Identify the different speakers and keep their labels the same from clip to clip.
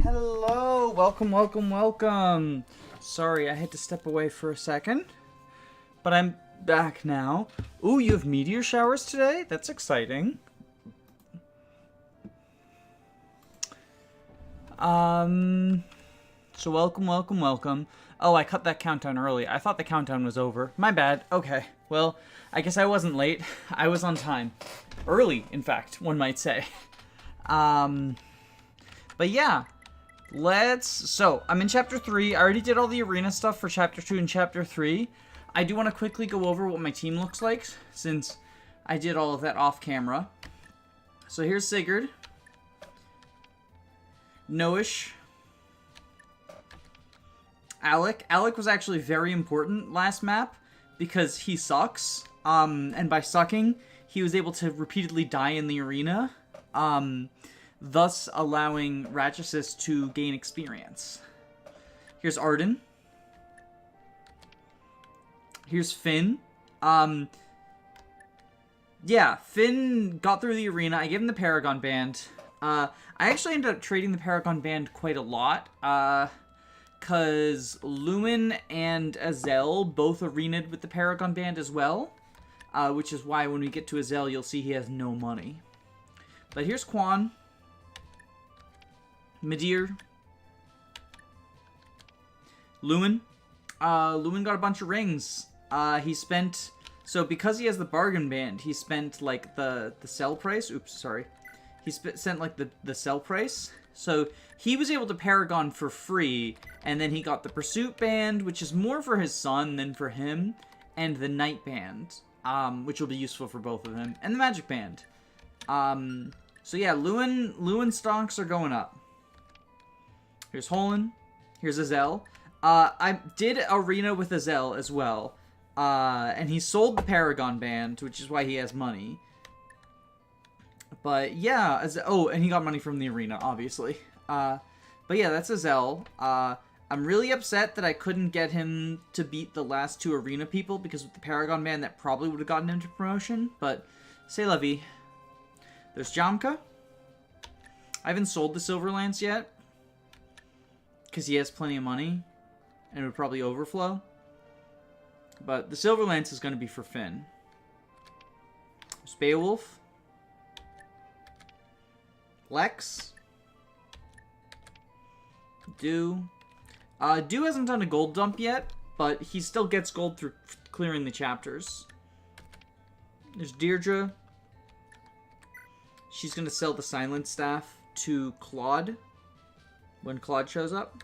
Speaker 1: Hello, welcome. Sorry, I had to step away for a second, but I'm back now. Ooh, you have meteor showers today? That's exciting. So welcome. Oh, I cut that countdown early. I thought the countdown was over. My bad. Okay, well, I guess I wasn't late. I was on time. Early, in fact, one might say. But yeah. So, I'm in Chapter 3. I already did all the arena stuff for Chapter 2 and Chapter 3. I do want to quickly go over what my team looks like, since I did all of that off camera. So here's Sigurd. Noish. Alec. Alec was actually very important last map, because he sucks. And by sucking, he was able to repeatedly die in the arena. Thus allowing Ratchasis to gain experience. Here's Arden. Here's Finn. Yeah, Finn got through the arena. I gave him the Paragon Band. I actually ended up trading the Paragon Band quite a lot. Because Lumen and Azel both arenaed with the Paragon Band as well. Which is why when we get to Azel, you'll see he has no money. But here's Quan. Midir. Lumen. Lumen got a bunch of rings. He spent... So, because he has the bargain band, he spent, like, the sell price. Oops, sorry. He sent, like, the sell price. So, he was able to Paragon for free, and then he got the Pursuit Band, which is more for his son than for him, and the Night Band, which will be useful for both of them, and the Magic Band. So, yeah, Lumen stonks are going up. Here's Holland. Here's Azel. I did arena with Azel as well. And he sold the Paragon Band, which is why he has money. But yeah, oh, and he got money from the arena, obviously. But yeah, that's Azel. I'm really upset that I couldn't get him to beat the last two arena people, because with the Paragon Band, that probably would have gotten him to promotion. But, c'est la vie. There's Jamka. I haven't sold the Silver Lance yet, because he has plenty of money, and it would probably overflow. But the Silver Lance is going to be for Finn. There's Beowulf. Lex. Dew. Dew hasn't done a gold dump yet, but he still gets gold through clearing the chapters. There's Deirdre. She's going to sell the Silent Staff to Claude when Claude shows up.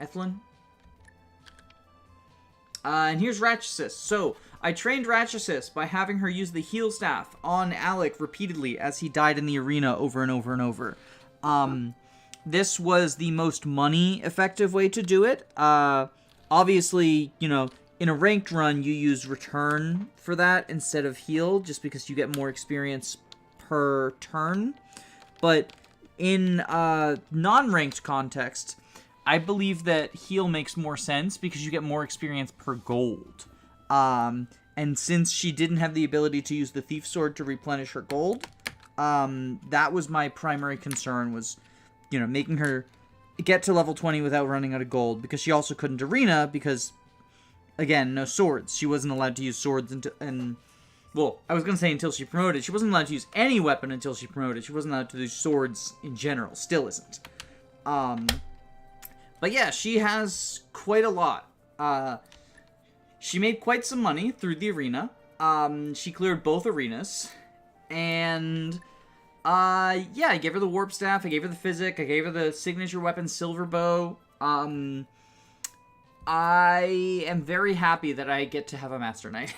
Speaker 1: Ethlyn. And here's Ratchasis. So, I trained Ratchasis by having her use the heal staff on Alec repeatedly as he died in the arena over and over and over. This was the most money-effective way to do it. Obviously, you know, in a ranked run, you use return for that instead of heal, just because you get more experience per turn. But in non-ranked context, I believe that heal makes more sense because you get more experience per gold. And since she didn't have the ability to use the Thief Sword to replenish her gold, that was my primary concern, was, you know, making her get to level 20 without running out of gold, because she also couldn't arena because, again, no swords. She wasn't allowed to use swords well, I was going to say until she promoted. She wasn't allowed to use any weapon until she promoted. She wasn't allowed to use swords in general. Still isn't. But yeah, she has quite a lot. She made quite some money through the arena. She cleared both arenas. And, yeah, I gave her the Warp Staff, I gave her the Physic, I gave her the Signature Weapon Silver Bow. I am very happy that I get to have a Master Knight.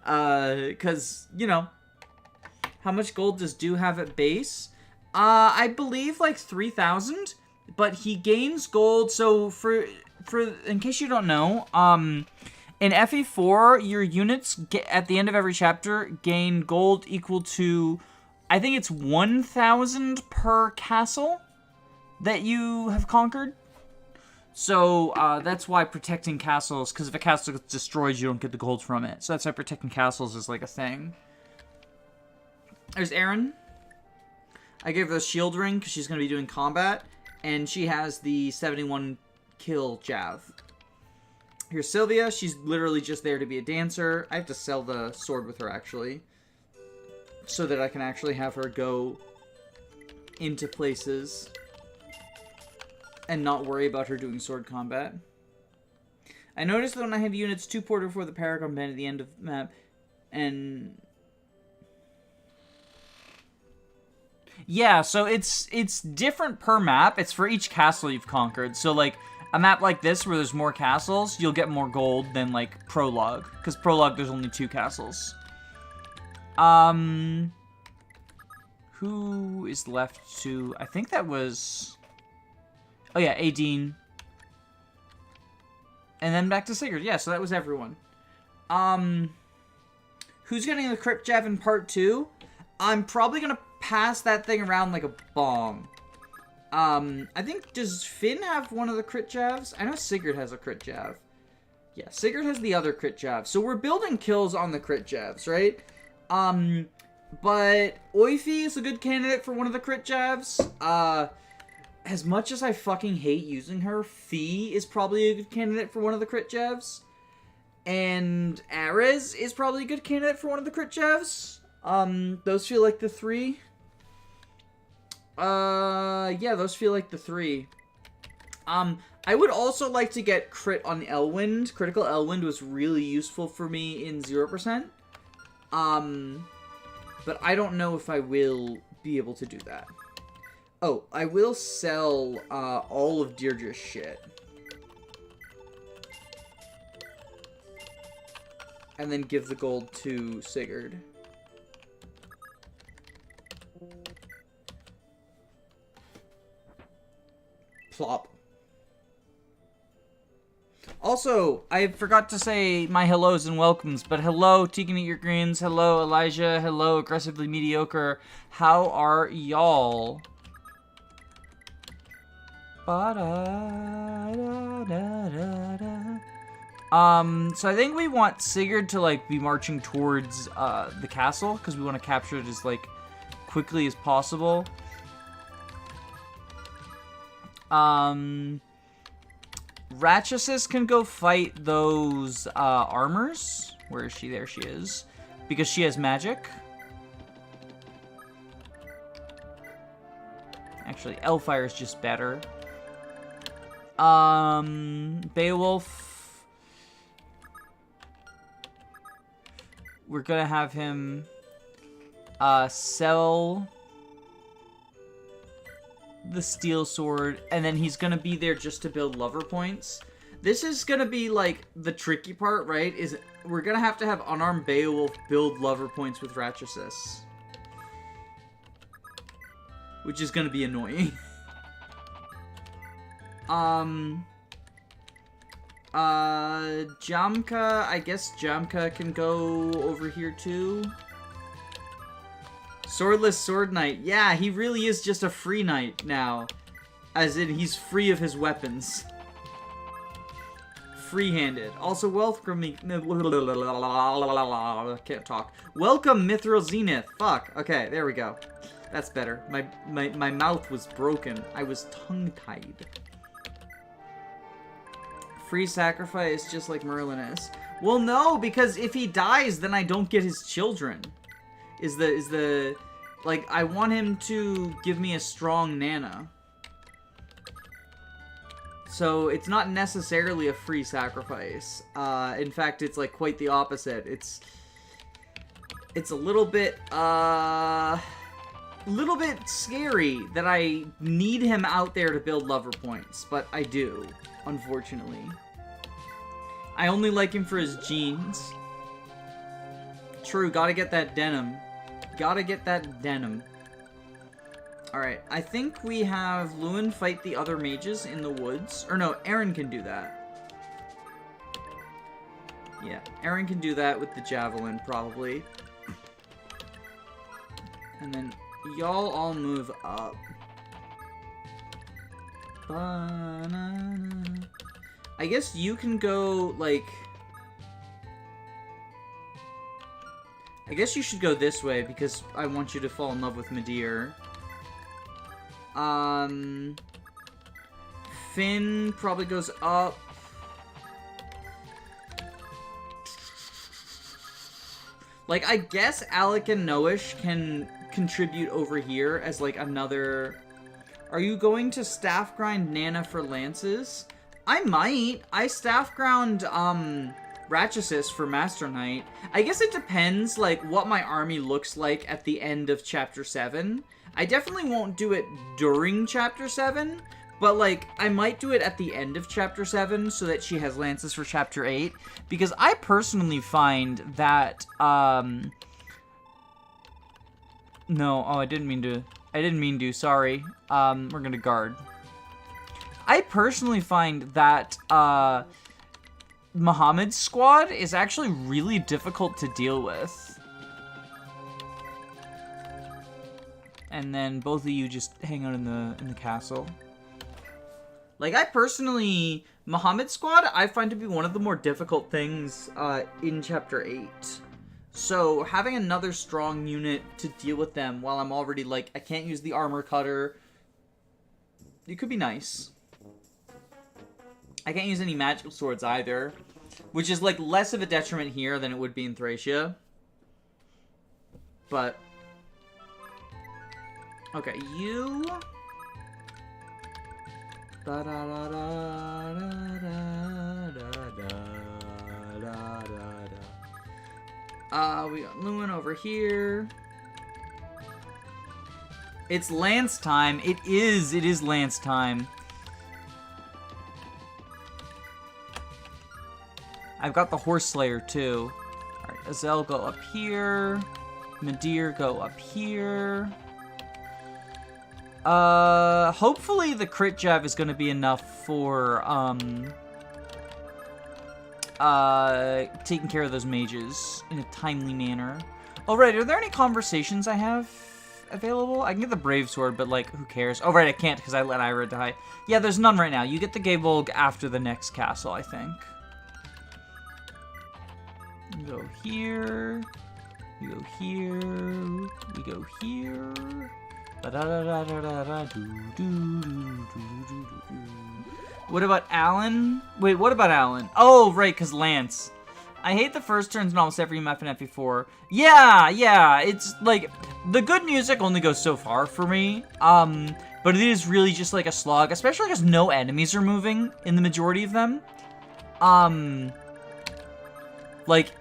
Speaker 1: Because, you know, how much gold does Dew have at base? I believe like 3,000. But he gains gold, so for in case you don't know, in FE4, your units at the end of every chapter gain gold equal to, I think it's 1,000 per castle that you have conquered. So that's why protecting castles, because if a castle gets destroyed, you don't get the gold from it. So that's why protecting castles is like a thing. There's Erin. I gave her the shield ring because she's going to be doing combat. And she has the 71 kill Jav. Here's Sylvia. She's literally just there to be a dancer. I have to sell the sword with her, actually, so that I can actually have her go into places and not worry about her doing sword combat. I noticed that when I have units 2 ported for the Paragon Band at the end of the map, and... Yeah, so it's different per map. It's for each castle you've conquered. So, like, a map like this where there's more castles, you'll get more gold than, like, Prologue. Because Prologue, there's only 2 castles. Who is left to... I think that was... Oh, yeah, Aideen. And then back to Sigurd. Yeah, so that was everyone. Who's getting the Crypt Jav in part 2? I'm probably going to pass that thing around like a bomb. I think, does Finn have one of the crit javs? I know Sigurd has a crit jav. Yeah, Sigurd has the other crit jav. So we're building kills on the crit javs, right? But Oifi is a good candidate for one of the crit javs. As much as I fucking hate using her, Fee is probably a good candidate for one of the crit javs. And Ares is probably a good candidate for one of the crit javs. Those feel like the 3. Yeah, those feel like the 3. I would also like to get crit on Elwind. Critical Elwind was really useful for me in 0%. But I don't know if I will be able to do that. Oh, I will sell, all of Deirdre's shit. And then give the gold to Sigurd. Plop. Also, I forgot to say my hellos and welcomes, but hello, Tegan Eat Your Greens, hello, Elijah, hello, Aggressively Mediocre. How are y'all? So I think we want Sigurd to, like, be marching towards, the castle, because we want to capture it as, like, quickly as possible. Ratchasis can go fight those, armors. Where is she? There she is. Because she has magic. Actually, Elfire is just better. Beowulf. We're gonna have him, sell the steel sword, and then he's gonna be there just to build lover points. This is gonna be, like, the tricky part, right? Is we're gonna have to have unarmed Beowulf build lover points with Ratchasis. Which is gonna be annoying. Jamka, I guess Jamka can go over here too. Swordless Sword Knight. Yeah, he really is just a free knight now. As in, he's free of his weapons. Free-handed. Also, welcome me... Can't talk. Welcome, Mithril Zenith. Fuck. Okay, there we go. That's better. My mouth was broken. I was tongue-tied. Free sacrifice, just like Merlin is. Well, no, because if he dies, then I don't get his children. Like, I want him to give me a strong Nana. So, it's not necessarily a free sacrifice. In fact, it's, like, quite the opposite. It's a little bit scary that I need him out there to build lover points, but I do, unfortunately. I only like him for his genes. True, gotta get that denim. Gotta get that denim. Alright, I think we have Lewin fight the other mages in the woods. Or no, Aaron can do that. Yeah, Aaron can do that with the javelin, probably. And then y'all all move up. I guess you can go, like... I guess you should go this way, because I want you to fall in love with Midir. Finn probably goes up. Like, I guess Alec and Noish can contribute over here as, like, another... Are you going to staff grind Nana for lances? I might. I staff ground, Ratchasis for Master Knight. I guess it depends, like, what my army looks like at the end of Chapter 7. I definitely won't do it during Chapter 7, but, like, I might do it at the end of Chapter 7 so that she has lances for Chapter 8. Because I personally find that, No, oh, I didn't mean to, sorry. We're gonna guard. I personally find that, Muhammad's squad is actually really difficult to deal with. And then both of you just hang out in the castle. Like, I personally, Muhammad's squad, I find to be one of the more difficult things in Chapter 8. So, having another strong unit to deal with them while I'm already, like, I can't use the armor cutter, it could be nice. I can't use any magical swords either, which is, like, less of a detriment here than it would be in Thracia. But... Okay, you... We got Luin over here. It's Lance time. It is Lance time. I've got the Horse Slayer too. Alright, Azel go up here. Nadir go up here. Hopefully the crit jab is gonna be enough for, taking care of those mages in a timely manner. Oh, right, are there any conversations I have available? I can get the Brave Sword, but, like, who cares? Oh, right, I can't because I let Ira die. Yeah, there's none right now. You get the Gaebolg after the next castle, I think. We go here. We go here. We go here. What about Alan? Wait, what about Alan? Oh, right, because Lance. I hate the first turns in almost every map in FE4. Yeah, it's like, the good music only goes so far for me. But it is really just like a slog, especially because no enemies are moving in the majority of them. Like,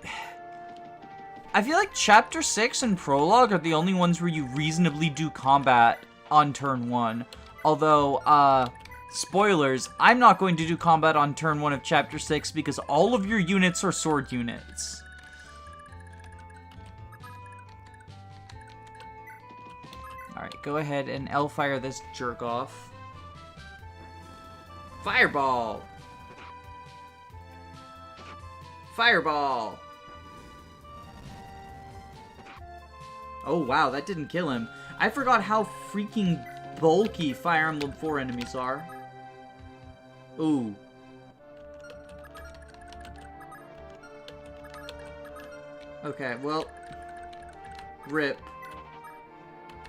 Speaker 1: I feel like Chapter 6 and Prologue are the only ones where you reasonably do combat on turn 1. Although, spoilers, I'm not going to do combat on turn 1 of Chapter 6 because all of your units are sword units. Alright, go ahead and L-fire this jerk-off. Fireball! Fireball! Oh wow, that didn't kill him. I forgot how freaking bulky Fire Emblem 4 enemies are. Ooh. Okay, well, rip.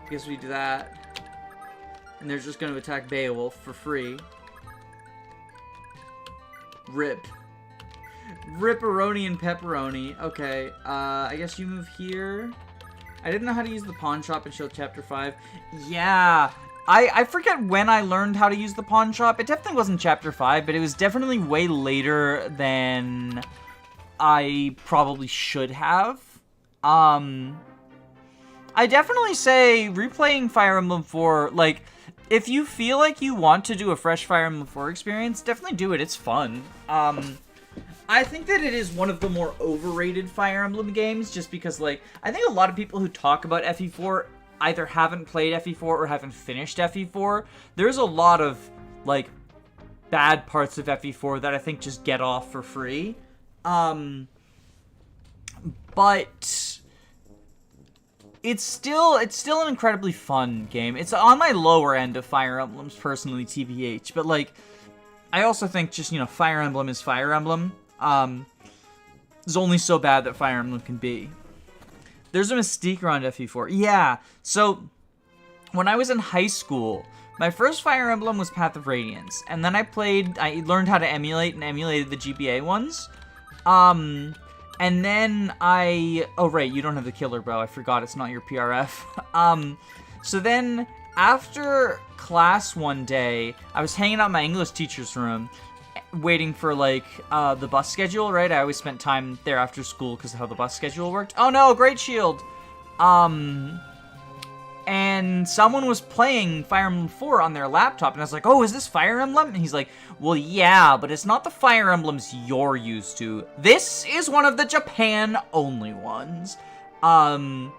Speaker 1: Guess we do that. And they're just going to attack Beowulf for free. Rip. Ripperoni and pepperoni. Okay, I guess you move here. I didn't know how to use the pawn shop until Chapter 5. Yeah, I forget when I learned how to use the pawn shop. It definitely wasn't Chapter 5, but it was definitely way later than I probably should have. I definitely say replaying Fire Emblem 4, like, if you feel like you want to do a fresh Fire Emblem 4 experience, definitely do it. It's fun. I think that it is one of the more overrated Fire Emblem games, just because, like, I think a lot of people who talk about FE4 either haven't played FE4 or haven't finished FE4. There's a lot of, like, bad parts of FE4 that I think just get off for free. But it's still an incredibly fun game. It's on my lower end of Fire Emblems, personally, TBH. But, like, I also think just, you know, Fire Emblem is Fire Emblem. It's only so bad that Fire Emblem can be. There's a mystique around FE4. Yeah, so when I was in high school, my first Fire Emblem was Path of Radiance, and then I learned how to emulate and emulated the GBA ones. And then oh right, you don't have the killer bow, I forgot it's not your PRF. So then, after class one day, I was hanging out in my English teacher's room, waiting for, like, the bus schedule, right? I always spent time there after school because of how the bus schedule worked. Oh no, Great Shield! And someone was playing Fire Emblem 4 on their laptop, and I was like, oh, is this Fire Emblem? And he's like, well, yeah, but it's not the Fire Emblems you're used to. This is one of the Japan-only ones. And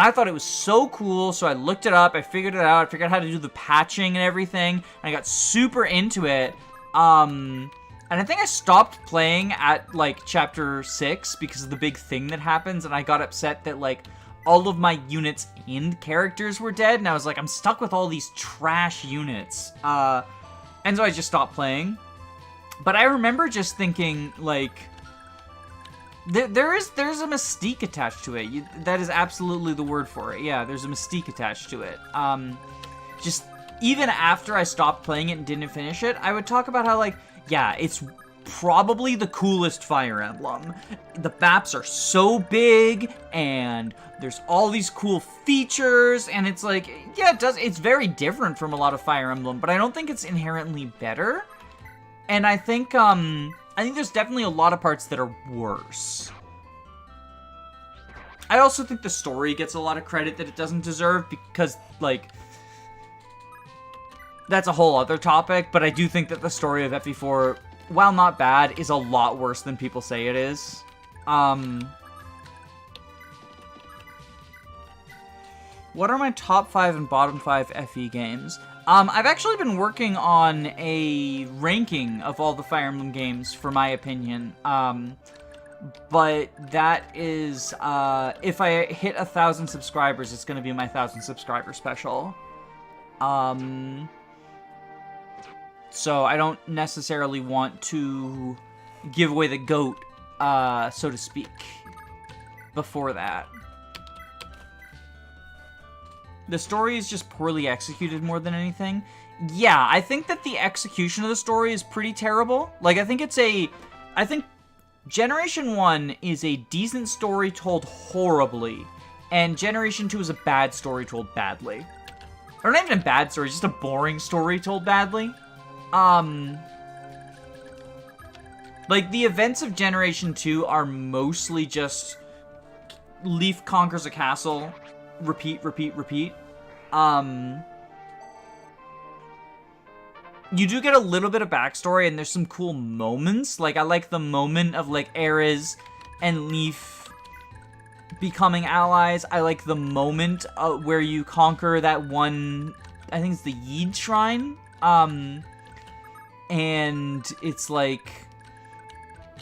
Speaker 1: I thought it was so cool, so I looked it up, I figured it out, I figured out how to do the patching and everything, and I got super into it. And I think I stopped playing at, like, Chapter 6 because of the big thing that happens, and I got upset that, like, all of my units and characters were dead, and I was like, I'm stuck with all these trash units. And so I just stopped playing. But I remember just thinking, like, there's a mystique attached to it. That is absolutely the word for it. Yeah, there's a mystique attached to it. Just even after I stopped playing it and didn't finish it, I would talk about how, like, yeah, it's probably the coolest Fire Emblem. The maps are so big, and there's all these cool features, and it's like, yeah, it's very different from a lot of Fire Emblem, but I don't think it's inherently better. And I think there's definitely a lot of parts that are worse. I also think the story gets a lot of credit that it doesn't deserve because, like, that's a whole other topic, but I do think that the story of FE4, while not bad, is a lot worse than people say it is. What are my top 5 and bottom 5 FE games? I've actually been working on a ranking of all the Fire Emblem games, for my opinion. But that is, if I hit 1,000 subscribers, it's gonna be my 1,000 subscriber special. So I don't necessarily want to give away the goat, so to speak, before that. The story is just poorly executed more than anything. Yeah, I think that the execution of the story is pretty terrible. Like, I think Generation 1 is a decent story told horribly, and Generation 2 is a bad story told badly. Or not even a bad story, just a boring story told badly. Like, the events of Generation 2 are mostly just Leaf conquers a castle, repeat, repeat, repeat. You do get a little bit of backstory, and there's some cool moments. Like, I like the moment of, like, Ares and Leaf becoming allies. I like the moment where you conquer that one, I think it's the Yeed Shrine. And it's like,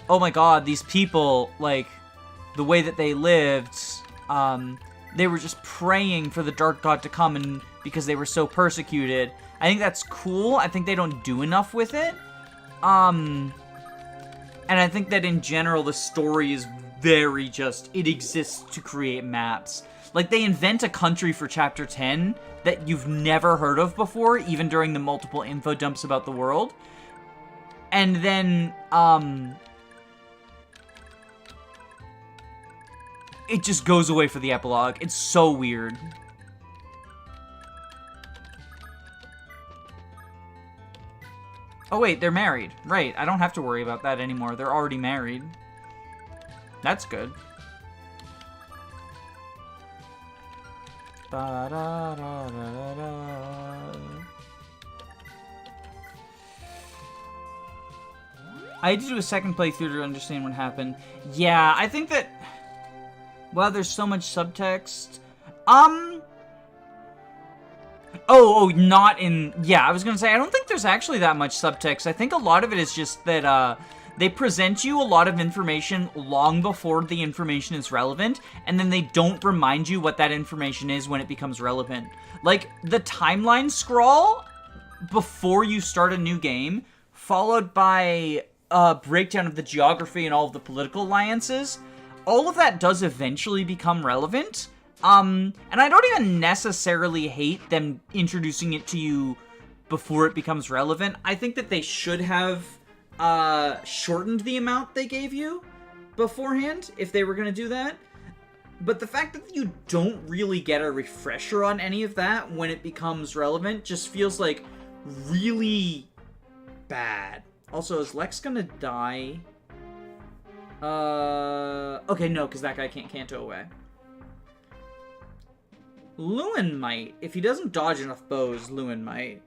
Speaker 1: oh my god, these people, like, the way that they lived, they were just praying for the Dark God to come, and because they were so persecuted. I think that's cool. I think they don't do enough with it. And I think that in general, the story is very just, it exists to create maps. Like, they invent a country for Chapter 10 that you've never heard of before, even during the multiple info dumps about the world. And then, it just goes away for the epilogue. It's so weird. Oh wait, they're married. Right, I don't have to worry about that anymore. They're already married. That's good. I had to do a second playthrough to understand what happened. Yeah, I think that... Well, there's so much subtext. Oh, not in... Yeah, I was gonna say, I don't think there's actually that much subtext. I think a lot of it is just that, they present you a lot of information long before the information is relevant, and then they don't remind you what that information is when it becomes relevant. Like, the timeline scroll before you start a new game, followed by a breakdown of the geography and all of the political alliances, all of that does eventually become relevant, And I don't even necessarily hate them introducing it to you before it becomes relevant. I think that they should have shortened the amount they gave you beforehand if they were going to do that. But the fact that you don't really get a refresher on any of that when it becomes relevant just feels like really bad. Also, is Lex gonna die? Okay, no, because that guy can't canto away. Lewin might. If he doesn't dodge enough bows, Lewin might.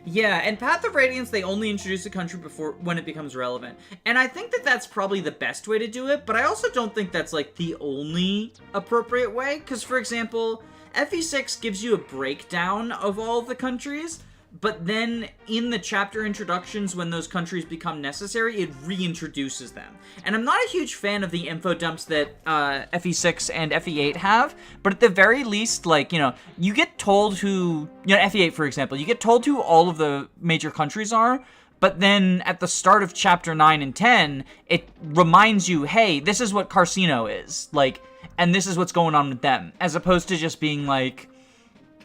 Speaker 1: Yeah, and Path of Radiance, they only introduce the country before when it becomes relevant. And I think that that's probably the best way to do it, but I also don't think that's, like, the only appropriate way. Because, for example, FE6 gives you a breakdown of all the countries, but then in the chapter introductions, when those countries become necessary, it reintroduces them. And I'm not a huge fan of the info dumps that FE6 and FE8 have, but at the very least, like, you know, you get told who, you know, FE8, for example, you get told who all of the major countries are, but then at the start of chapter 9 and 10, it reminds you, hey, this is what Carcino is, like, and this is what's going on with them, as opposed to just being like,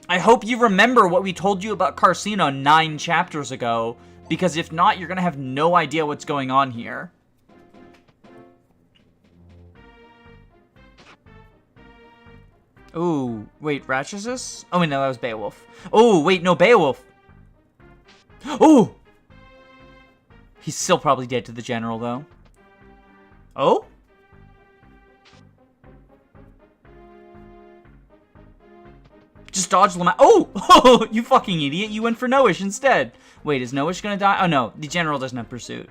Speaker 1: I hope you remember what we told you about Carcino 9 chapters ago, because if not, you're gonna have no idea what's going on here. Ooh, wait, Ratchasus? Oh, wait, no, that was Beowulf. Oh, wait, no, Beowulf. Oh! He's still probably dead to the general, though. Oh? Just dodge Lamau. Oh! You fucking idiot. You went for Noish instead. Wait, is Noish gonna die? Oh, no. The general doesn't have pursuit.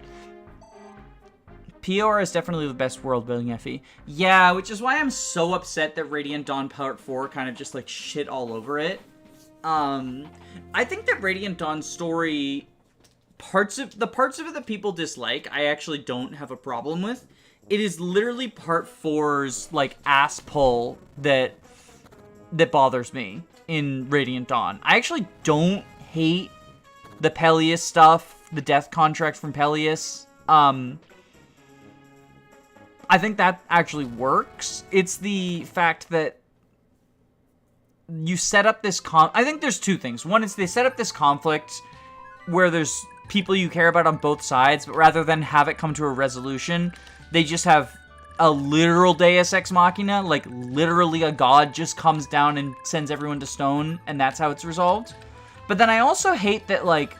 Speaker 1: POR is definitely the best world-building FE. Yeah, which is why I'm so upset that Radiant Dawn Part 4 kind of just, like, shit all over it. I think that Radiant Dawn's story, the parts of it that people dislike, I actually don't have a problem with. It is literally Part 4's, like, ass pull that bothers me in Radiant Dawn. I actually don't hate the Peleus stuff, the death contract from Peleus. I think that actually works. It's the fact that you set up this I think there's two things. One is they set up this conflict where there's people you care about on both sides, but rather than have it come to a resolution, they just have a literal Deus Ex Machina, like literally a god just comes down and sends everyone to stone, and that's how it's resolved. But then I also hate that, like,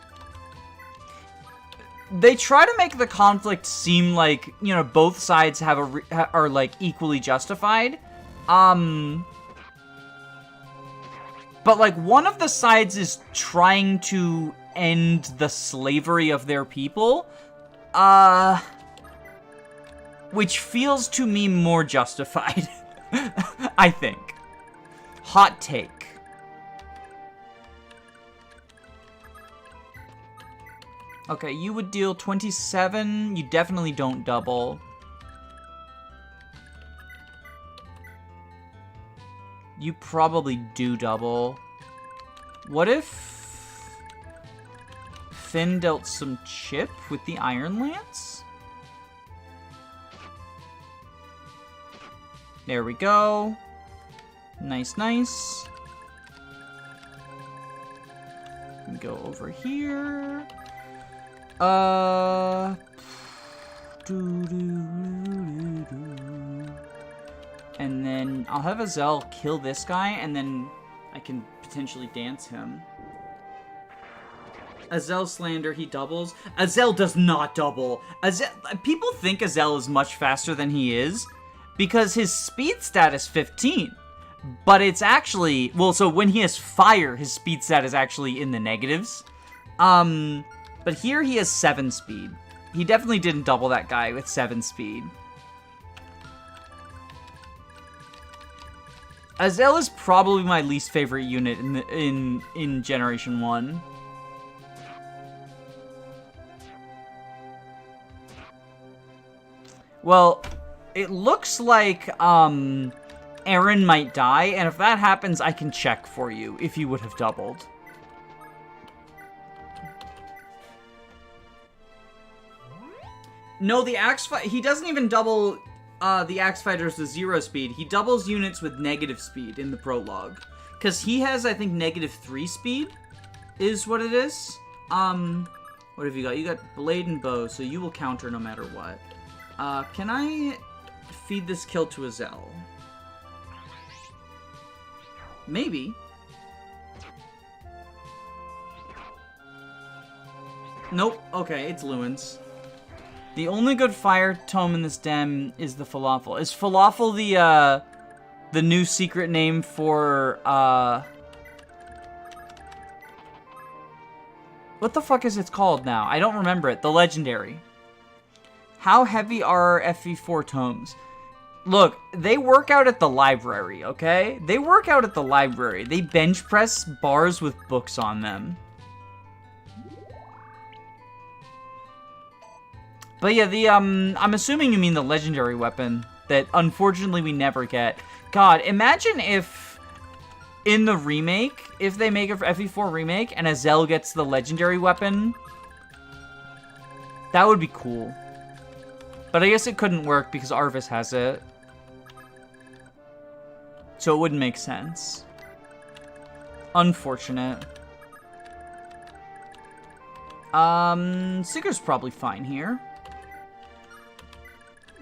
Speaker 1: they try to make the conflict seem like, you know, both sides have are like equally justified. But like one of the sides is trying to end the slavery of their people, which feels to me more justified. I think. Hot take. Okay, you would deal 27. You definitely don't double. You probably do double. What if Finn dealt some chip with the Iron Lance? There we go. Nice, nice. Go over here. And then I'll have Azel kill this guy, and then I can potentially dance him. Azel Slander, he doubles. Azel does not double. People think Azel is much faster than he is, because his speed stat is 15. But it's actually, well, so when he has fire, his speed stat is actually in the negatives. But here he has 7 speed. He definitely didn't double that guy with 7 speed. Azel is probably my least favorite unit in Generation 1. Well, it looks like Aaron might die, and if that happens, I can check for you if you would have doubled. No, the axe fight, he doesn't even double the Axe Fighters with 0 speed, he doubles units with negative speed in the prologue. Because he has, I think, -3 speed is what it is. What have you got? You got Blade and Bow, so you will counter no matter what. Can I feed this kill to a Zell? Maybe. Nope. Okay, it's Lewin's. The only good fire tome in this den is the Falafel. Is Falafel the new secret name for, what the fuck is it called now? I don't remember it. The Legendary. How heavy are FE4 tomes? Look, they work out at the library, okay? They work out at the library. They bench press bars with books on them. But yeah, I'm assuming you mean the legendary weapon that unfortunately we never get. God, imagine if in the remake, if they make a FE4 remake and Azel gets the legendary weapon, that would be cool. But I guess it couldn't work because Arvis has it. So it wouldn't make sense. Unfortunate. Sigurd's probably fine here.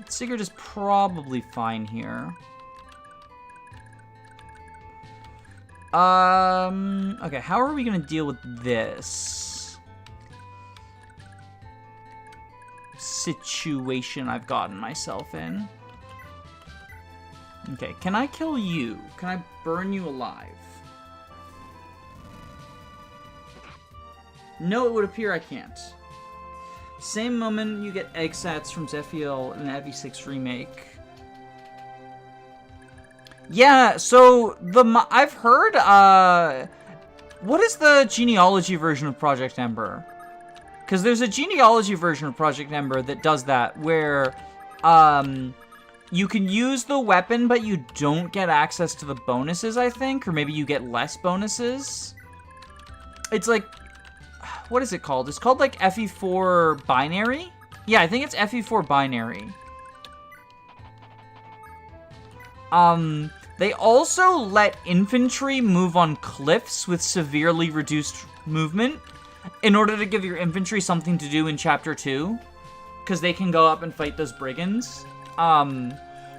Speaker 1: Sigurd is probably fine here. Okay, how are we gonna deal with this situation I've gotten myself in? Okay, can I kill you? Can I burn you alive? No, it would appear I can't. Same moment you get egg sats from Zephiel in the FE6 remake. Yeah, so I've heard, what is the genealogy version of Project Ember? Because there's a genealogy version of Project Ember that does that, where, you can use the weapon, but you don't get access to the bonuses, I think, or maybe you get less bonuses. It's like, what is it called? It's called, like, FE4 Binary? Yeah, I think it's FE4 Binary. They also let infantry move on cliffs with severely reduced movement in order to give your infantry something to do in Chapter 2. Because they can go up and fight those brigands.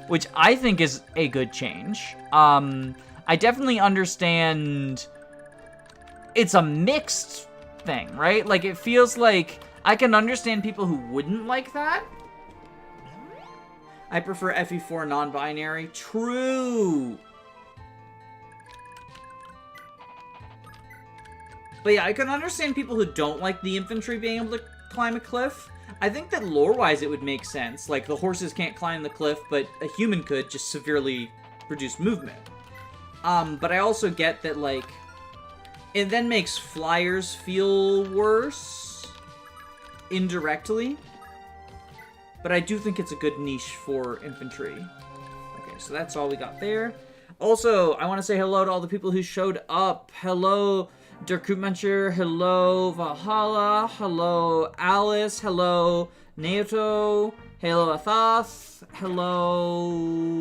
Speaker 1: Which I think is a good change. I definitely understand it's a mixed thing, right? Like, it feels like I can understand people who wouldn't like that. I prefer FE4 non-binary. True. But yeah, I can understand people who don't like the infantry being able to climb a cliff. I think that lore-wise it would make sense. Like, the horses can't climb the cliff, but a human could, just severely reduce movement. But I also get that, like, it then makes flyers feel worse indirectly. But I do think it's a good niche for infantry. Okay, so that's all we got there. Also, I want to say hello to all the people who showed up. Hello, Der Koopmancher. Hello, Valhalla. Hello, Alice. Hello, Naoto. Hello, Athoth. Hello...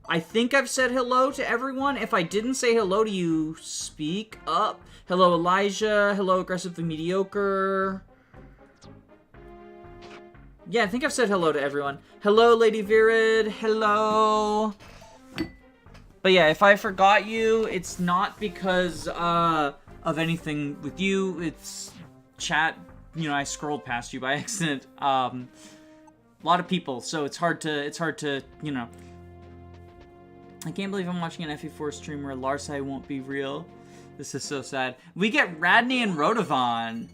Speaker 1: I think I've said hello to everyone. If I didn't say hello to you, speak up. Hello, Elijah. Hello, Aggressively Mediocre. Yeah, I think I've said hello to everyone. Hello, Lady Virid. Hello. But yeah, if I forgot you, it's not because of anything with you. It's chat. You know, I scrolled past you by accident. A lot of people, so it's hard to, you know. I can't believe I'm watching an FE4 stream where Larsai won't be real. This is so sad. We get Radney and Rodovan.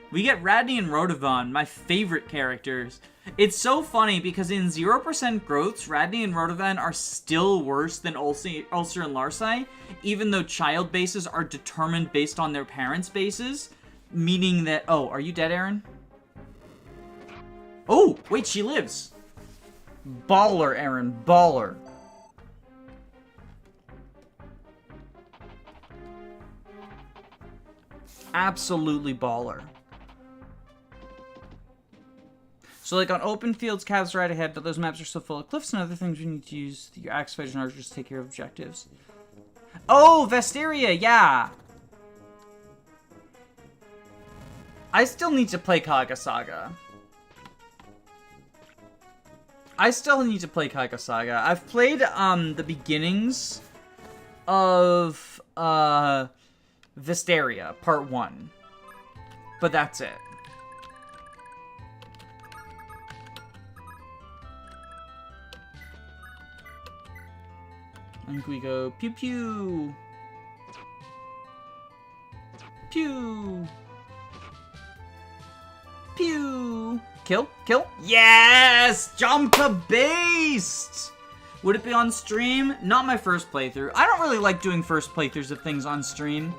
Speaker 1: My favorite characters. It's so funny because in 0% growths, Radney and Rodovan are still worse than Ulcer and Larsai, even though child bases are determined based on their parents' bases, meaning that... Oh, are you dead, Aaron? Oh, wait, she lives. Baller, Aaron, baller. Absolutely baller. So, like, on open fields, cabs right ahead, but those maps are so full of cliffs and other things we need to use your axe fighters and archers to take care of objectives. Oh, Vesteria, yeah! I still need to play Kaga Saga. I've played, the beginnings of, Vesteria, Part 1. But that's it. I think we go pew pew. Pew. Pew. Kill, kill. Yes! Jumka based! Would it be on stream? Not my first playthrough. I don't really like doing first playthroughs of things on stream.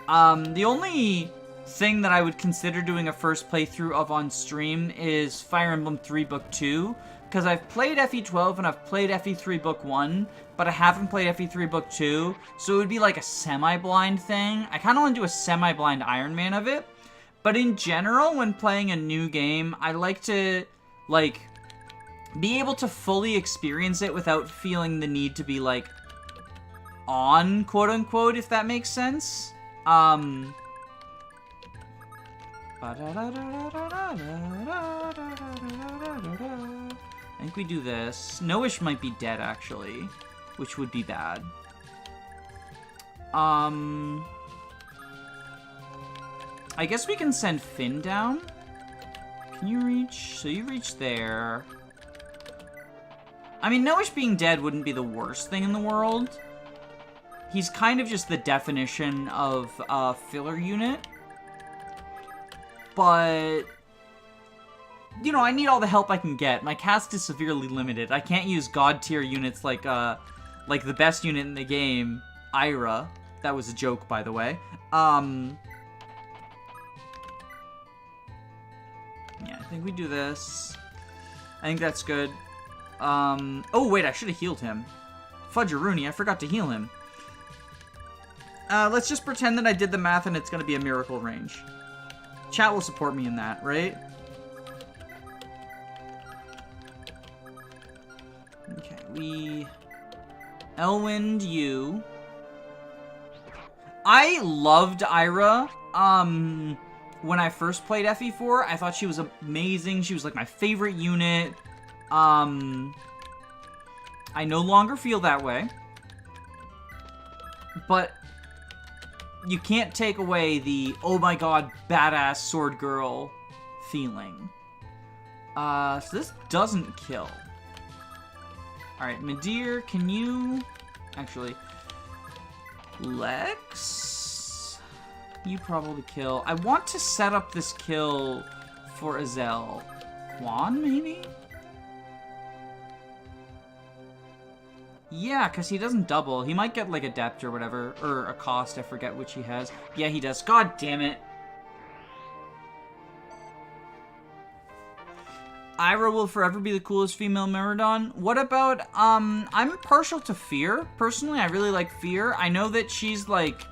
Speaker 1: The only thing that I would consider doing a first playthrough of on stream is Fire Emblem 3 Book 2. Because I've played FE12 and I've played FE3 Book 1, but I haven't played FE3 Book 2, so it would be like a semi-blind thing. I kind of want to do a semi-blind Iron Man of it, but in general, when playing a new game, I like to, like, be able to fully experience it without feeling the need to be, like, on, quote-unquote, if that makes sense. I think we do this. Noish might be dead, actually, which would be bad. I guess we can send Finn down. Can you reach? So you reach there. I mean, Noish being dead wouldn't be the worst thing in the world. He's kind of just the definition of a filler unit. But you know, I need all the help I can get. My cast is severely limited. I can't use god tier units like the best unit in the game, Ira. That was a joke, by the way. Yeah, I think we do this. I think that's good. Oh wait, I should have healed him. Fudgeroonie, I forgot to heal him. Let's just pretend that I did the math and it's gonna be a miracle range. Chat will support me in that, right? Okay, we Elwind you. I loved Ira. When I first played FE4, I thought she was amazing. She was like my favorite unit. I no longer feel that way. But you can't take away the, oh my god, badass sword girl feeling. So this doesn't kill. Alright, Midir, can you... Actually, Lex? You probably kill. I want to set up this kill for Azel. Quan, maybe? Yeah, because he doesn't double. He might get, like, Adept or whatever. Or a cost, I forget which he has. Yeah, he does. God damn it. Ira will forever be the coolest female Meridon. What about, I'm partial to Fear. Personally, I really like Fear. I know that she's, like,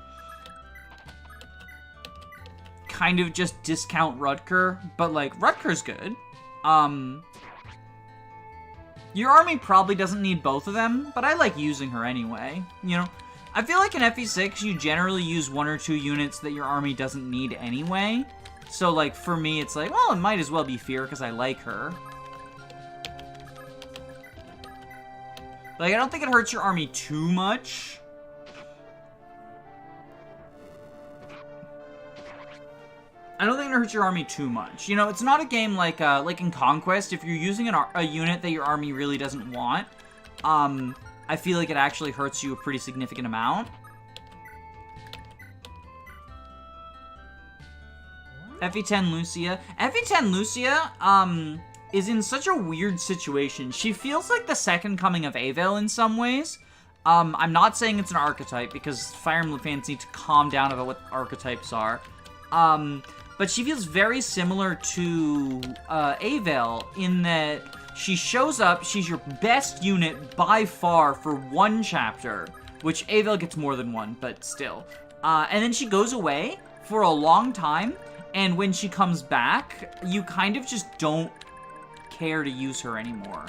Speaker 1: kind of just discount Rutger, but, like, Rutger's good. Your army probably doesn't need both of them, but I like using her anyway, you know? I feel like in FE6, you generally use 1 or 2 units that your army doesn't need anyway. So, like, for me, it's like, well, it might as well be Fear, because I like her. Like, I don't think it hurts your army too much. I don't think it hurts your army too much. You know, it's not a game like in Conquest. If you're using a unit that your army really doesn't want, I feel like it actually hurts you a pretty significant amount. FE10 Lucia. FE10 Lucia, is in such a weird situation. She feels like the second coming of Avel in some ways. I'm not saying it's an archetype, because Fire Emblem fans need to calm down about what archetypes are. But she feels very similar to Avel in that she shows up, she's your best unit by far for 1 chapter, which Avel gets more than 1, but still. And then she goes away for a long time, and when she comes back, you kind of just don't care to use her anymore.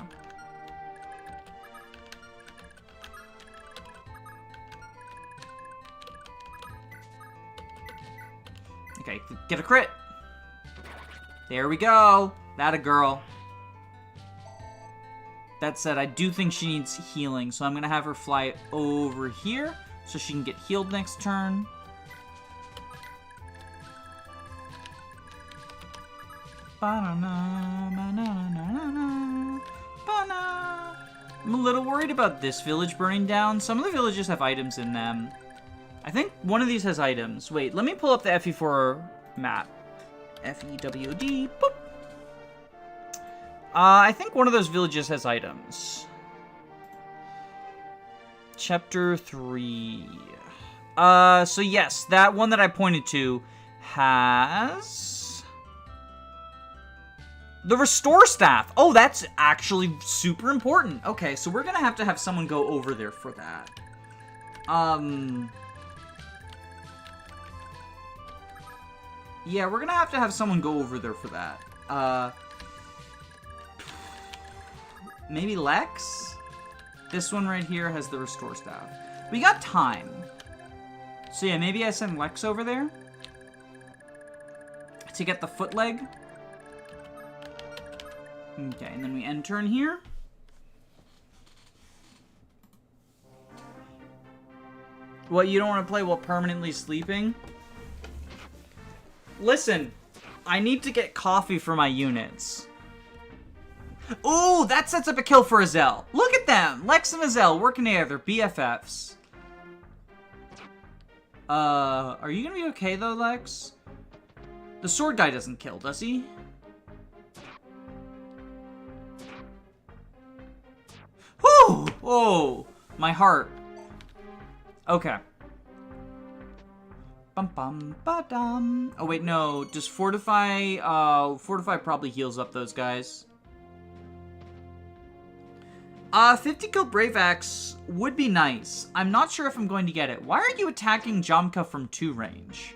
Speaker 1: Okay, get a crit. There we go. That a girl. That said, I do think she needs healing, so I'm going to have her fly over here so she can get healed next turn. I'm a little worried about this village burning down. Some of the villages have items in them. I think one of these has items. Wait, let me pull up the FE4 map. FEWD. Boop. I think one of those villages has items. Chapter 3. So yes, that one that I pointed to has the restore staff. Oh, that's actually super important. Okay, so we're gonna have someone go over there for that. Yeah, we're gonna have someone go over there for that. Maybe Lex? This one right here has the restore staff. We got time. So yeah, maybe I send Lex over there to get the foot leg. Okay, and then we end turn here. What, you don't want to play while permanently sleeping? Listen, I need to get coffee for my units. Ooh, that sets up a kill for Azel. Look at them! Lex and Azel working together, BFFs. Are you gonna be okay though, Lex? The sword guy doesn't kill, does he? Whew! Oh, my heart. Okay. Bum bum ba dum. Oh wait, no. Does Fortify? Fortify probably heals up those guys. 50 kill Brave Axe would be nice. I'm not sure if I'm going to get it. Why are you attacking Jamka from 2 range?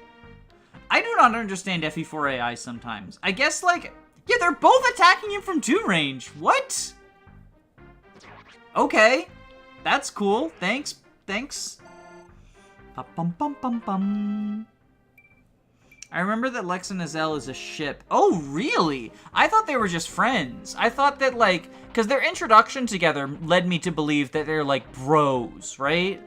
Speaker 1: I do not understand FE4 AI sometimes. I guess, like, yeah, they're both attacking him from 2 range. What? Okay. That's cool. Thanks. Bum bum bum bum. I remember that Lex and Azel is a ship. Oh, really? I thought they were just friends. I thought that, like, because their introduction together led me to believe that they're, like, bros, right?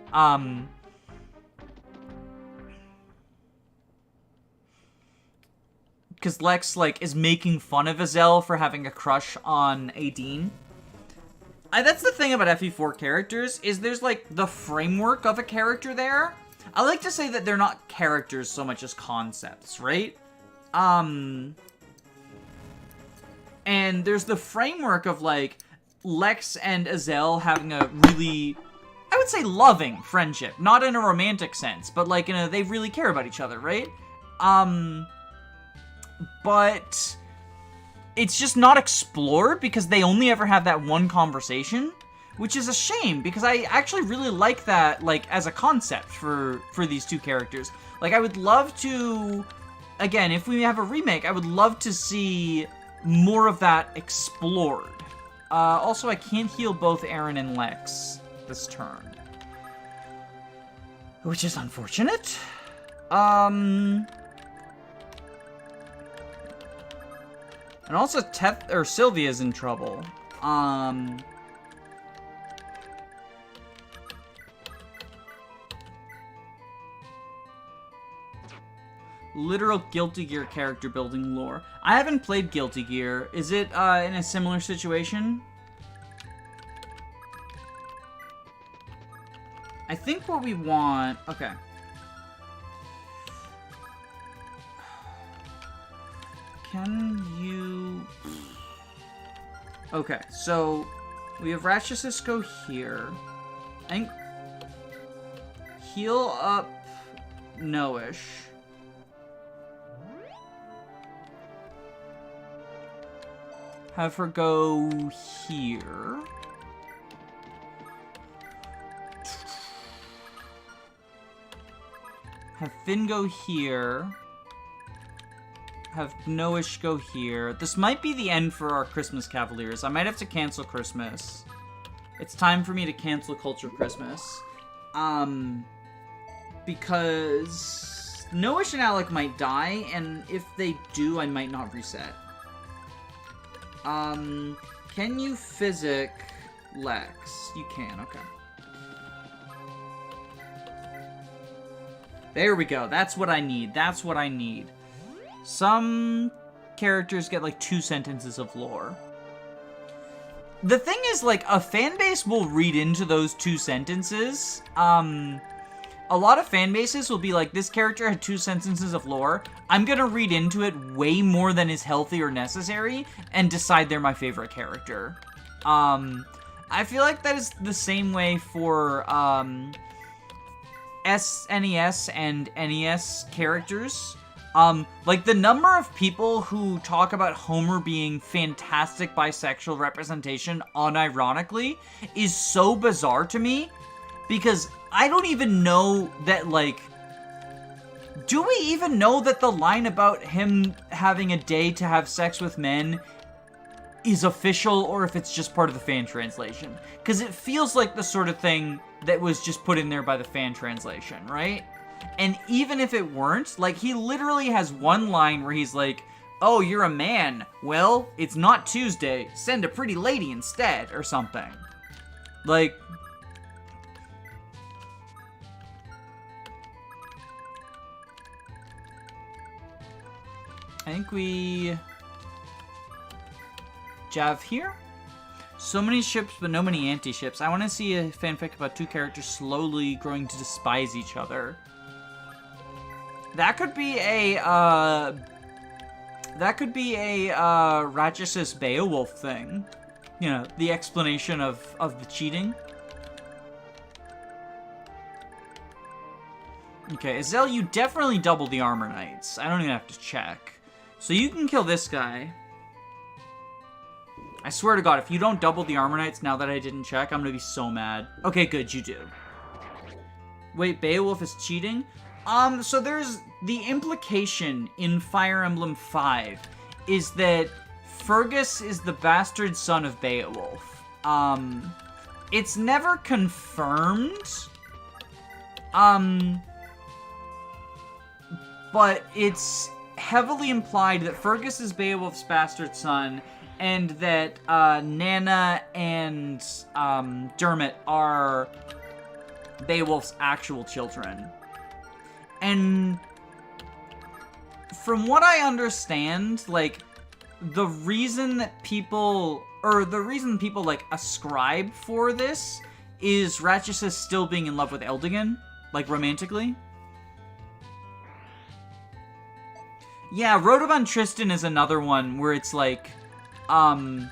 Speaker 1: Because Lex, like, is making fun of Azel for having a crush on Aideen. That's the thing about FE4 characters, is there's, like, the framework of a character there. I like to say that they're not characters so much as concepts, right? And there's the framework of, like, Lex and Azel having a really, I would say, loving friendship. Not in a romantic sense, but, like, in a, they really care about each other, right? But it's just not explored because they only ever have that one conversation. Which is a shame, because I actually really like that, like, as a concept for these two characters. Like, I would love to, again, if we have a remake, I would love to see more of that explored. Also, I can't heal both Aaron and Lex this turn. Which is unfortunate. And also, Sylvia's in trouble. Literal Guilty Gear character building lore. I haven't played Guilty Gear. Is it in a similar situation? I think what we want... Okay. Can you... Okay, so we have Ratchasis go here. I think... Heal up Noish. Have her go here. Have Finn go here. Have Noish go here. This might be the end for our Christmas Cavaliers. I might have to cancel Christmas. It's time for me to cancel Culture Christmas. Because Noish and Alec might die, and if they do, I might not reset. Can you physic Lex? You can, okay. There we go. That's what I need. That's what I need. Some characters get like 2 sentences of lore. The thing is, like, a fan base will read into those 2 sentences. A lot of fan bases will be like, this character had 2 sentences of lore. I'm gonna read into it way more than is healthy or necessary and decide they're my favorite character. I feel like that is the same way for, SNES and NES characters. Like, the number of people who talk about Homer being fantastic bisexual representation unironically is so bizarre to me, because I don't even know that, like, do we even know that the line about him having a day to have sex with men is official, or if it's just part of the fan translation? Because it feels like the sort of thing that was just put in there by the fan translation, right? And even if it weren't, like, he literally has one line where he's like, oh, you're a man. Well, it's not Tuesday. Send a pretty lady instead, or something. Like, I think we Jav here. So many ships, but no many anti-ships. I want to see a fanfic about 2 characters slowly growing to despise each other. That could be a, Ratchesis Beowulf thing. You know, the explanation of the cheating. Okay, Azel, you definitely double the armor knights. I don't even have to check. So you can kill this guy. I swear to God, if you don't double the armor knights now that I didn't check, I'm gonna be so mad. Okay, good, you do. Wait, Beowulf is cheating? So there's the implication in Fire Emblem 5 is that Fergus is the bastard son of Beowulf. It's never confirmed. But it's heavily implied that Fergus is Beowulf's bastard son, and that Nana and Dermot are Beowulf's actual children. And from what I understand, like, the reason people like ascribe for this is Ratchesis still being in love with Eldigan, like romantically. Yeah, Rodovan Tristan is another one where it's like, I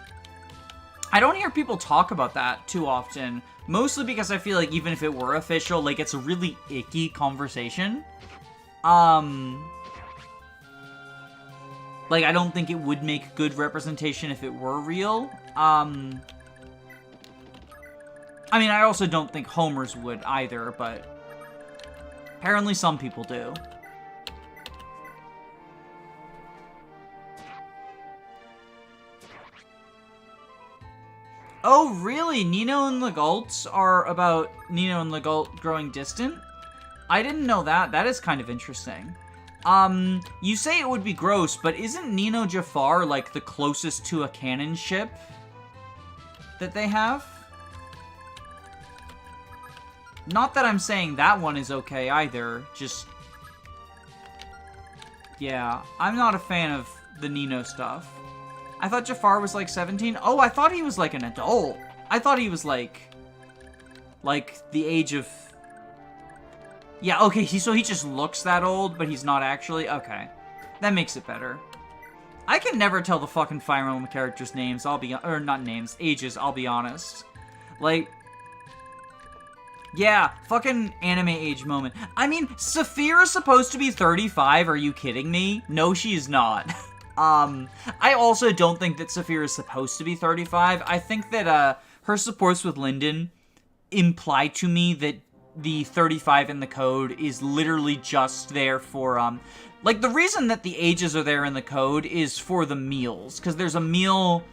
Speaker 1: don't hear people talk about that too often, mostly because I feel like even if it were official, like, it's a really icky conversation. Like, I don't think it would make good representation if it were real. I mean, I also don't think Homer's would either, but apparently some people do. Oh, really? Nino and Legault are about Nino and Legault growing distant? I didn't know that. That is kind of interesting. You say it would be gross, but isn't Nino Jafar, like, the closest to a canon ship that they have? Not that I'm saying that one is okay either, just... yeah, I'm not a fan of the Nino stuff. I thought Jafar was like 17. Oh, I thought he was like an adult. I thought he was like the age of... yeah, okay, so he just looks that old, but he's not actually? Okay. That makes it better. I can never tell the fucking Fire Emblem characters' names, or not names, ages, I'll be honest. Like... yeah, fucking anime age moment. I mean, Saphira is supposed to be 35, are you kidding me? No, she is not. I also don't think that Saphira is supposed to be 35. I think that, her supports with Lyndon imply to me that the 35 in the code is literally just there for, like, the reason that the ages are there in the code is for the meals, because there's a meal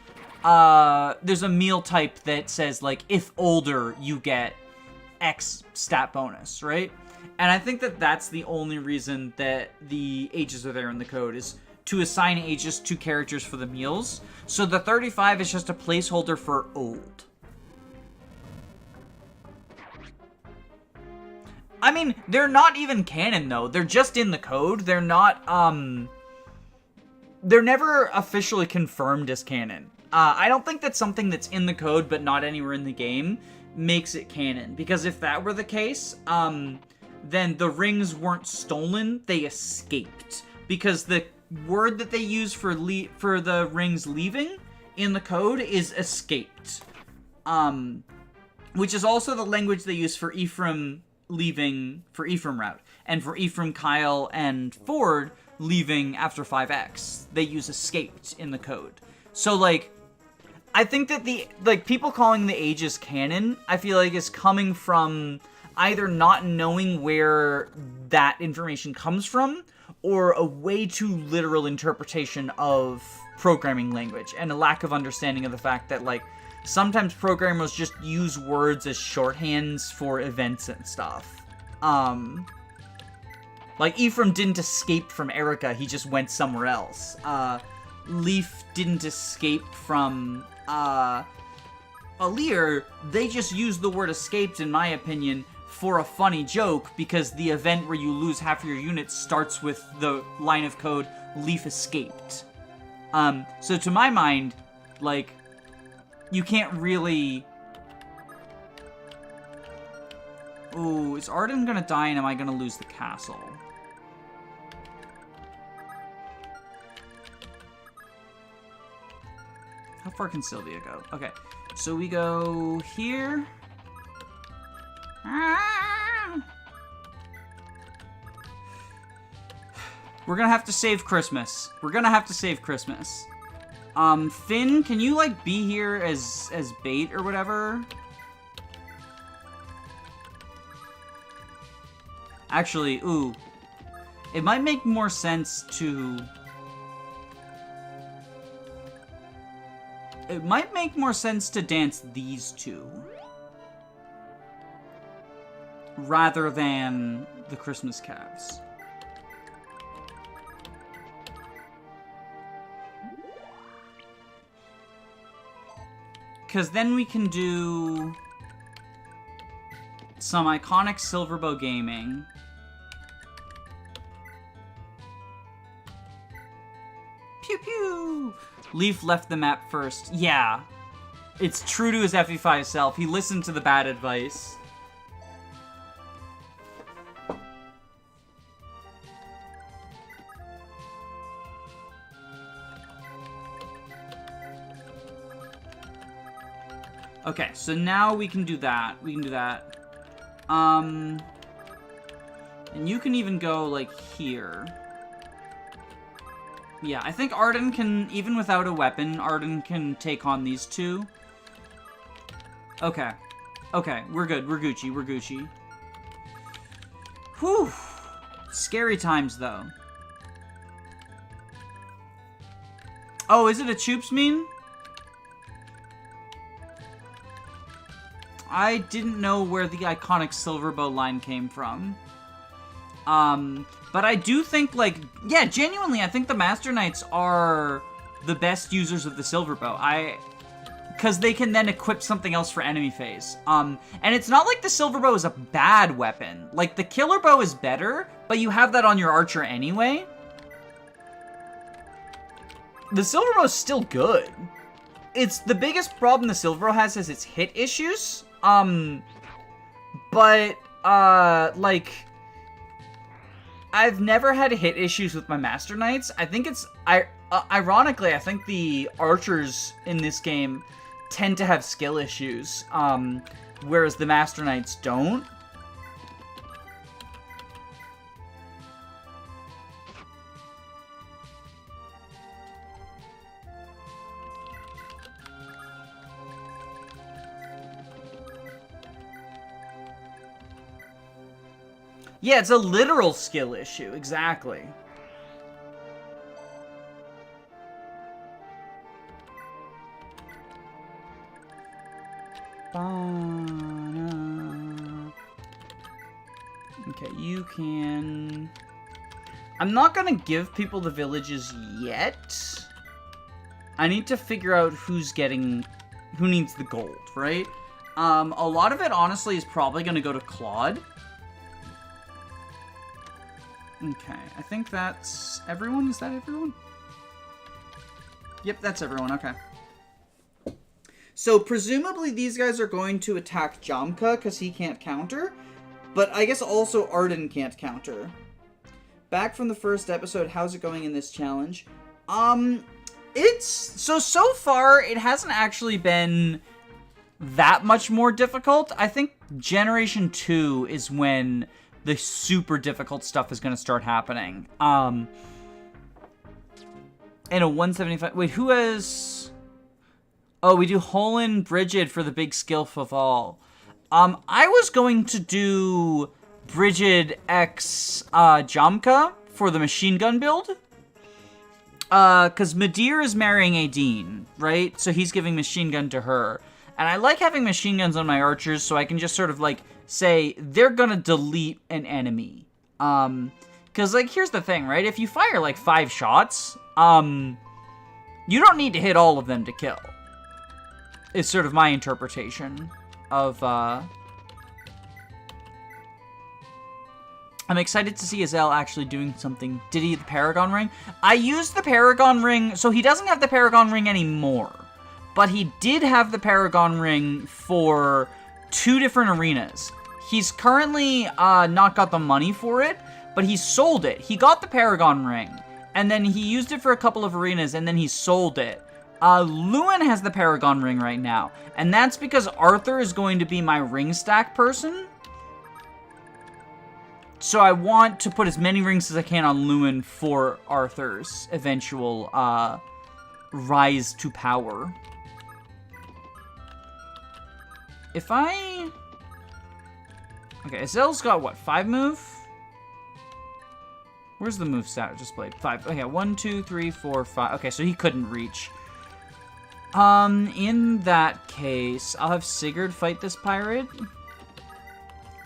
Speaker 1: type that says, like, if older, you get X stat bonus, right? And I think that that's the only reason that the ages are there in the code, is to assign ages to characters for the meals. So the 35 is just a placeholder for old. I mean, they're not even canon, though. They're just in the code. They're not, they're never officially confirmed as canon. I don't think that something that's in the code but not anywhere in the game makes it canon. Because if that were the case, then the rings weren't stolen, they escaped. Because the word that they use for the rings leaving in the code is escaped. Which is also the language they use for Ephraim leaving for Ephraim route. And for Ephraim, Kyle, and Ford leaving after 5X, they use escaped in the code. So, like, I think that people calling the ages canon, I feel like is coming from either not knowing where that information comes from, or a way too literal interpretation of programming language, and a lack of understanding of the fact that, like, sometimes programmers just use words as shorthands for events and stuff. Like, Ephraim didn't escape from Erica, he just went somewhere else. Leaf didn't escape from, Alir, they just used the word escaped, in my opinion, for a funny joke, because the event where you lose half your units starts with the line of code, Leaf escaped. So to my mind, like, you can't really... Ooh, is Arden gonna die and am I gonna lose the castle? How far can Sylvia go? Okay, so we go here. We're gonna have to save Christmas. We're gonna have to save Christmas. Finn, can you, like, be here as bait or whatever? Actually, ooh. It might make more sense to... It might make more sense to dance these two, rather than the Christmas calves. Because then we can do some iconic Silverbow gaming. Pew pew! Leaf left the map first. Yeah. It's true to his FE5 self. He listened to the bad advice. Okay, so now we can do that. We can do that. And you can even go, like, here. Yeah, I think Arden can, even without a weapon, Arden can take on these two. Okay. Okay, we're good. We're Gucci. We're Gucci. Whew. Scary times, though. Oh, is it a Choops meme? I didn't know where the iconic Silverbow line came from. But I do think, like, yeah, genuinely, I think the Master Knights are the best users of the Silverbow. Because they can then equip something else for enemy phase. And it's not like the Silverbow is a bad weapon. Like, the Killer Bow is better, but you have that on your Archer anyway. The Silverbow is still good. It's the biggest problem the Silverbow has is its hit issues. Like, I've never had hit issues with my Master Knights. I think it's, ironically, I think the archers in this game tend to have skill issues, whereas the Master Knights don't. Yeah, it's a literal skill issue, exactly. Okay, you can... I'm not gonna give people the villages yet. I need to figure out who's getting... who needs the gold, right? A lot of it, honestly, is probably gonna go to Claude. Okay, I think that's everyone. Is that everyone? Yep, that's everyone. Okay. So, presumably, these guys are going to attack Jamka, because he can't counter. But I guess also Arden can't counter. Back from the first episode, how's it going in this challenge? It's... So far, it hasn't actually been that much more difficult. I think Generation 2 is when the super difficult stuff is going to start happening. In a 175... Wait, who has... Oh, we do Holland Brigid for the big skill of all. I was going to do Brigid X Jamka for the machine gun build. Because Midir is marrying Aideen, right? So he's giving machine gun to her. And I like having machine guns on my archers so I can just sort of, like, say, they're gonna delete an enemy. Because, like, here's the thing, right? If you fire, like, 5 shots, you don't need to hit all of them to kill. Is sort of my interpretation of, I'm excited to see Azel actually doing something. Did he get the Paragon Ring? I used the Paragon Ring, so he doesn't have the Paragon Ring anymore. But he did have the Paragon Ring for 2 different arenas. He's currently not got the money for it, but he sold it. He got the Paragon Ring, and then he used it for a couple of arenas, and then he sold it. Lewin has the Paragon Ring right now, and that's because Arthur is going to be my ring stack person. So I want to put as many rings as I can on Lewin for Arthur's eventual rise to power. If I... Okay, Azel's got, what, 5 move? Where's the move stat displayed? 5. Okay, 1, 2, 3, 4, 5. Okay, so he couldn't reach. In that case, I'll have Sigurd fight this pirate.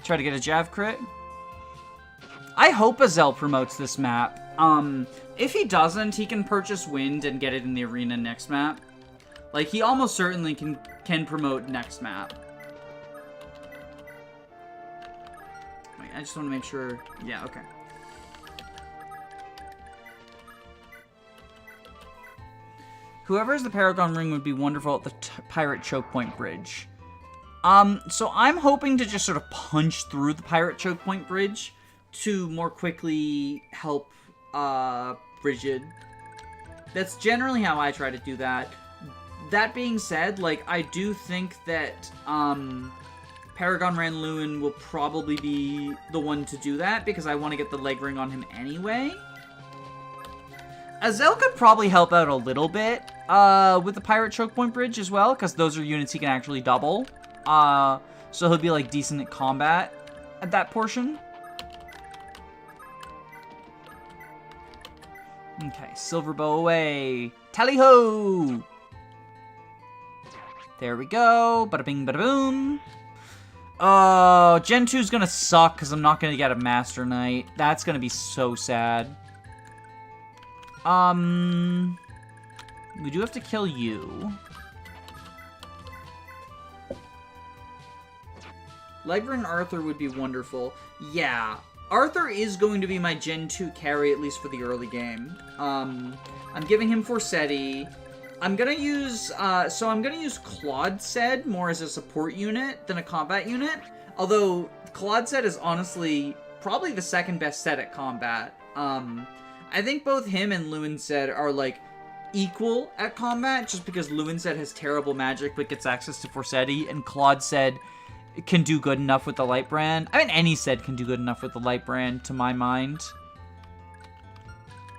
Speaker 1: Try to get a Jav crit. I hope Azel promotes this map. If he doesn't, he can purchase Wind and get it in the arena next map. Like, he almost certainly can promote next map. Wait, I just want to make sure... Yeah, okay. Whoever has the Paragon Ring would be wonderful at the Pirate Choke Point Bridge. So I'm hoping to just sort of punch through the Pirate Choke Point Bridge to more quickly help Brigid. That's generally how I try to do that. That being said, like, I do think that Paragon Ran Lewin will probably be the one to do that because I want to get the leg ring on him anyway. Azel could probably help out a little bit with the Pirate Choke Point Bridge as well, because those are units he can actually double. So he'll be, like, decent at combat at that portion. Okay, Silver Bow away. Tally-ho! There we go. Bada-bing, bada-boom. Oh, Gen 2's gonna suck, because I'm not gonna get a Master Knight. That's gonna be so sad. We do have to kill you. Legrin Arthur would be wonderful. Yeah, Arthur is going to be my Gen 2 carry, at least for the early game. I'm giving him Forsetti. I'm gonna use, I'm gonna use Claude Sed more as a support unit than a combat unit. Although, Claude Sed is honestly probably the second best set at combat. I think both him and Lewinset are, like, equal at combat, just because Lewinset has terrible magic but gets access to Forsetti, and Claude said can do good enough with the Light Brand. I mean, any Sed can do good enough with the Light Brand, to my mind.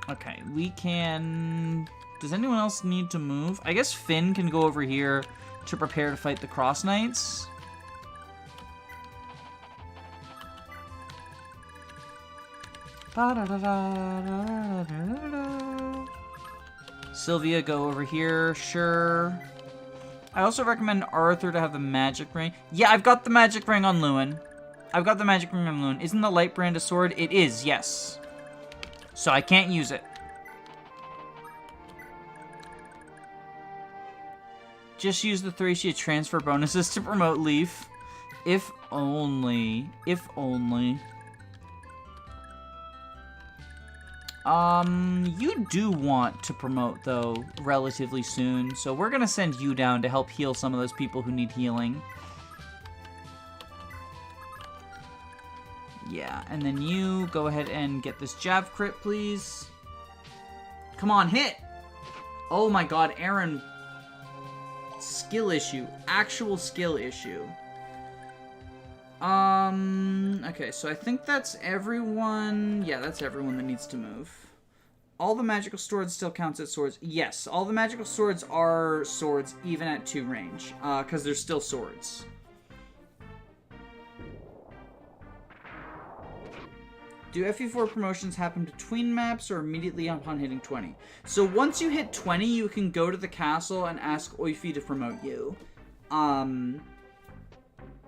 Speaker 1: Okay, we can... Does anyone else need to move? I guess Finn can go over here to prepare to fight the Cross Knights. Sylvia, go over here. Sure. I also recommend Arthur to have the magic ring. Yeah, I've got the magic ring on Lewin. I've got the magic ring on Lewin. Isn't the light brand a sword? It is, yes. So I can't use it. Just use the Thracia transfer bonuses to promote Leaf. If only. If only. You do want to promote, though, relatively soon. So we're gonna send you down to help heal some of those people who need healing. Yeah, and then you go ahead and get this Jav crit, please. Come on, hit! Oh my god, Aaron. Skill issue. Actual skill issue. Okay, so I think that's everyone. Yeah, that's everyone that needs to move. All the magical swords still counts as swords. Yes, all the magical swords are swords even at 2 range, because they're still swords. Do FE4 promotions happen between maps or immediately upon hitting 20? So once you hit 20, you can go to the castle and ask Oifi to promote you.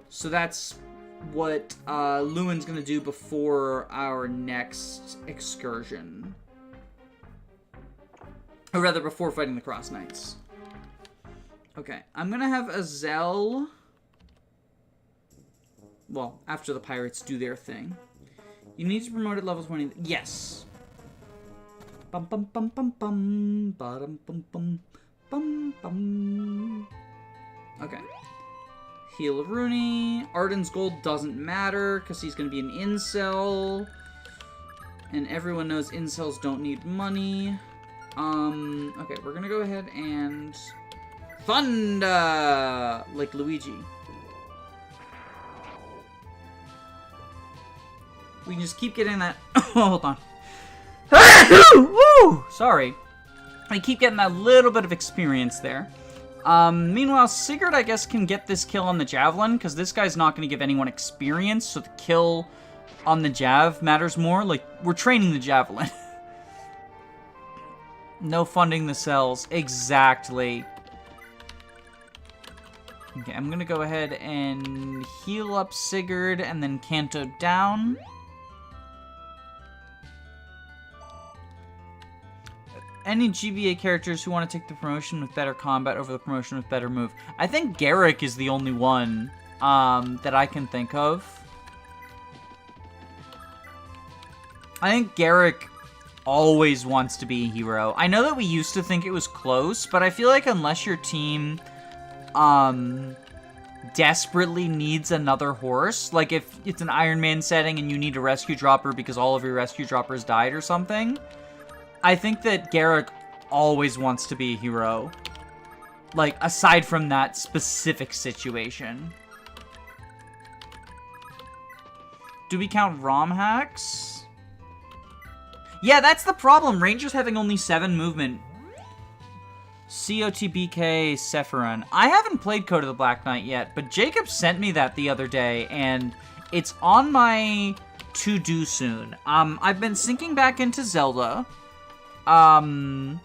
Speaker 1: So that's what Lewin's gonna do before our next excursion. Or rather, before fighting the Cross Knights. Okay, I'm gonna have Azel. Well, after the pirates do their thing. You need to promote at level 20. Yes. Bum bum bum bum bum. Bum bum bum bum bum. Okay. Heal of Rooney. Arden's gold doesn't matter because he's going to be an incel. And everyone knows incels don't need money. Okay, we're going to go ahead and... Thunder! Like Luigi. We can just keep getting that... Oh, hold on. Woo! Sorry. I keep getting that little bit of experience there. Meanwhile, Sigurd, I guess, can get this kill on the Javelin, because this guy's not going to give anyone experience, so the kill on the Jav matters more. Like, we're training the Javelin. No funding the cells. Exactly. Okay, I'm going to go ahead and heal up Sigurd, and then Kanto down. Any GBA characters who want to take the promotion with better combat over the promotion with better move? I think Garrick is the only one that I can think of. I think Garrick always wants to be a hero. I know that we used to think it was close, but I feel like unless your team desperately needs another horse, like if it's an Iron Man setting and you need a rescue dropper because all of your rescue droppers died or something, I think that Garrick always wants to be a hero. Like, aside from that specific situation. Do we count ROM hacks? Yeah, that's the problem. Rangers having only 7 movement. COTBK Sephiron. I haven't played Code of the Black Knight yet, but Jacob sent me that the other day, and it's on my to-do soon. I've been sinking back into Zelda. I've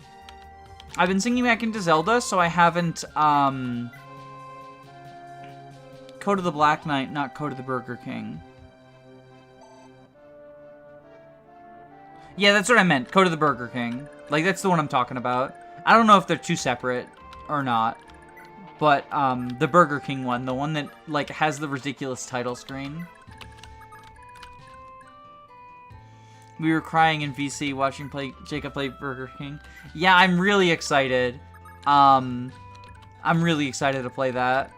Speaker 1: been sinking back into Zelda, so I haven't, Code of the Black Knight, not Code of the Burger King. Yeah, that's what I meant, Code of the Burger King. Like, that's the one I'm talking about. I don't know if they're too separate or not, but, the Burger King one, the one that, like, has the ridiculous title screen. We were crying in VC watching Jacob play Burger King. Yeah, I'm really excited. I'm really excited to play that.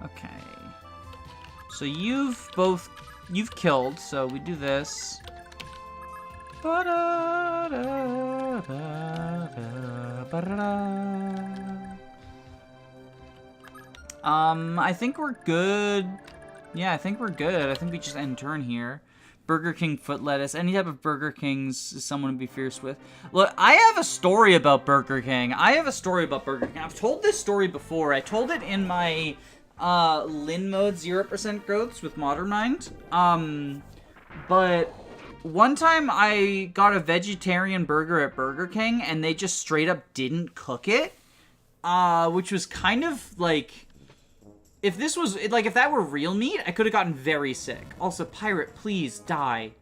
Speaker 1: Okay. So you've killed, so we do this. I think we're good. Yeah, I think we're good. I think we just end turn here. Burger King foot lettuce. Any type of Burger King's is someone to be fierce with. Look, I have a story about Burger King. I've told this story before. I told it in my Lin mode 0% growths with Modern Mind. But one time I got a vegetarian burger at Burger King and they just straight up didn't cook it. Which was kind of like, if that were real meat, I could have gotten very sick. Also, Pirate, please die.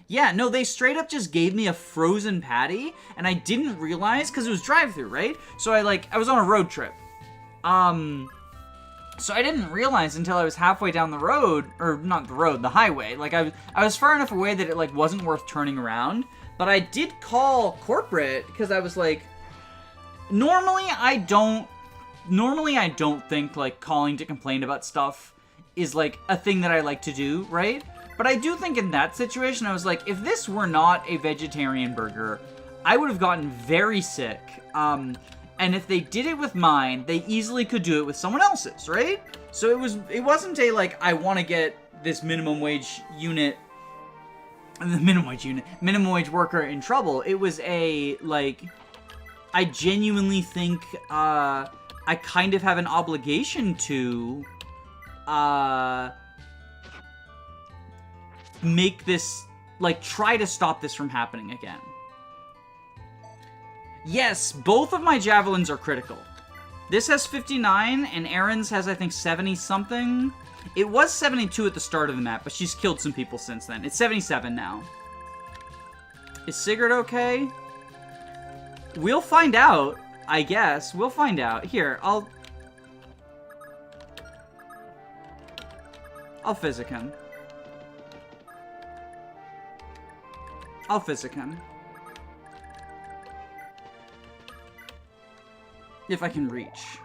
Speaker 1: Yeah, no, they straight up just gave me a frozen patty, and I didn't realize, because it was drive-thru, right? So I was on a road trip. So I didn't realize until I was halfway down the road, or not the road, the highway. Like, I was far enough away that it, like, wasn't worth turning around. But I did call corporate, because I was like, normally I don't think, like, calling to complain about stuff is, like, a thing that I like to do, right? But I do think in that situation, I was like, if this were not a vegetarian burger, I would have gotten very sick. And if they did it with mine, they easily could do it with someone else's, right? So it wasn't a, like, I want to get this minimum wage worker in trouble. It was a, like, I genuinely think, I kind of have an obligation to, make this, like, try to stop this from happening again. Yes, both of my javelins are critical. This has 59, and Erin's has, I think, 70-something. It was 72 at the start of the map, but she's killed some people since then. It's 77 now. Is Sigurd okay? We'll find out, I guess. We'll find out. Here, I'll physic him. I'll physic him. If I can reach.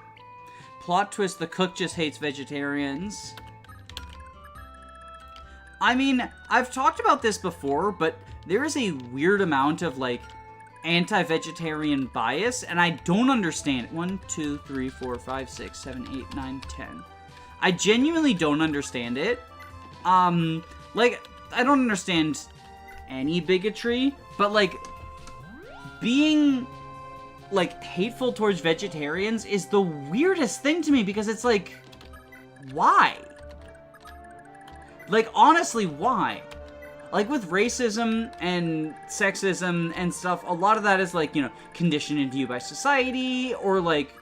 Speaker 1: Plot twist, the cook just hates vegetarians. I mean, I've talked about this before, but there is a weird amount of, like, anti-vegetarian bias, and I don't understand it. 1, 2, 3, 4, 5, 6, 7, 8, 9, 10. I genuinely don't understand it. Like, I don't understand any bigotry, but, like, being, like, hateful towards vegetarians is the weirdest thing to me, because it's like, why? Like, honestly, why? Like, with racism and sexism and stuff, a lot of that is, like, you know, conditioned into you by society, or, like,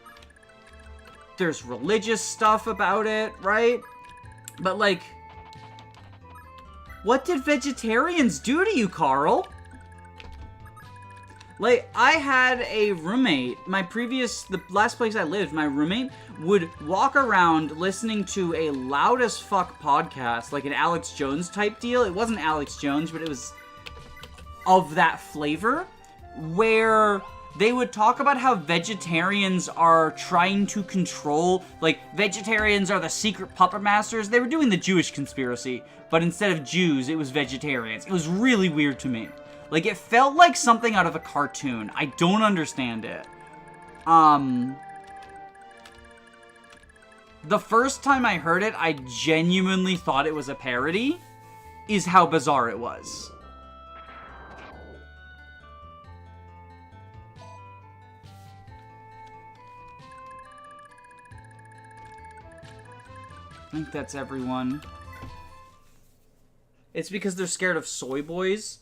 Speaker 1: there's religious stuff about it, right? But, like, what did vegetarians do to you, Carl? Like, I had a roommate, the last place I lived, my roommate would walk around listening to a loud as fuck podcast, like an Alex Jones type deal. It wasn't Alex Jones, but it was of that flavor, where they would talk about how vegetarians are trying to control, like, vegetarians are the secret puppet masters. They were doing the Jewish conspiracy, but instead of Jews, it was vegetarians. It was really weird to me. Like, it felt like something out of a cartoon. I don't understand it. The first time I heard it, I genuinely thought it was a parody, is how bizarre it was. I think that's everyone. It's because they're scared of soy boys.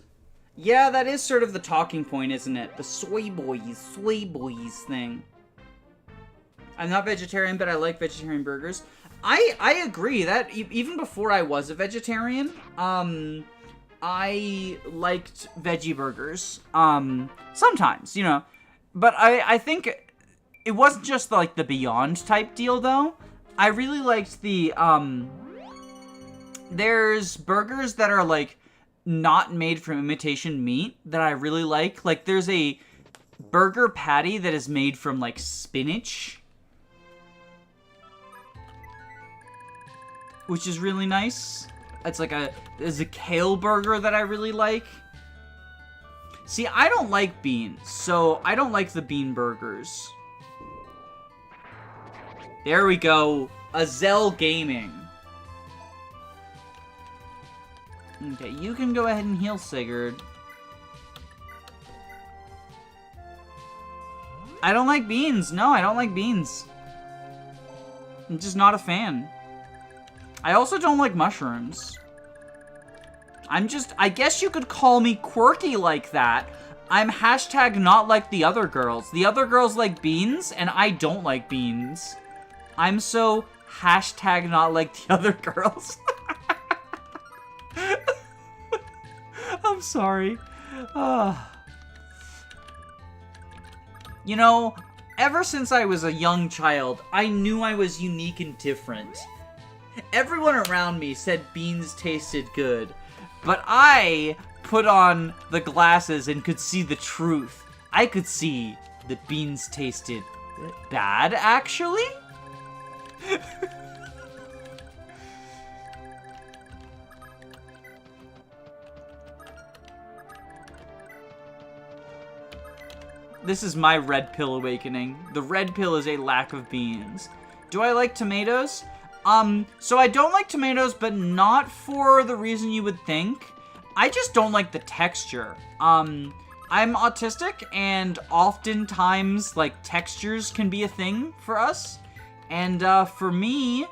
Speaker 1: Yeah, that is sort of the talking point, isn't it? The soy boys thing. I'm not vegetarian, but I like vegetarian burgers. I agree that even before I was a vegetarian, I liked veggie burgers. Sometimes, you know. But I think it wasn't just like the Beyond type deal, though. I really liked the, there's burgers that are, like, not made from imitation meat that I really like. Like, there's a burger patty that is made from, like, spinach, which is really nice. It's like there's a kale burger that I really like. See, I don't like beans, so I don't like the bean burgers. There we go. Azel Gaming. Okay, you can go ahead and heal Sigurd. I don't like beans. No, I don't like beans. I'm just not a fan. I also don't like mushrooms. I guess you could call me quirky like that. I'm hashtag not like the other girls. The other girls like beans, and I don't like beans. I'm so hashtag not like the other girls. I'm sorry. You know, ever since I was a young child, I knew I was unique and different. Everyone around me said beans tasted good, but I put on the glasses and could see the truth. I could see that beans tasted bad, actually. This is my red pill awakening. The red pill is a lack of beans. Do I like tomatoes? So I don't like tomatoes, but not for the reason you would think. I just don't like the texture. I'm autistic, and oftentimes, like, textures can be a thing for us. And, for me,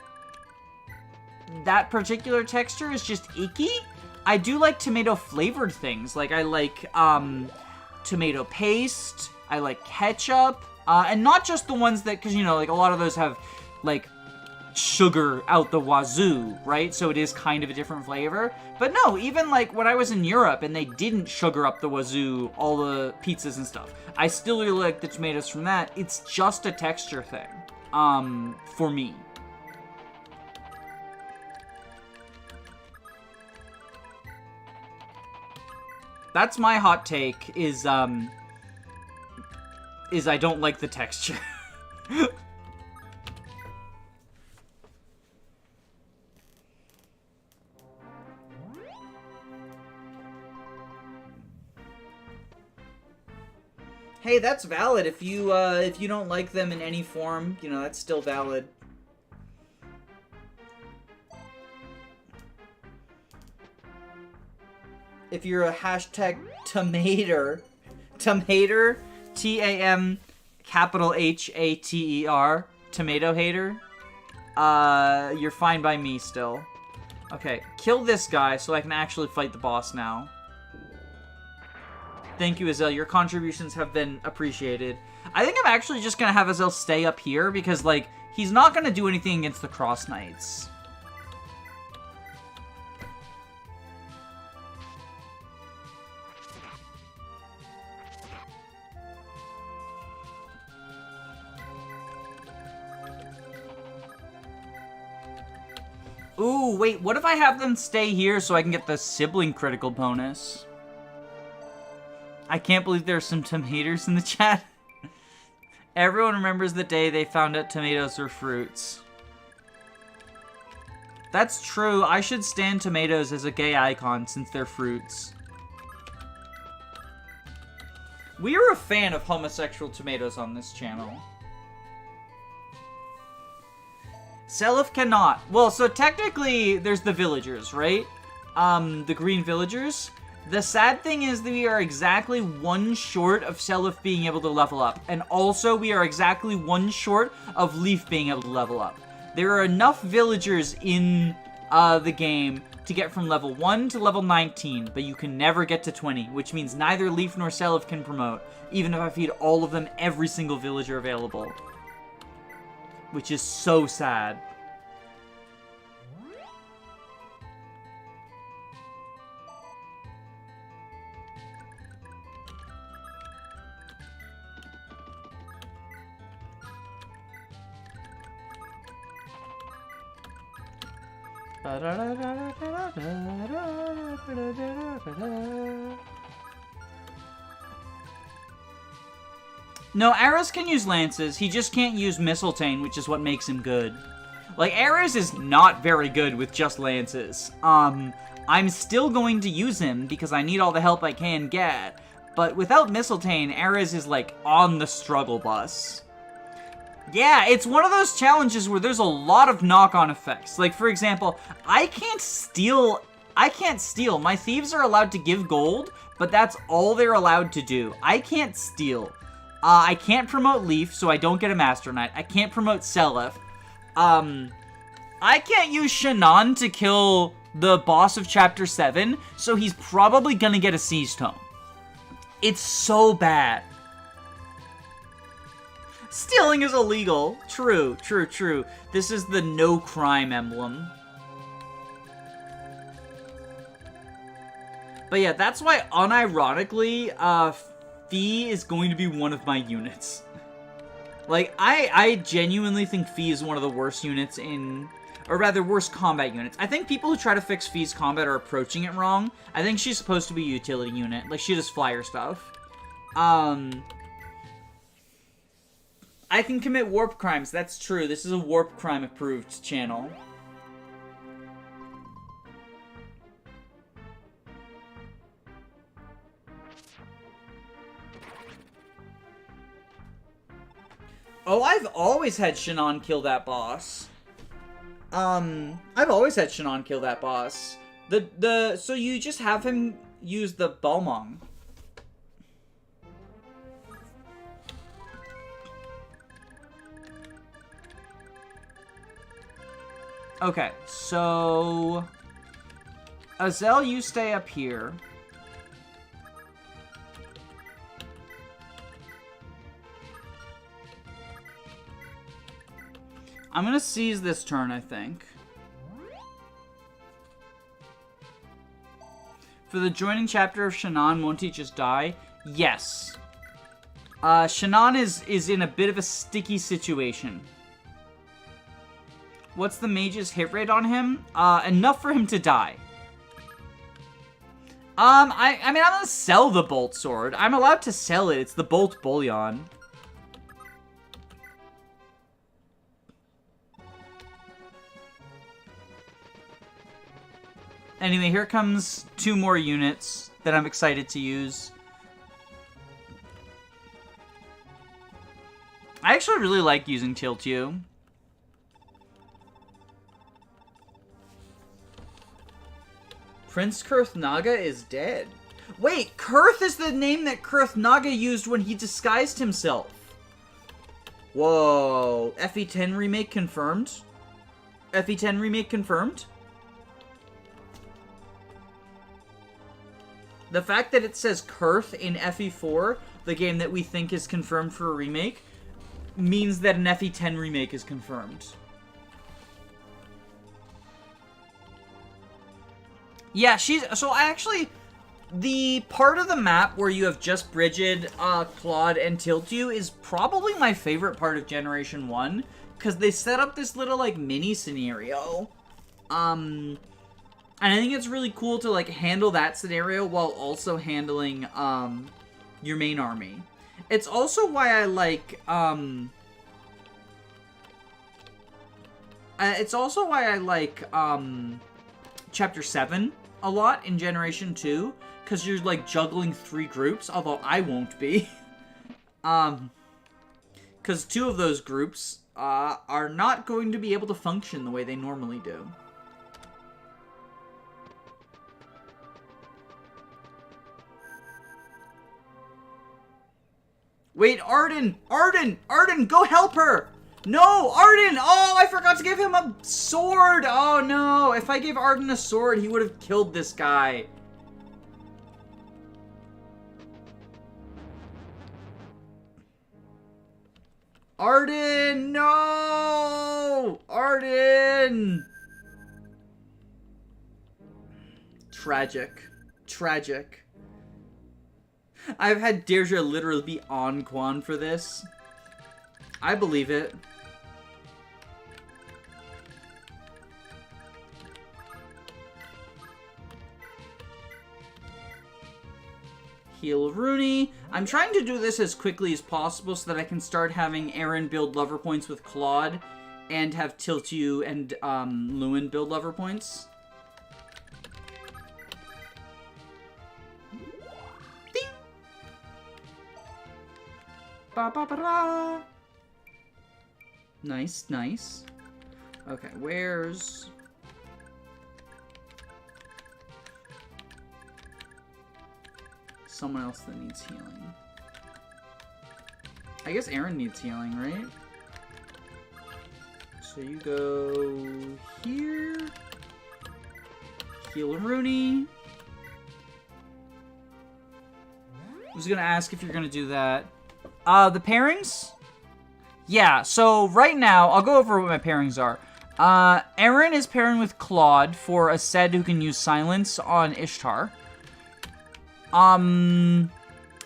Speaker 1: that particular texture is just icky. I do like tomato-flavored things. Like, I like, tomato paste. I like ketchup. And not just the ones that, because, you know, like, a lot of those have, like, sugar out the wazoo, right? So it is kind of a different flavor. But no, even like when I was in Europe and they didn't sugar up the wazoo, all the pizzas and stuff, I still really like the tomatoes from that. It's just a texture thing, for me. That's my hot take, is I don't like the texture. Hey, that's valid. If you don't like them in any form, you know, that's still valid. If you're a hashtag tomater, T-A-M capital H-A-T-E-R, tomato hater, you're fine by me still. Okay, kill this guy so I can actually fight the boss now. Thank you, Azel. Your contributions have been appreciated. I think I'm actually just going to have Azel stay up here because, like, he's not going to do anything against the Cross Knights. Ooh, wait, what if I have them stay here so I can get the sibling critical bonus? I can't believe there's some tomatoes in the chat. Everyone remembers the day they found out tomatoes were fruits. That's true. I should stand tomatoes as a gay icon since they're fruits. We are a fan of homosexual tomatoes on this channel. Seliph cannot. Well, so technically there's the villagers, right? The green villagers. The sad thing is that we are exactly one short of Seliph being able to level up. And also, we are exactly one short of Leaf being able to level up. There are enough villagers in the game to get from level 1 to level 19, but you can never get to 20, which means neither Leaf nor Seliph can promote, even if I feed all of them every single villager available. Which is so sad. No, Ares can use lances. He just can't use Mistletoe, which is what makes him good. Like, Ares is not very good with just lances. I'm still going to use him because I need all the help I can get. But without Mistletoe, Ares is, like, on the struggle bus. Yeah, it's one of those challenges where there's a lot of knock-on effects. Like, for example, I can't steal I can't steal. My thieves are allowed to give gold, but that's all they're allowed to do. I can't steal. I can't promote Leaf, so I don't get a Master Knight. I can't promote Seliph. I can't use Shannon to kill the boss of Chapter 7, so he's probably gonna get a Seize Tome. It's so bad. Stealing is illegal. True, true, true. This is the no crime emblem. But yeah, that's why, unironically, Fee is going to be one of my units. Like, I genuinely think Fee is one of the worst units in... Or rather, worst combat units. I think people who try to fix Fee's combat are approaching it wrong. I think she's supposed to be a utility unit. Like, she does flyer stuff. I can commit warp crimes. That's true. This is a warp crime approved channel. Oh, I've always had Shannon kill that boss. I've always had Shannon kill that boss. So you just have him use the Balmong. Okay, so... Azel, you stay up here. I'm gonna seize this turn, I think. For the joining chapter of Shannon, won't he just die? Yes. Shannon is in a bit of a sticky situation. What's the mage's hit rate on him? Enough for him to die. I mean, I'm gonna sell the bolt sword. I'm allowed to sell it. It's the bolt bullion. Anyway, here comes 2 more units that I'm excited to use. I actually really like using Tilt You. Prince Kurth Naga is dead. Wait, Kurth is the name that Kurth Naga used when he disguised himself. Whoa. FE10 remake confirmed? FE10 remake confirmed? The fact that it says Kurth in FE4, the game that we think is confirmed for a remake, means that an FE10 remake is confirmed. Yeah, so I actually... The part of the map where you have just Brigid, Claude, and Tilt You is probably my favorite part of Generation 1, because they set up this little, like, mini-scenario. And I think it's really cool to, like, handle that scenario while also handling, your main army. It's also why I like, Chapter 7 a lot in Generation 2, because you're, like, juggling 3 groups, although I won't be. Because 2 of those groups, are not going to be able to function the way they normally do. Wait, Arden! Arden! Arden, go help her! No, Arden! Oh, I forgot to give him a sword! Oh, no. If I gave Arden a sword, he would have killed this guy. Arden! No! Arden! Tragic. Tragic. I've had Deirdre literally be on Quan for this. I believe it. Heal Rooney. I'm trying to do this as quickly as possible so that I can start having Aaron build lover points with Claude and have Tilt You and Lewin build lover points. Ding! Ba ba ba da! Nice, nice. Okay, where's... someone else that needs healing. I guess Aaron needs healing, right? So you go here. Heal Rooney. I was gonna ask if you're gonna do that. The pairings? Yeah, so right now, I'll go over what my pairings are. Aaron is pairing with Claude for a Sed who can use silence on Ishtar.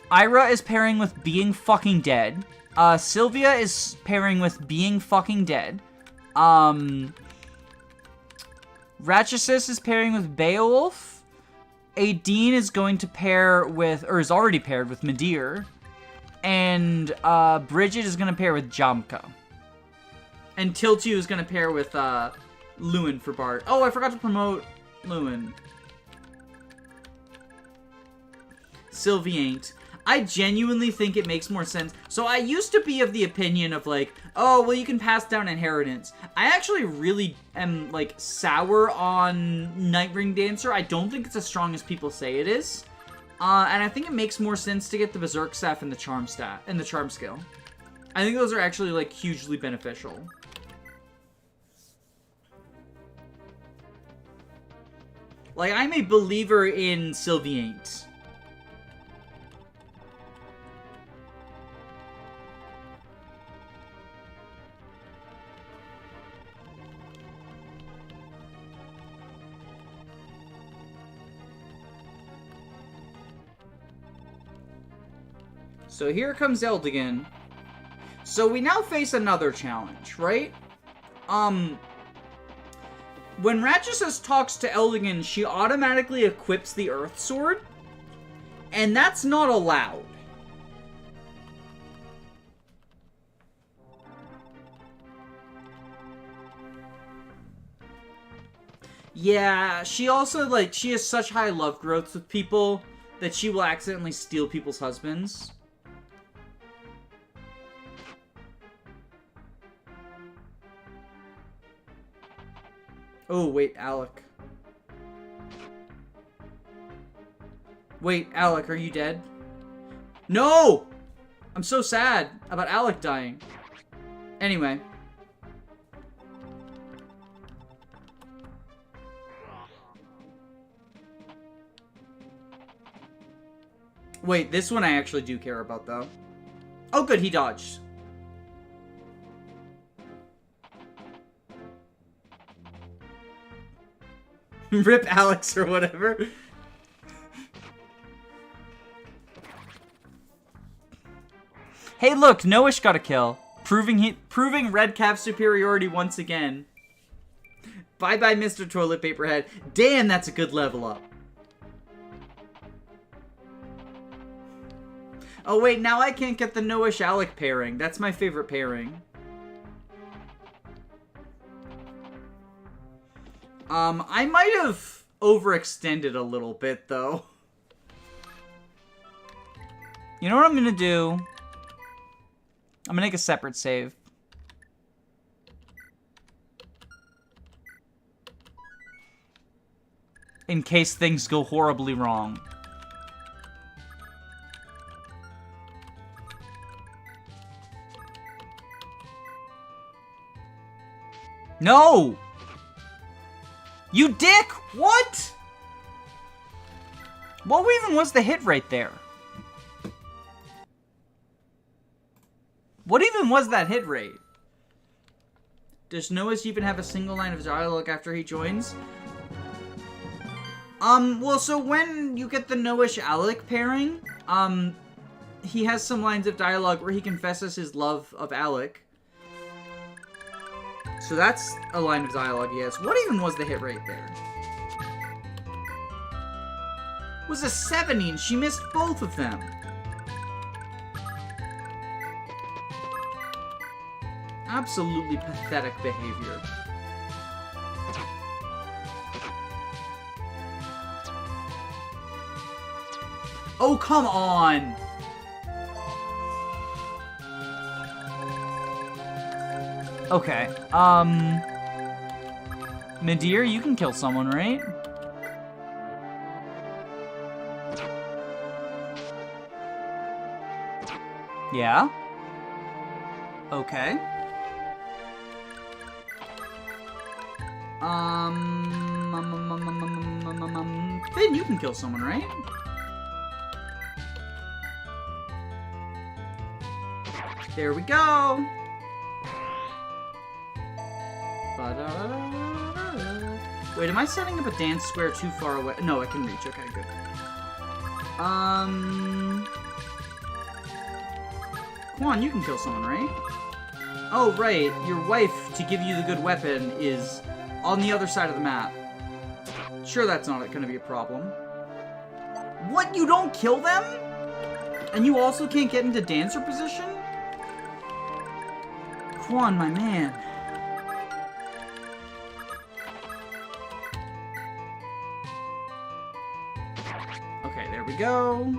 Speaker 1: Ira is pairing with Being Fucking Dead. Sylvia is pairing with Being Fucking Dead. Ratchesis is pairing with Beowulf. Aideen is going to pair with, or is already paired with Midir. And Bridget is going to pair with Jamka. And Tiltu is going to pair with Lewin for Bart. Oh, I forgot to promote Lewin. Sylvie ain't. I genuinely think it makes more sense. So I used to be of the opinion of like, oh, well, you can pass down inheritance. I actually really am like sour on Nightring Dancer. I don't think it's as strong as people say it is. And I think it makes more sense to get the Berserk Staff and the Charm Staff and the Charm Skill. I think those are actually like hugely beneficial. Like, I'm a believer in Sylvie ain't. So here comes Eldigan. So we now face another challenge, right? When Ratchesis talks to Eldigan, she automatically equips the Earth Sword. And that's not allowed. Yeah, she also, like, she has such high love growth with people that she will accidentally steal people's husbands. Oh, wait, Alec. Wait, Alec, are you dead? No! I'm so sad about Alec dying. Anyway. Wait, this one I actually do care about, though. Oh, good, he dodged. Rip Alex or whatever. Hey, look, Noish got a kill, proving Red Calf's superiority once again. Bye bye, Mr. Toilet Paperhead. Damn, that's a good level up. Oh wait, now I can't get the Noish Alec pairing. That's my favorite pairing. I might have overextended a little bit, though. You know what I'm gonna do? I'm gonna make a separate save. In case things go horribly wrong. No! You dick! What? What even was the hit rate there? What even was that hit rate? Does Noah even have a single line of dialogue after he joins? Well, so when you get the Noish Alec pairing, he has some lines of dialogue where he confesses his love of Alec. So that's a line of dialogue, yes. What even was the hit rate there? It was a 70 and she missed both of them. Absolutely pathetic behavior. Oh, come on! Okay, Midir, you can kill someone, right? Yeah? Okay. Finn, you can kill someone, right? There we go! Wait, am I setting up a dance square too far away? No, I can reach. Okay, good. Quan, you can kill someone, right? Oh, right. Your wife, to give you the good weapon, is on the other side of the map. Sure, that's not going to be a problem. What? You don't kill them? And you also can't get into dancer position? Quan, my man. Okay, there we go.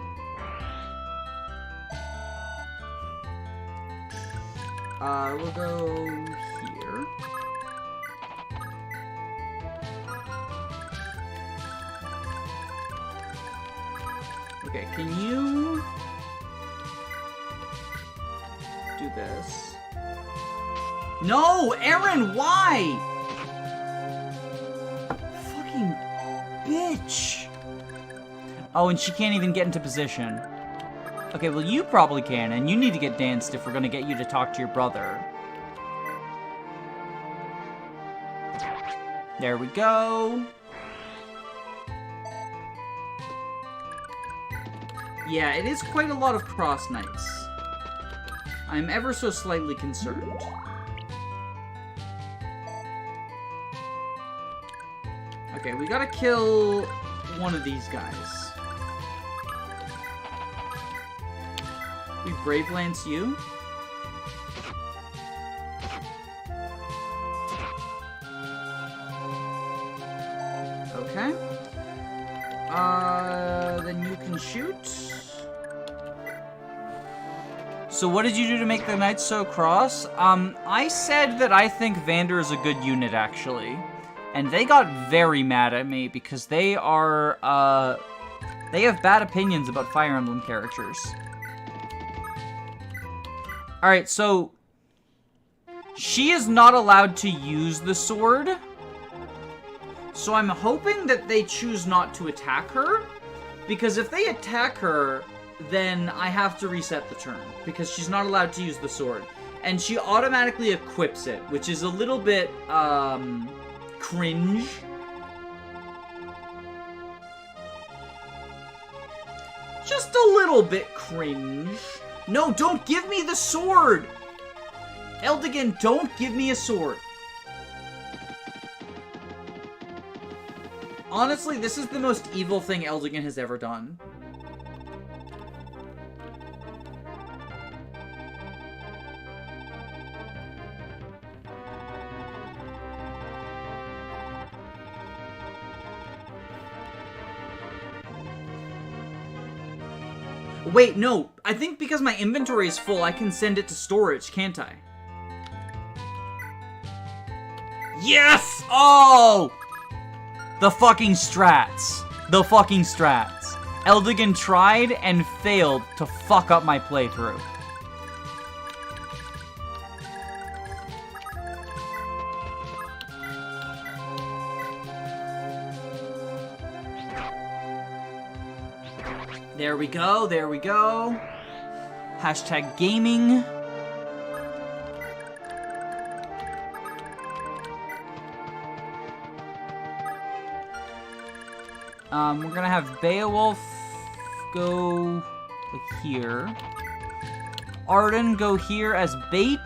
Speaker 1: We'll go here. Okay, can you do this? No, Aaron, why? Fucking bitch. Oh, and she can't even get into position. Okay, well, you probably can, and you need to get danced if we're gonna get you to talk to your brother. There we go. Yeah, it is quite a lot of cross knights. I'm ever so slightly concerned. Okay, we gotta kill one of these guys. We Brave Lance you. Okay. Then you can shoot. So what did you do to make the knights so cross? I said that I think Vander is a good unit, actually. And they got very mad at me because they are, they have bad opinions about Fire Emblem characters. Alright, so she is not allowed to use the sword. So I'm hoping that they choose not to attack her. Because if they attack her, then I have to reset the turn. Because she's not allowed to use the sword. And she automatically equips it, which is a little bit, cringe. Just a little bit cringe. No, don't give me the sword! Eldigan, don't give me a sword. Honestly, this is the most evil thing Eldigan has ever done. Wait, no. I think because my inventory is full, I can send it to storage, can't I? Yes! Oh! The fucking strats. The fucking strats. Eldigan tried and failed to fuck up my playthrough. There we go, there we go. Hashtag gaming. We're gonna have Beowulf go like here. Arden go here as bait.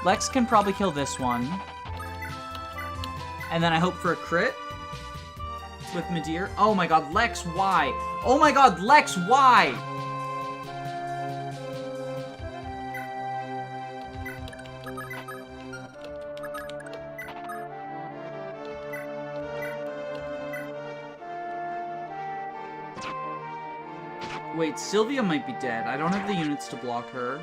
Speaker 1: Lex can probably kill this one. And then I hope for a crit with Midir. Oh my god, Lex, why? Oh my god, Lex, why? Wait, Sylvia might be dead. I don't have the units to block her.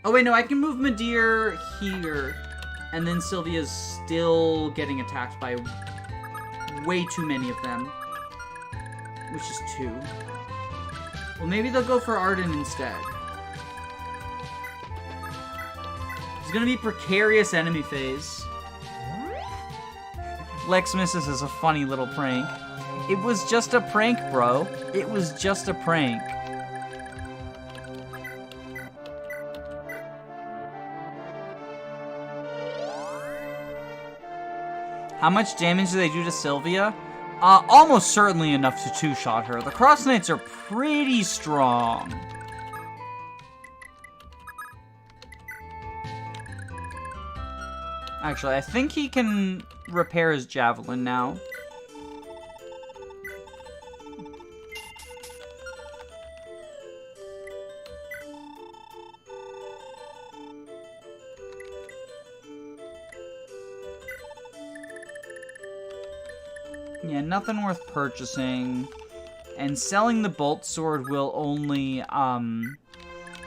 Speaker 1: Oh, wait, no, I can move Midir here. And then Sylvia's still getting attacked by way too many of them. Which is 2. Well, maybe they'll go for Arden instead. It's gonna be precarious enemy phase. Lex misses is a funny little prank. It was just a prank, bro. It was just a prank. How much damage do they do to Sylvia? Almost certainly enough to two-shot her. The Cross Knights are pretty strong. Actually, I think he can repair his javelin now. Yeah, nothing worth purchasing. And selling the bolt sword will only,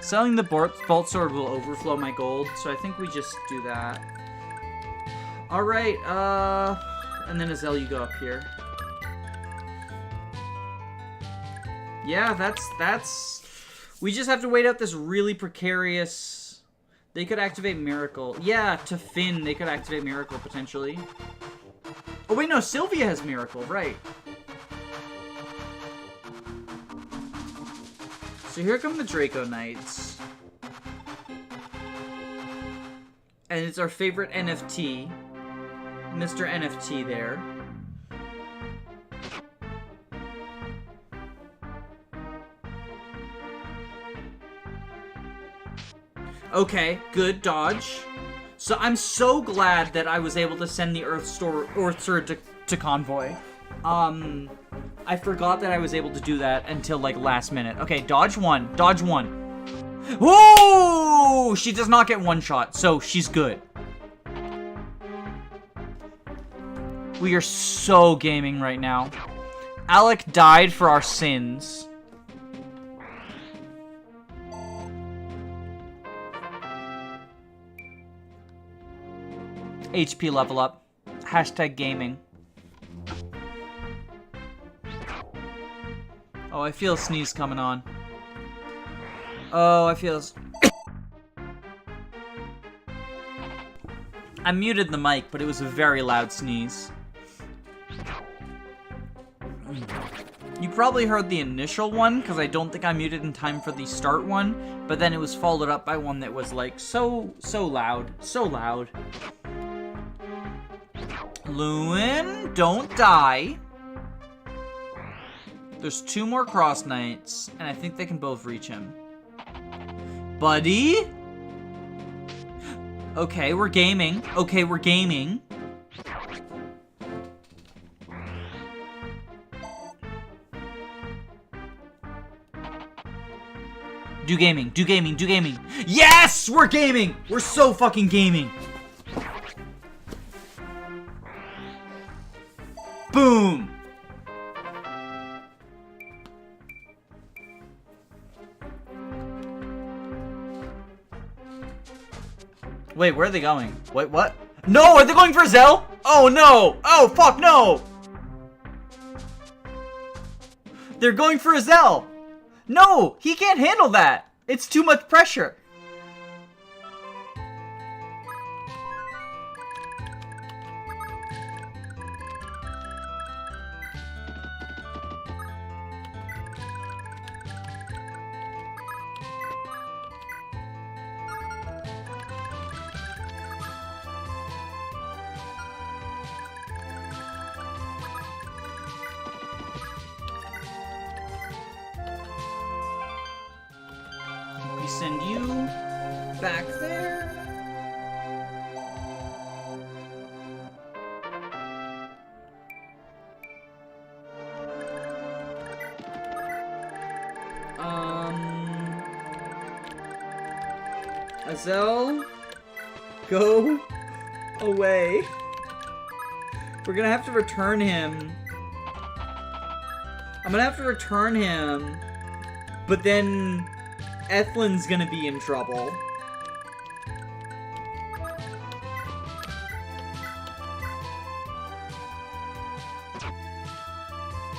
Speaker 1: selling the bolt sword will overflow my gold, so I think we just do that. Alright, and then Azel, you go up here. Yeah, that's... We just have to wait out this really precarious... They could activate Miracle. Yeah, to Finn, they could activate Miracle, potentially. Oh, wait, no, Sylvia has Miracle, right. So here come the Draco Knights. And it's our favorite NFT. Mr. NFT there. Okay, good dodge. So I'm so glad that I was able to send the Earth Sword to Convoy. I forgot that I was able to do that until like last minute. Okay, dodge 1, dodge 1. Whoa! She does not get one shot, so she's good. We are so gaming right now. Alec died for our sins. HP level up. Hashtag gaming. Oh, I feel a sneeze coming on. Oh, I feel... I muted the mic, but it was a very loud sneeze. You probably heard the initial one, because I don't think I muted in time for the start one, but then it was followed up by one that was like so loud. So loud. Lewin, don't die. There's 2 more Cross Knights, and I think they can both reach him. Buddy? Okay, we're gaming. Okay, we're gaming. Do gaming, do gaming, do gaming. Yes! We're gaming! We're so fucking gaming. Boom! Wait, where are they going? Wait, what? No, are they going for Zell? Oh no! Oh fuck no! They're going for Zell! No! He can't handle that! It's too much pressure! We send you back there. Azel, go away. We're gonna have to return him. I'm gonna have to return him, but then Ethlyn's gonna be in trouble.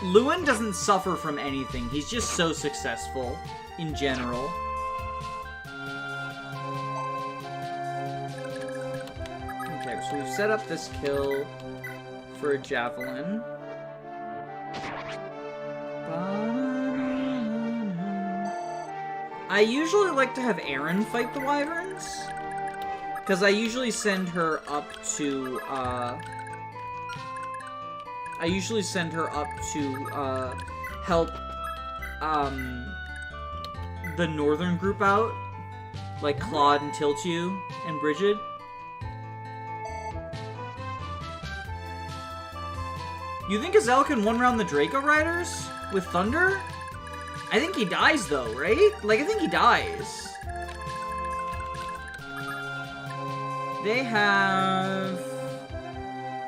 Speaker 1: Lewin doesn't suffer from anything. He's just so successful in general. Okay, so we've set up this kill for a javelin. I usually like to have Erin fight the wyverns, because I usually send her up to, help, the northern group out, like Claude and Tiltu and Bridget. You think Azel can one-round the Draco Riders with Thunder? I think he dies, though, right? Like, I think he dies. They have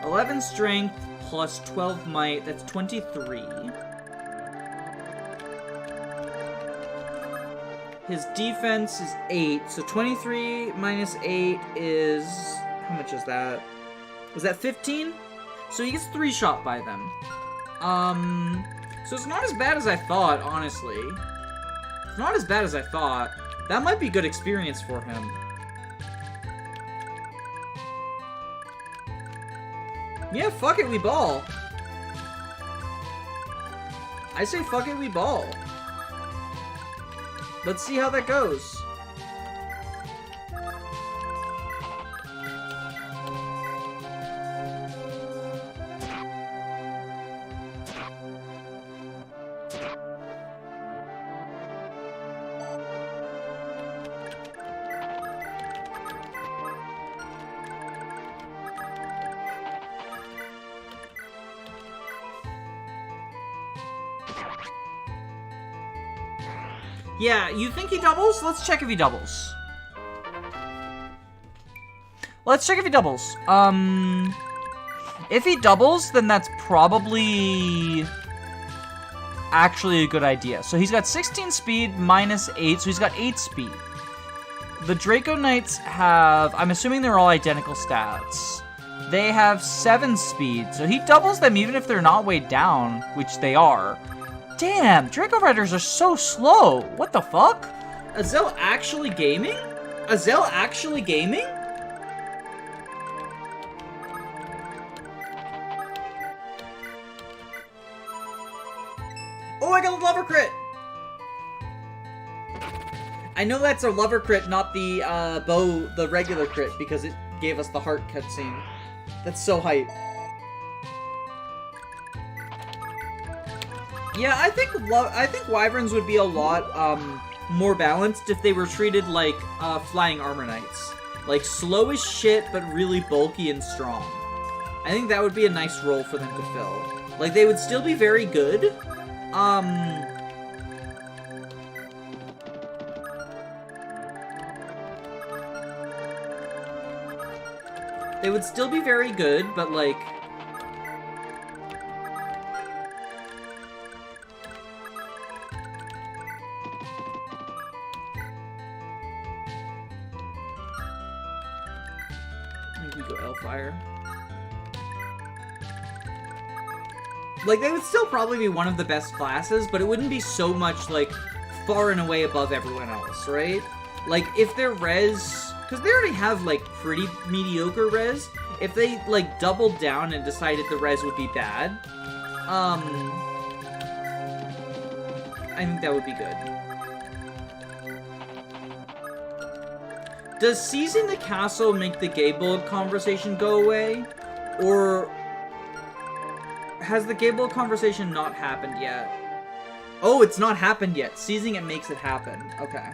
Speaker 1: 11 strength plus 12 might. That's 23. His defense is 8. So 23 minus 8 is... How much is that? Was that 15? So he gets 3-shot by them. So it's not as bad as I thought, honestly. It's not as bad as I thought. That might be good experience for him. Yeah, fuck it, we ball. I say fuck it, we ball. Let's see how that goes. Yeah, you think he doubles? Let's check if he doubles. Let's check if he doubles. If he doubles, then that's probably actually a good idea. So he's got 16 speed minus 8, so he's got 8 speed. The Draco Knights have, I'm assuming they're all identical stats. They have 7 speed, so he doubles them even if they're not weighed down, which they are. Damn, Draco Riders are so slow. What the fuck? Azel actually gaming? Azel actually gaming? Oh, I got a lover crit! I know that's a lover crit, not the the regular crit, because it gave us the heart cutscene. That's so hype. Yeah, I think wyverns would be a lot more balanced if they were treated like flying armor knights. Like, slow as shit, but really bulky and strong. I think that would be a nice role for them to fill. Like, they would still be very good. They would still be very good, but like... Fire. Like, they would still probably be one of the best classes, but it wouldn't be so much, like, far and away above everyone else, right? Like, if their res... Because they already have, like, pretty mediocre res. If they, like, doubled down and decided the res would be bad, I think that would be good. Does seizing the castle make the gay bullet conversation go away? Or has the gay bullet conversation not happened yet? Oh, it's not happened yet. Seizing it makes it happen. Okay.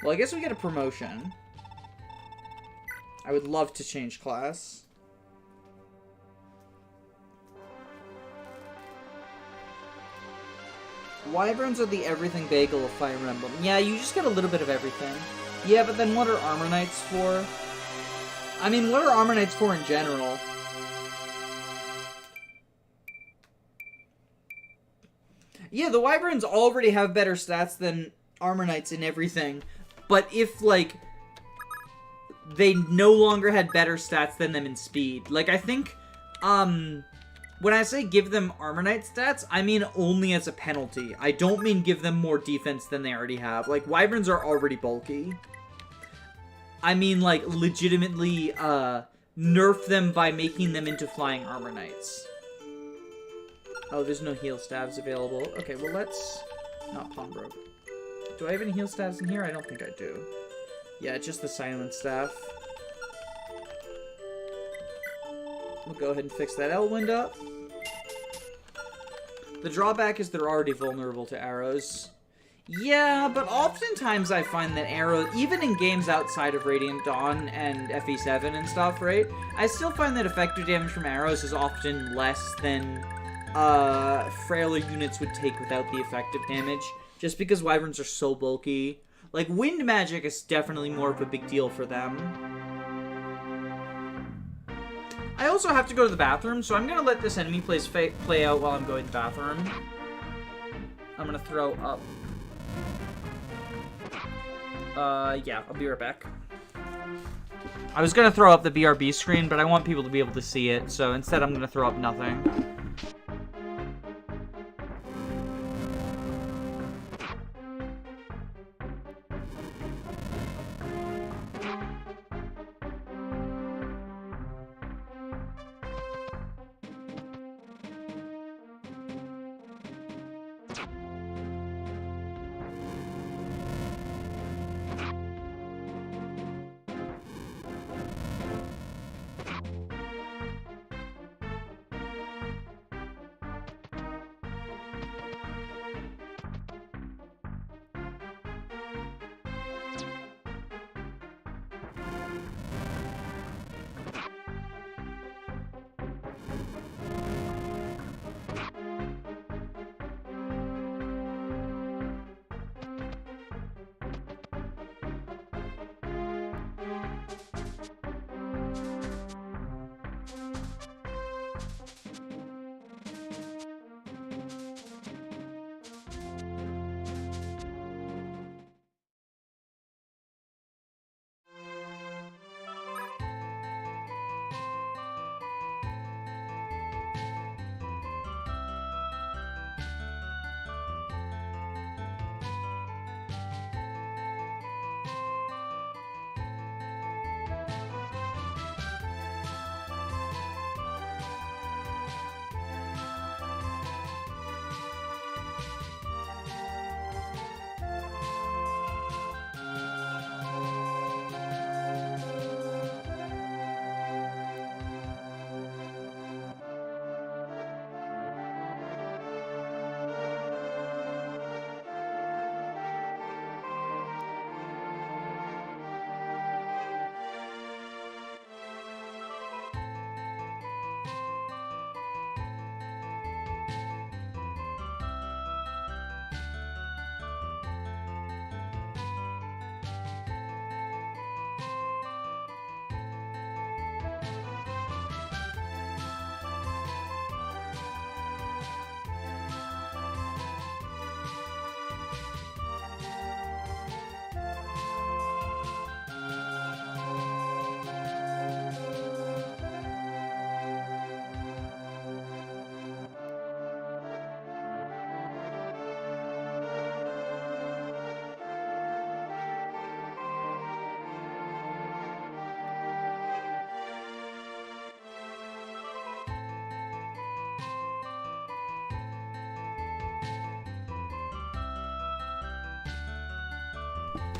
Speaker 1: Well, I guess we get a promotion. I would love to change class. Wyverns are the everything bagel of Fire Emblem. Yeah, you just get a little bit of everything. Yeah, but then what are Armor Knights for? I mean, what are Armor Knights for in general? Yeah, the Wyverns already have better stats than Armor Knights in everything. But if, like, they no longer had better stats than them in speed. Like, I think, when I say give them Armor Knight stats, I mean only as a penalty. I don't mean give them more defense than they already have. Like, Wyverns are already bulky. I mean, like, legitimately, nerf them by making them into Flying Armor Knights. Oh, there's no heal staves available. Okay, well, let's not pawnbroke. Do I have any heal staves in here? I don't think I do. Yeah, it's just the silent staff. We'll go ahead and fix that Elwind up. The drawback is they're already vulnerable to arrows. Yeah, but oftentimes I find that arrows, even in games outside of Radiant Dawn and FE7 and stuff, right? I still find that effective damage from arrows is often less than frailer units would take without the effective damage, just because Wyverns are so bulky. Like, wind magic is definitely more of a big deal for them. I also have to go to the bathroom, so I'm going to let this enemy play out while I'm going to the bathroom. I'm going to throw up. Yeah, I'll be right back. I was going to throw up the BRB screen, but I want people to be able to see it, so instead I'm going to throw up nothing.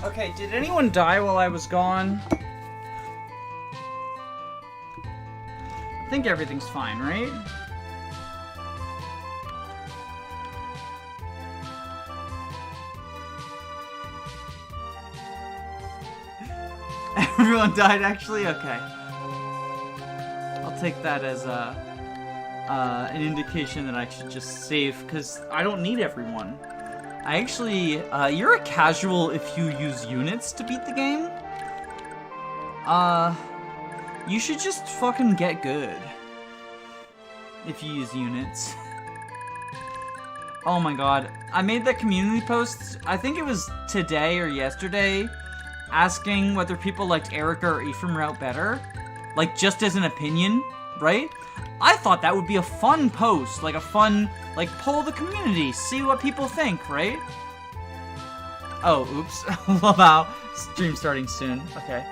Speaker 1: Okay, did anyone die while I was gone? I think everything's fine, right? Everyone died, actually? Okay. I'll take that as an indication that I should just save, because I don't need everyone. I actually, you're a casual if you use units to beat the game. You should just fucking get good if you use units. Oh my god. I made that community post, I think it was today or yesterday, asking whether people liked Erica or Ephraim route better, like just as an opinion, right? I thought that would be a fun post, like a fun, like poll the community, see what people think, right? Oh, oops. Wow. Stream starting soon. Okay.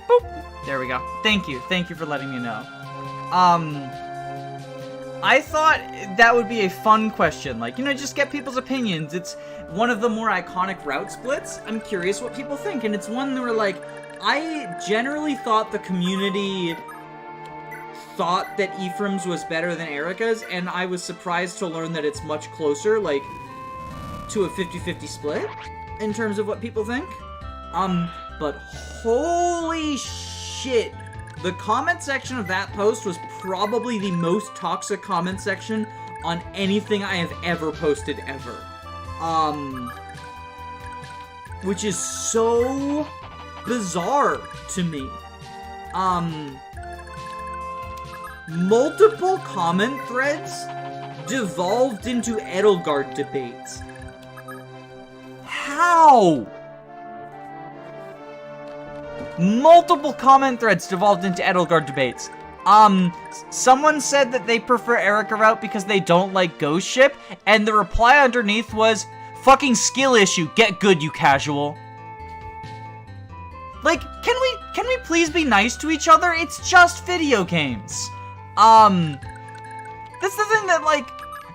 Speaker 1: Boop. There we go. Thank you. Thank you for letting me know. I thought that would be a fun question. Like, you know, just get people's opinions. It's one of the more iconic route splits. I'm curious what people think. And it's one where, like, I generally thought the community thought that Ephraim's was better than Erica's, and I was surprised to learn that it's much closer, like, to a 50-50 split in terms of what people think. But holy shit, the comment section of that post was probably the most toxic comment section on anything I have ever posted ever. Which is so bizarre to me. Multiple comment threads devolved into Edelgard debates. How? Multiple comment threads devolved into Edelgard debates. Someone said that they prefer Erica route because they don't like Ghost Ship, and the reply underneath was, fucking skill issue, get good, you casual. Like, can we please be nice to each other? It's just video games. That's the thing that, like,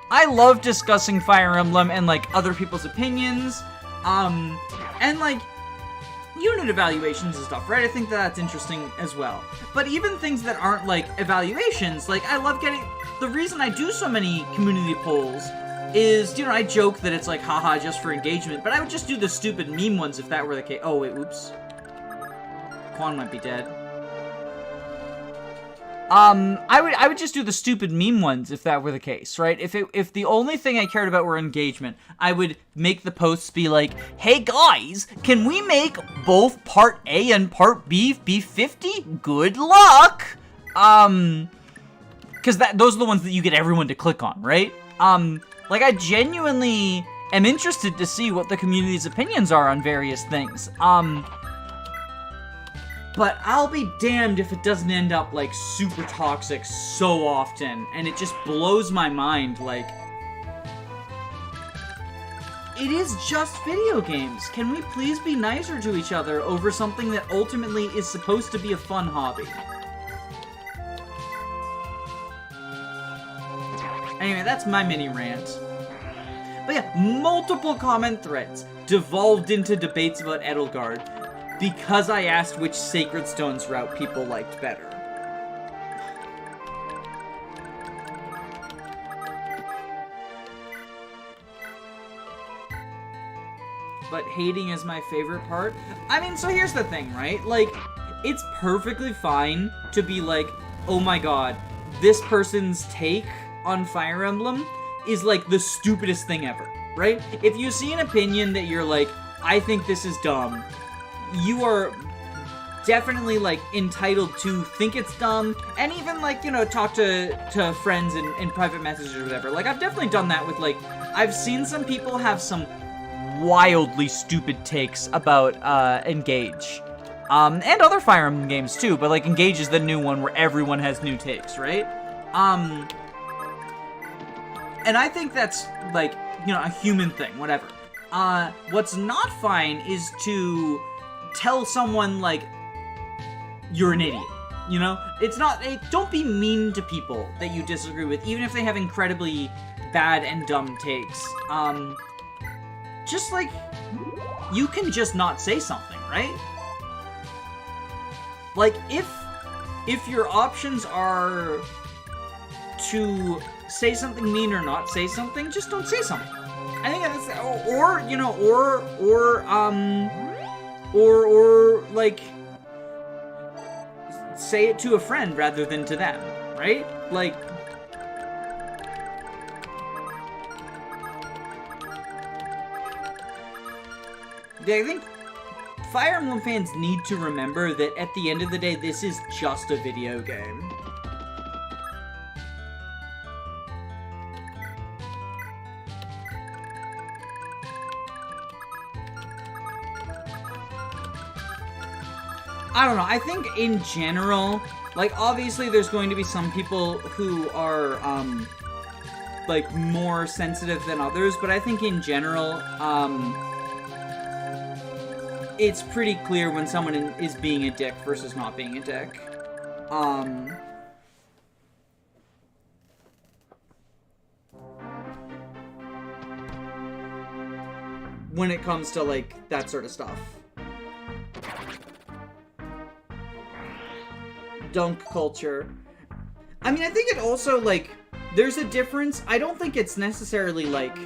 Speaker 1: I love discussing Fire Emblem and, like, other people's opinions, and, like, unit evaluations and stuff, right? I think that that's interesting as well. But even things that aren't, like, evaluations, like, I love getting... The reason I do so many community polls is, you know, I joke that it's like, haha, just for engagement, but I would just do the stupid meme ones if that were the case. Oh, wait, oops. Quan might be dead. I would just do the stupid meme ones if that were the case, right? If the only thing I cared about were engagement, I would make the posts be like, hey guys, can we make both part A and part B be 50? Good luck! Because those are the ones that you get everyone to click on, right? Like, I genuinely am interested to see what the community's opinions are on various things. But I'll be damned if it doesn't end up, like, super toxic so often, and it just blows my mind, like... It is just video games. Can we please be nicer to each other over something that ultimately is supposed to be a fun hobby? Anyway, that's my mini rant. But yeah, multiple comment threads devolved into debates about Edelgard because I asked which Sacred Stones route people liked better. But hating is my favorite part. I mean, so here's the thing, right? Like, it's perfectly fine to be like, oh my god, this person's take on Fire Emblem is like the stupidest thing ever, right? If you see an opinion that you're like, I think this is dumb, you are definitely, like, entitled to think it's dumb, and even, like, you know, talk to friends in private messages or whatever. Like, I've definitely done that with, like, I've seen some people have some wildly stupid takes about, Engage. And other Fire Emblem games, too, but, like, Engage is the new one where everyone has new takes, right? And I think that's, like, you know, a human thing, whatever. What's not fine is to tell someone, like, you're an idiot, you know? It's not, don't be mean to people that you disagree with, even if they have incredibly bad and dumb takes. Just, like, you can just not say something, right? Like, if your options are to say something mean or not say something, just don't say something. I think that's, or you know, or like, say it to a friend rather than to them, right? Like, I think Fire Emblem fans need to remember that at the end of the day, this is just a video game. I don't know. I think in general, like, obviously there's going to be some people who are, like, more sensitive than others, but I think in general, it's pretty clear when someone is being a dick versus not being a dick. When it comes to, like, that sort of stuff. Dunk culture. I mean, I think it also, like, there's a difference. I don't think it's necessarily, like,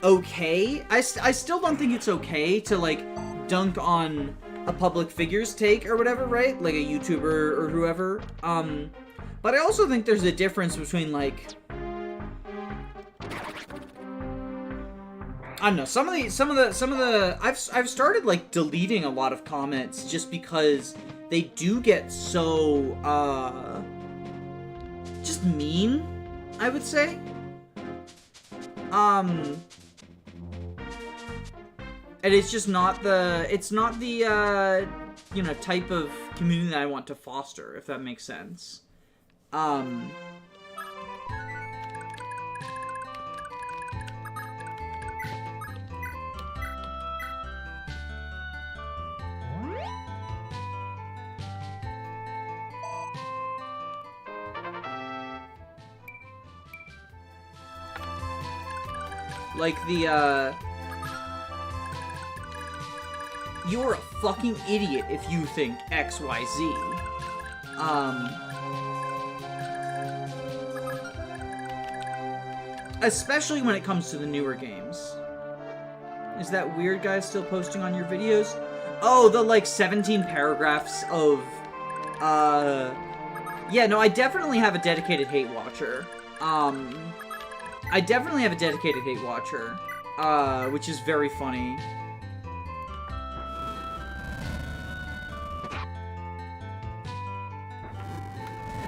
Speaker 1: okay. I still don't think it's okay to, like, dunk on a public figure's take or whatever, right? Like a YouTuber or whoever. But I also think there's a difference between, like, I don't know, some of the I've started, like, deleting a lot of comments just because they do get so just mean, I would say. And it's just not the you know, type of community that I want to foster, if that makes sense. Like the, you're a fucking idiot if you think XYZ. Especially when it comes to the newer games. Is that weird guy still posting on your videos? Oh, the, like, 17 paragraphs of, yeah, no, I definitely have a dedicated hate watcher. I definitely have a dedicated hate watcher, which is very funny.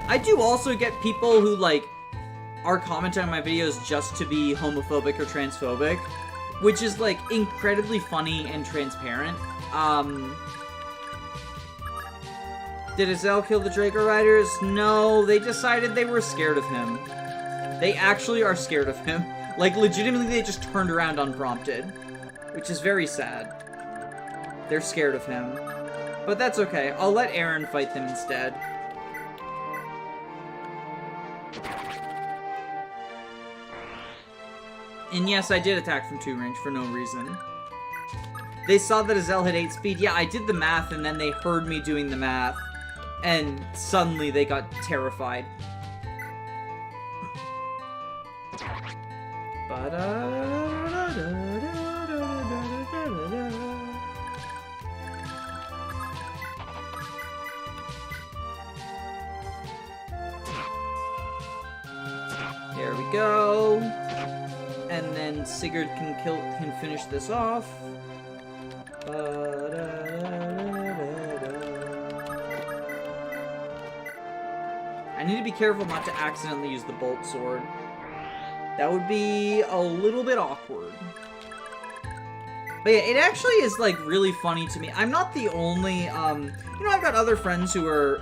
Speaker 1: I do also get people who, like, are commenting on my videos just to be homophobic or transphobic, which is, like, incredibly funny and transparent. Did Azel kill the Draco Riders? No, they decided they were scared of him. They actually are scared of him. Like, legitimately, they just turned around unprompted. Which is very sad. They're scared of him. But that's okay. I'll let Aaron fight them instead. And yes, I did attack from 2 range for no reason. They saw that Azel had 8 speed. Yeah, I did the math, and then they heard me doing the math. And suddenly they got terrified. There we go. And then Sigurd can finish this off. I need to be careful not to accidentally use the bolt sword. That would be a little bit awkward. But yeah, it actually is, like, really funny to me. I'm not the only, you know, I've got other friends who are,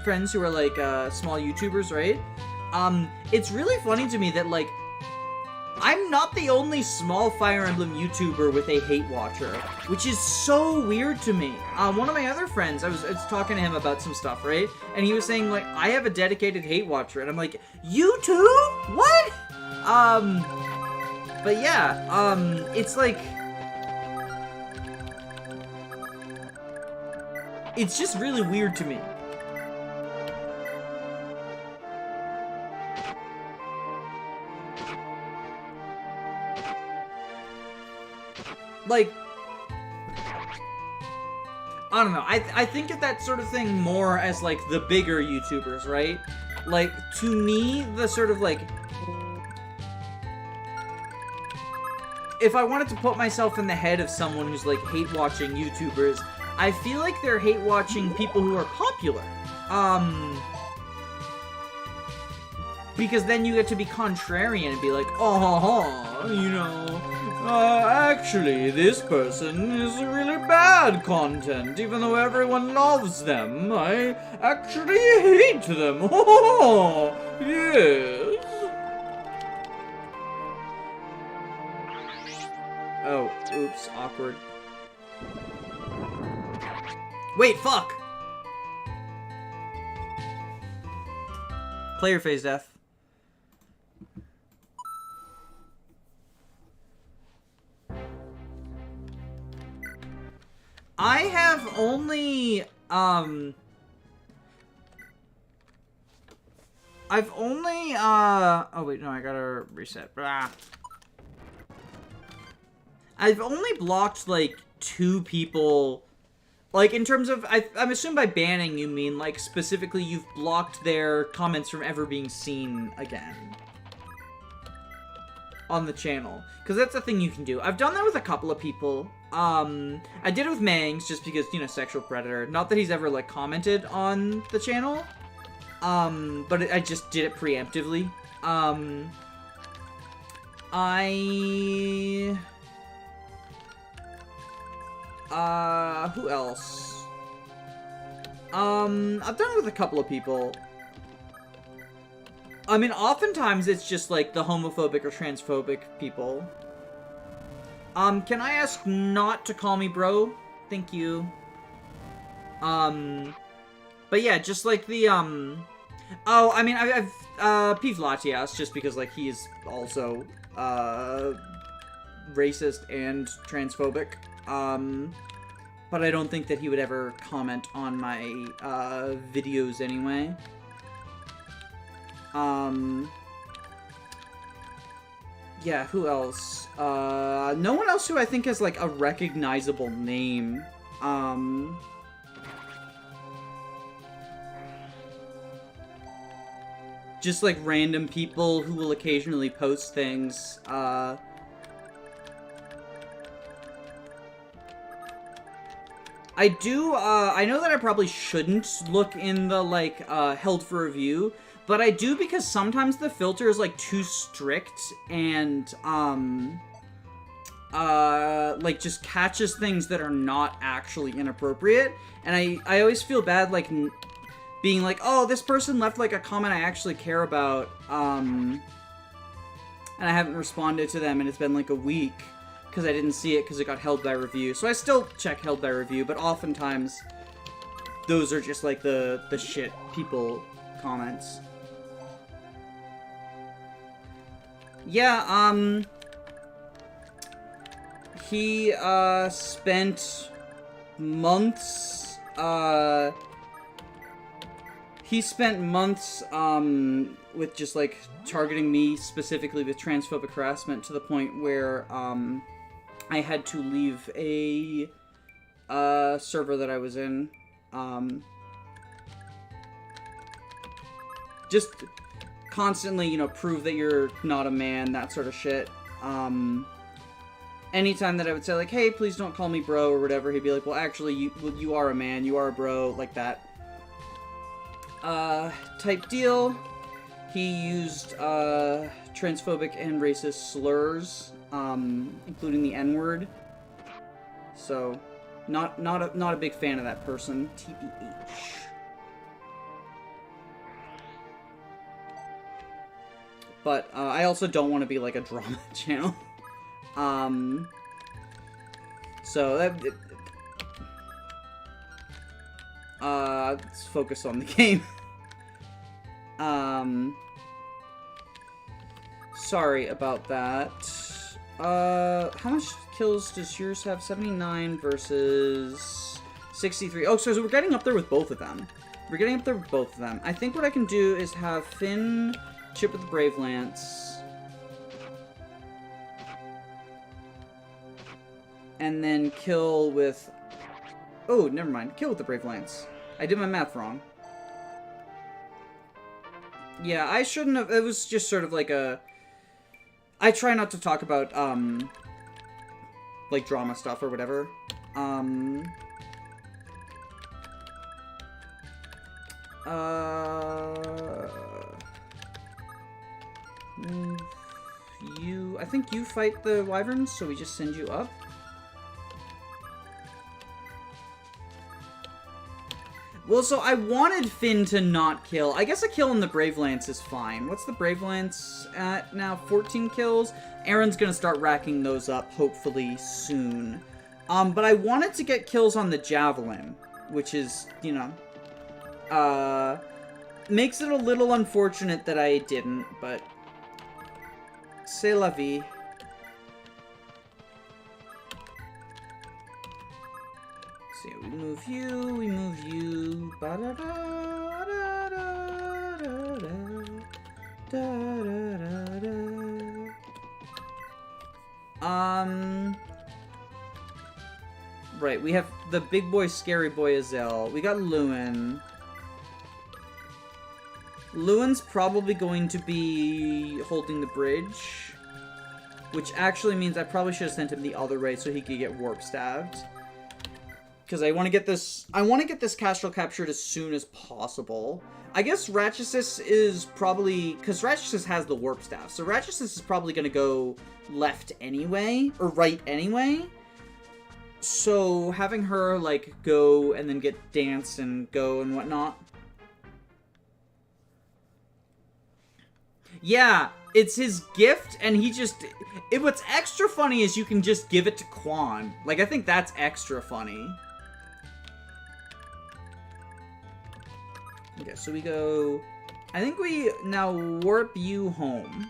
Speaker 1: friends who are, like, small YouTubers, right? It's really funny to me that, like, I'm not the only small Fire Emblem YouTuber with a hate watcher, which is so weird to me. One of my other friends, I was talking to him about some stuff, right? And he was saying, like, I have a dedicated hate watcher, and I'm like, you too? What? But yeah, it's like, it's just really weird to me. Like, I don't know, I think of that sort of thing more as, like, the bigger YouTubers, right? Like, to me, the sort of, like, if I wanted to put myself in the head of someone who's, like, hate-watching YouTubers, I feel like they're hate-watching people who are popular. Because then you get to be contrarian and be like, oh, you know, Actually, this person is really bad content, even though everyone loves them. I actually hate them. Oh, yes. Oh, oops, awkward. Wait, fuck! Player phase death. I have only, oh wait, no, I gotta reset. Blah. I've only blocked, like, 2 people, like, in terms of, I'm assuming by banning you mean, like, specifically you've blocked their comments from ever being seen again on the channel. Because that's a thing you can do. I've done that with a couple of people. I did it with Mangs, just because, you know, sexual predator. Not that he's ever, like, commented on the channel. But I just did it preemptively. Who else? I've done it with a couple of people. I mean, oftentimes it's just, like, the homophobic or transphobic people. Can I ask not to call me bro? Thank you. But yeah, just, like, the, oh, I mean, I've peeved Latias, just because, like, he is also, racist and transphobic. But I don't think that he would ever comment on my, videos anyway. Yeah, who else? No one else who I think has, like, a recognizable name. Just, like, random people who will occasionally post things, I know that I probably shouldn't look in the, like, held for review, but I do because sometimes the filter is, like, too strict and, like, just catches things that are not actually inappropriate, and I always feel bad, like, being like, oh, this person left, like, a comment I actually care about, and I haven't responded to them, and it's been, like, a week, because I didn't see it because it got held by review. So I still check held by review, but oftentimes those are just, like, the shit people comments. Yeah, he, spent months, with just, like, targeting me specifically with transphobic harassment to the point where, I had to leave a, server that I was in, just constantly, you know, prove that you're not a man, that sort of shit. Anytime that I would say, like, hey, please don't call me bro, or whatever, he'd be like, well, actually, you are a man, you are a bro, like that. Type deal. He used, transphobic and racist slurs, including the N-word. So, not a big fan of that person. TBH. But, I also don't want to be, like, a drama channel. So, let's focus on the game. Sorry about that. How much kills does yours have? 79 versus 63. Oh, so we're getting up there with both of them. We're getting up there with both of them. I think what I can do is have Finn chip with the Brave Lance. And then kill with... Oh, never mind. Kill with the Brave Lance. I did my math wrong. Yeah, I shouldn't have... It was just sort of like a... I try not to talk about, like, drama stuff or whatever. I think you fight the wyverns, so we just send you up. Well, so I wanted Finn to not kill. I guess a kill in the Brave Lance is fine. What's the Brave Lance at now? 14 kills? Aaron's gonna start racking those up, hopefully, soon. But I wanted to get kills on the Javelin, which is, you know, makes it a little unfortunate that I didn't, but c'est la vie. See, we move you, we move you. Right, we have the big boy, scary boy Azel. We got Lewin. Lewin's probably going to be holding the bridge, which actually means I probably should have sent him the other way so he could get warp stabbed. Because I want to get this Castrol captured as soon as possible. I guess Ratchesis is probably, because Ratchesis has the warp staff, so Ratchesis is probably going to go left anyway, or right anyway. So having her like go and then get dance and go and whatnot. Yeah, it's his gift, and he just... what's extra funny is you can just give it to Quan. Like, I think that's extra funny. Okay, so we go... I think we now warp you home.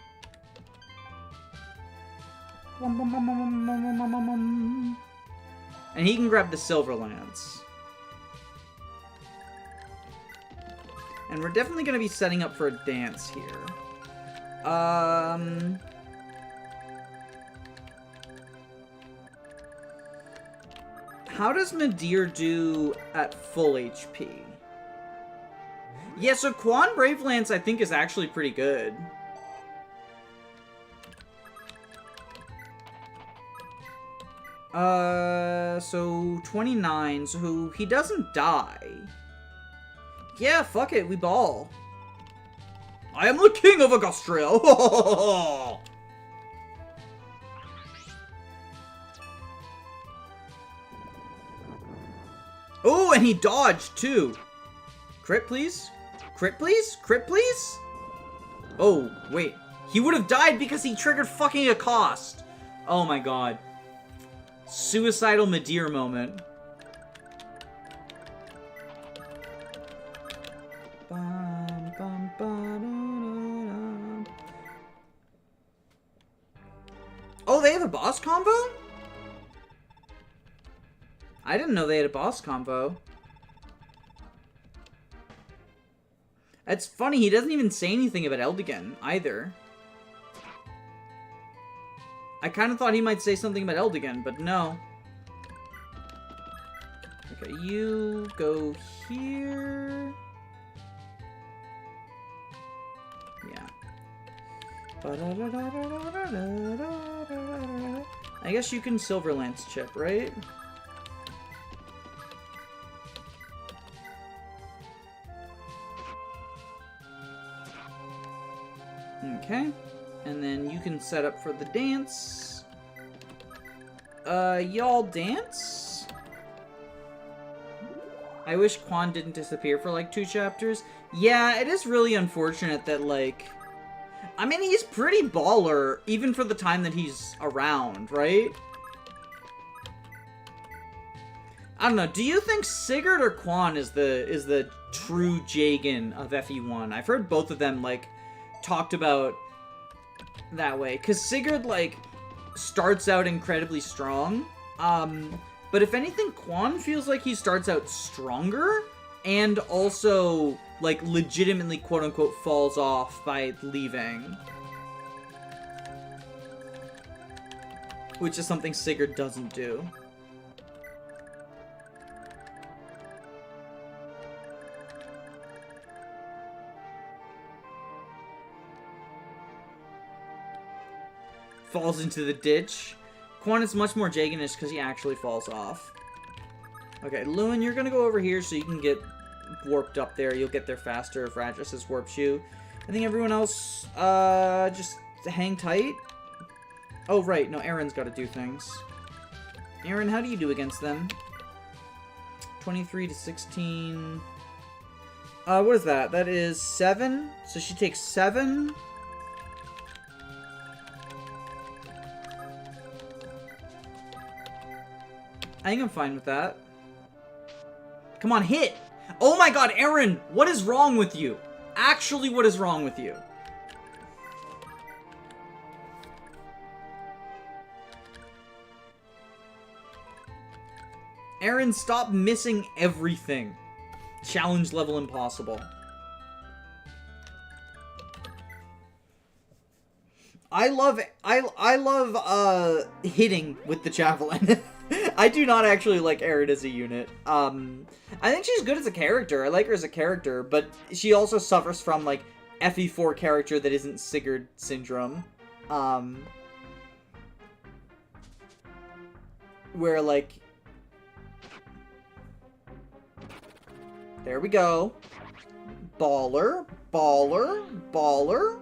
Speaker 1: And he can grab the Silver Lance. And we're definitely going to be setting up for a dance here. How does Midir do at full HP? Yeah, so Quan Brave Lance I think is actually pretty good. So 29, so he doesn't die. Yeah, fuck it, we ball. I am the king of Augustria! Oh, and he dodged, too. Crit, please? Crit, please? Crit, please? Oh, wait. He would have died because he triggered fucking Accost. Oh my god. Suicidal Midir moment. Oh, they have a boss combo? I didn't know they had a boss combo. It's funny, he doesn't even say anything about Eldigan, either. I kind of thought he might say something about Eldigan, but no. Okay, you go here. Yeah. I guess you can Silver Lance chip, right? Okay. And then you can set up for the dance. Y'all dance? I wish Quan didn't disappear for like 2 chapters. Yeah, it is really unfortunate that like... I mean, he's pretty baller, even for the time that he's around, right? I don't know, do you think Sigurd or Quan is the true Jagan of FE1? I've heard both of them, like, talked about that way. Because Sigurd, like, starts out incredibly strong. But if anything, Quan feels like he starts out stronger. And also, like, legitimately, quote-unquote, falls off by leaving. Which is something Sigurd doesn't do. Falls into the ditch. Quan is much more Jaganish because he actually falls off. Okay, Lewin, you're gonna go over here so you can get warped up there. You'll get there faster if Ratchesis warps you. I think everyone else, just hang tight. Oh, right. No, Aaron's got to do things. Aaron, how do you do against them? 23 to 16. What is that? That is 7. So she takes 7. I think I'm fine with that. Come on, hit! Oh my god, Aaron! What is wrong with you? Actually, what is wrong with you? Aaron, stop missing everything. Challenge level impossible. I love hitting with the javelin. I do not actually like Erin as a unit. I think she's good as a character. I like her as a character, but she also suffers from, like, FE4 character that isn't Sigurd syndrome. Where, like... There we go. Baller, baller, baller.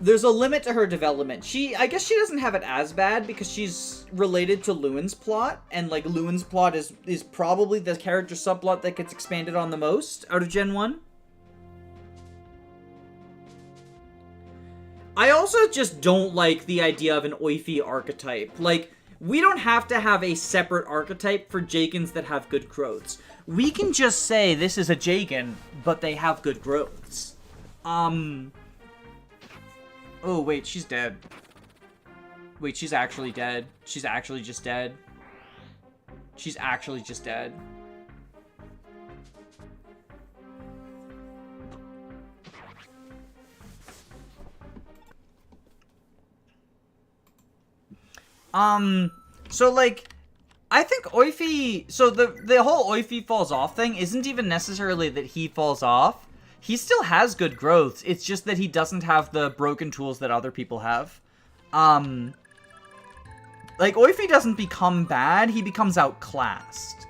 Speaker 1: There's a limit to her development. I guess she doesn't have it as bad because she's related to Lewin's plot, and like Lewin's plot is probably the character subplot that gets expanded on the most out of Gen 1. I also just don't like the idea of an Oifi archetype. Like, we don't have to have a separate archetype for Jagans that have good growths. We can just say this is a Jagan, but they have good growths. Oh, wait, she's dead. Wait, she's actually dead. She's actually just dead. She's actually just dead. So, like, I think Oifi... So, the whole Oifi falls off thing isn't even necessarily that he falls off. He still has good growths. It's just that he doesn't have the broken tools that other people have. Like, Oifi doesn't become bad, he becomes outclassed.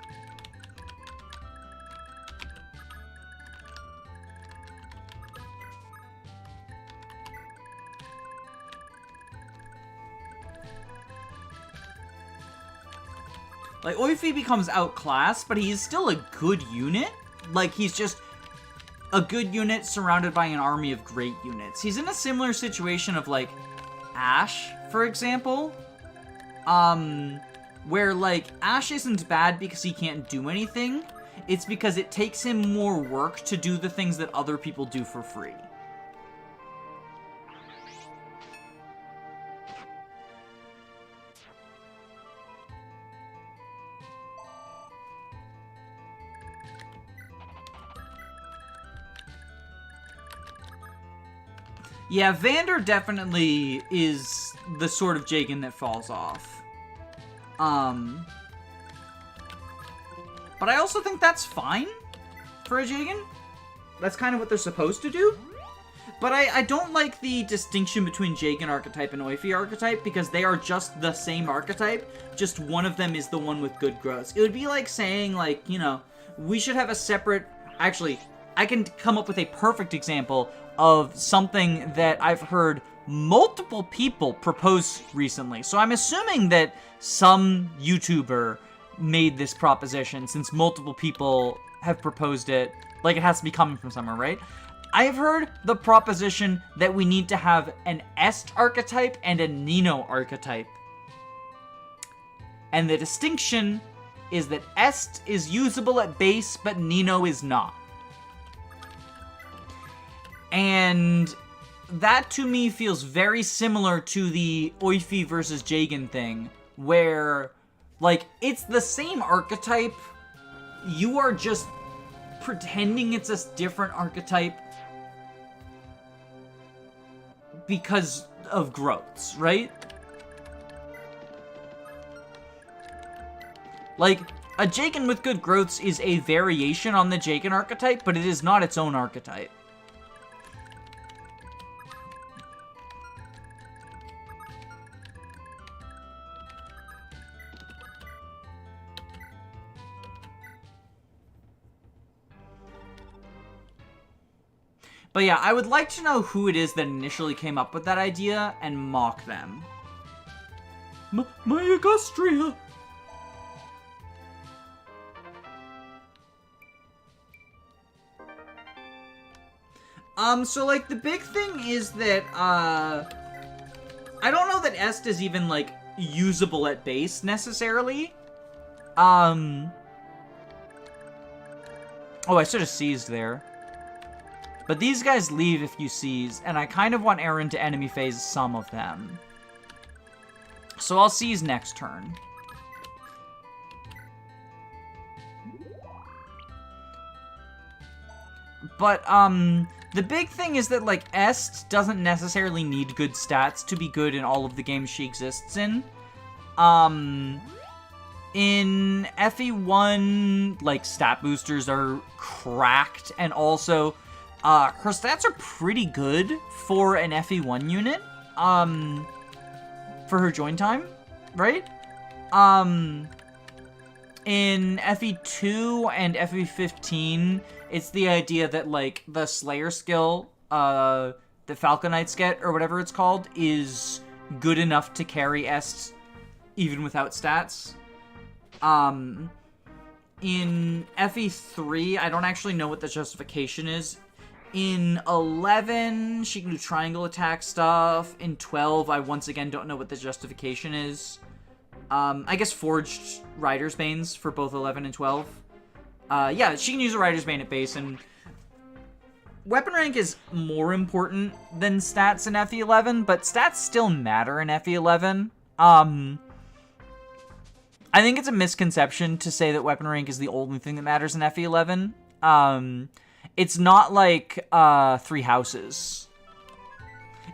Speaker 1: Like, Oifi becomes outclassed, but he's still a good unit. Like, he's just a good unit surrounded by an army of great units. He's in a similar situation of, like, Ashe, for example. Where, like, Ashe isn't bad because he can't do anything. It's because it takes him more work to do the things that other people do for free. Yeah, Vander definitely is the sort of Jagan that falls off. But I also think that's fine for a Jagan. That's kind of what they're supposed to do. But I don't like the distinction between Jagan archetype and Oifi archetype because they are just the same archetype, just one of them is the one with good growths. It would be like saying, like, you know, we should have a separate... Actually, I can come up with a perfect example of something that I've heard multiple people propose recently. So I'm assuming that some YouTuber made this proposition since multiple people have proposed it. Like, it has to be coming from somewhere, right? I've heard the proposition that we need to have an Est archetype and a Nino archetype. And the distinction is that Est is usable at base, but Nino is not. And that, to me, feels very similar to the Oifi versus Jagan thing, where, like, it's the same archetype, you are just pretending it's a different archetype because of growths, right? Like, a Jagan with good growths is a variation on the Jagan archetype, but it is not its own archetype. But yeah, I would like to know who it is that initially came up with that idea and mock them. My Agustria! So, like, the big thing is that, I don't know that Est is even, like, usable at base, necessarily. Oh, I should have seized there. But these guys leave if you seize, and I kind of want Aaron to enemy phase some of them. So I'll seize next turn. But, the big thing is that, like, Est doesn't necessarily need good stats to be good in all of the games she exists in. In FE1, like, stat boosters are cracked, and also, her stats are pretty good for an FE1 unit, for her join time, right? In FE2 and FE15, it's the idea that, like, the Slayer skill, the Falconites get, or whatever it's called, is good enough to carry Est even without stats. In FE3, I don't actually know what the justification is. In 11, she can do triangle attack stuff. In 12, I once again don't know what the justification is. I guess Forged Rider's Banes for both 11 and 12. Yeah, she can use a Rider's Bane at base, and weapon rank is more important than stats in FE11, but stats still matter in FE11. I think it's a misconception to say that weapon rank is the only thing that matters in FE11. It's not like 3 houses.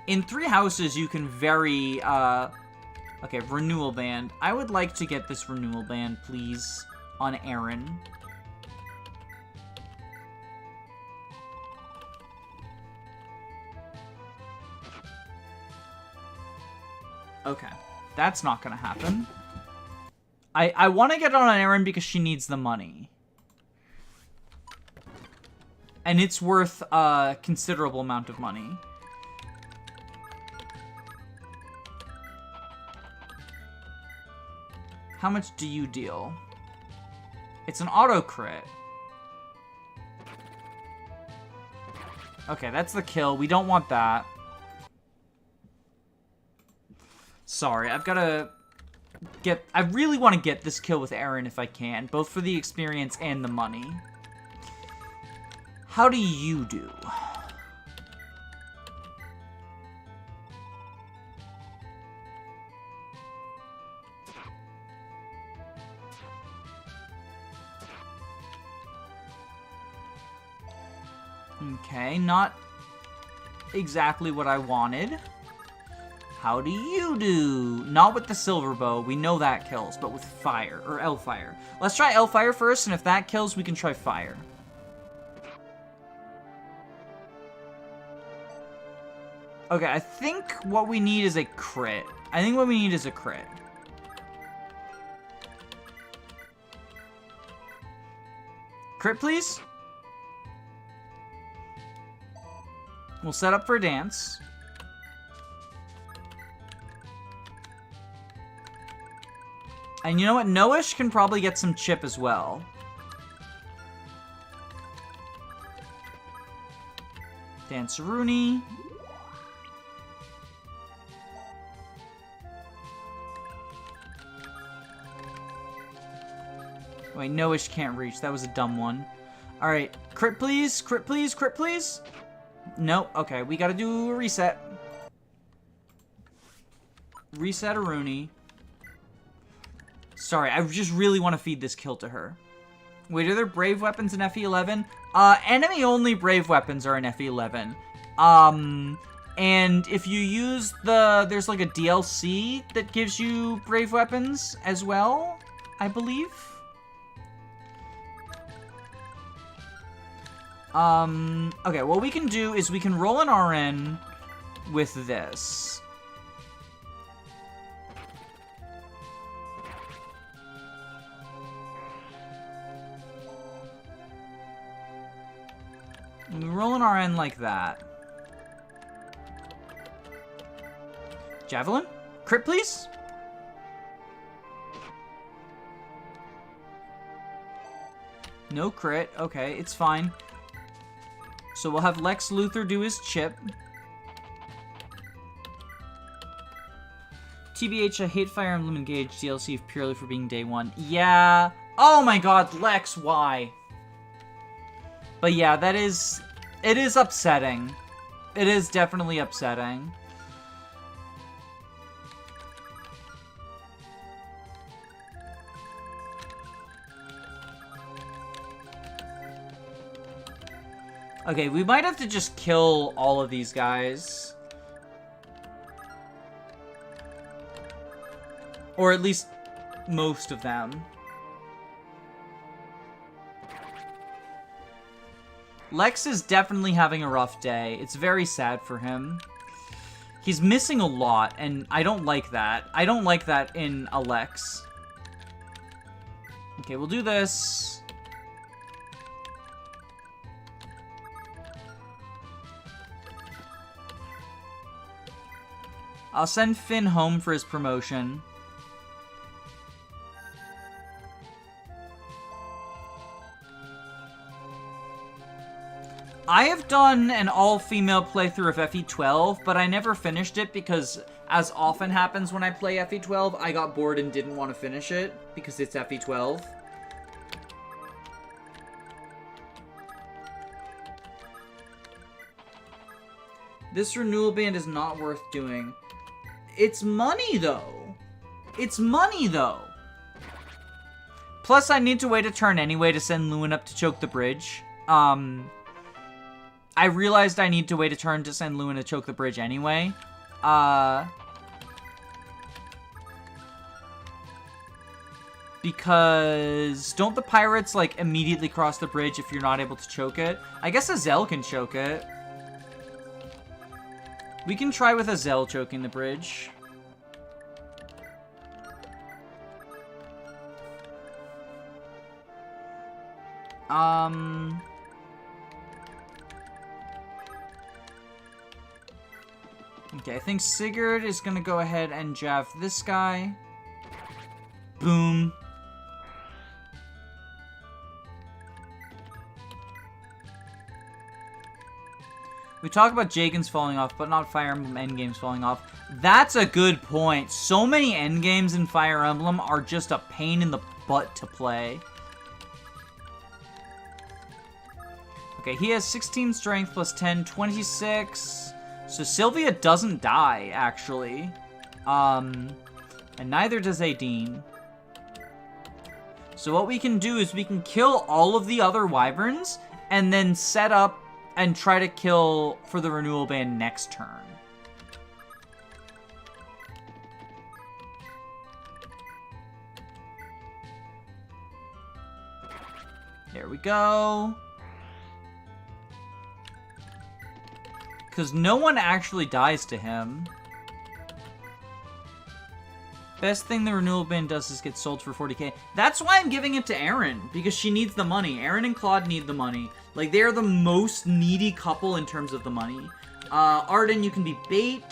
Speaker 1: In 3 houses, you can vary... Okay, renewal band. I would like to get this renewal band, please, on Aaron. Okay, that's not gonna happen. I want to get it on Aaron because she needs the money. And it's worth a considerable amount of money. How much do you deal? It's an auto crit. Okay, that's the kill. We don't want that. Sorry, I've got to get... I really want to get this kill with Aaron if I can, both for the experience and the money. How do you do? Okay, not exactly what I wanted. How do you do? Not with the silver bow. We know that kills, but with fire, or L-fire. Let's try L-fire first, and if that kills, we can try fire. Okay, I think what we need is a crit. Crit, please? We'll set up for a dance. And you know what? Noish can probably get some chip as well. Danceroonie. Wait, Noish can't reach. That was a dumb one. Alright. Crit, please. Crit, please. Crit, please. Nope. Okay, we gotta do a reset. Reset a Rooney. Sorry, I just really want to feed this kill to her. Wait, are there brave weapons in FE11? Enemy-only brave weapons are in FE11. And if you use there's like a DLC that gives you brave weapons as well, I believe. Okay, what we can do is we can roll an RN with this. We roll an RN like that. Javelin? Crit, please? No crit. Okay, it's fine. So we'll have Lex Luthor do his chip. TBH, I hate Fire Emblem Engage DLC purely for being day one. Yeah. Oh my god, Lex, why? But yeah, it is upsetting. It is definitely upsetting. Okay, we might have to just kill all of these guys. Or at least most of them. Lex is definitely having a rough day. It's very sad for him. He's missing a lot, and I don't like that. I don't like that in a Lex. Okay, we'll do this. I'll send Finn home for his promotion. I have done an all-female playthrough of FE12, but I never finished it because, as often happens when I play FE12, I got bored and didn't want to finish it because it's FE12. This renewal band is not worth doing. It's money, though. It's money, though. Plus, I need to wait a turn anyway to send Lewin up to choke the bridge. I realized I need to wait a turn to send Lewin to choke the bridge anyway. Because don't the pirates, like, immediately cross the bridge if you're not able to choke it? I guess Azel can choke it. We can try with Azel choking the bridge. Okay, I think Sigurd is gonna go ahead and jab this guy. Boom. We talk about Jagen's falling off, but not Fire Emblem endgames falling off. That's a good point. So many endgames in Fire Emblem are just a pain in the butt to play. Okay, he has 16 strength plus 10, 26. So Sylvia doesn't die, actually. And neither does Adine. So what we can do is we can kill all of the other wyverns and then set up and try to kill for the renewal band next turn. There we go. Because no one actually dies to him. Best thing the renewal band does is get sold for 40k. That's why I'm giving it to Erin, because she needs the money. Erin and Claude need the money. Like, they are the most needy couple in terms of the money. Arden, you can be bait.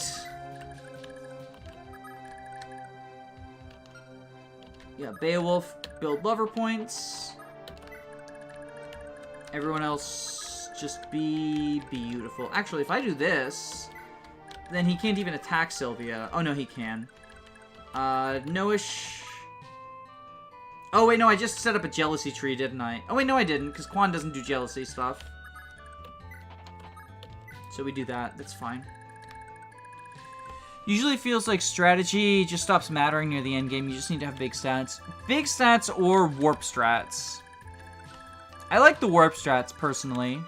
Speaker 1: Yeah, Beowulf, build lover points. Everyone else, just be beautiful. Actually, if I do this, then he can't even attack Sylvia. Oh, no, he can. Noish. Oh, wait, no, I just set up a jealousy tree, didn't I? Oh, wait, no, I didn't, because Quan doesn't do jealousy stuff. So we do that. That's fine. Usually feels like strategy just stops mattering near the end game. You just need to have big stats. Big stats or warp strats. I like the warp strats, personally.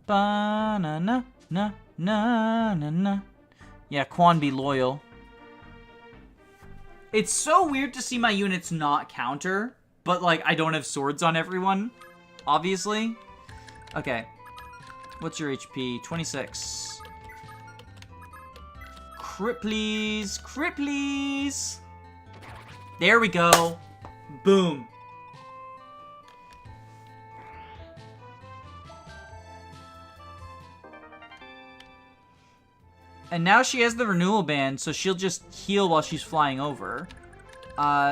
Speaker 1: Ba-na-na-na-na-na-na. Yeah, Quan be loyal. It's so weird to see my units not counter, but, like, I don't have swords on everyone, obviously. Okay. What's your HP? 26. Crit, please. Crit, please. There we go. Boom. And now she has the renewal band, so she'll just heal while she's flying over.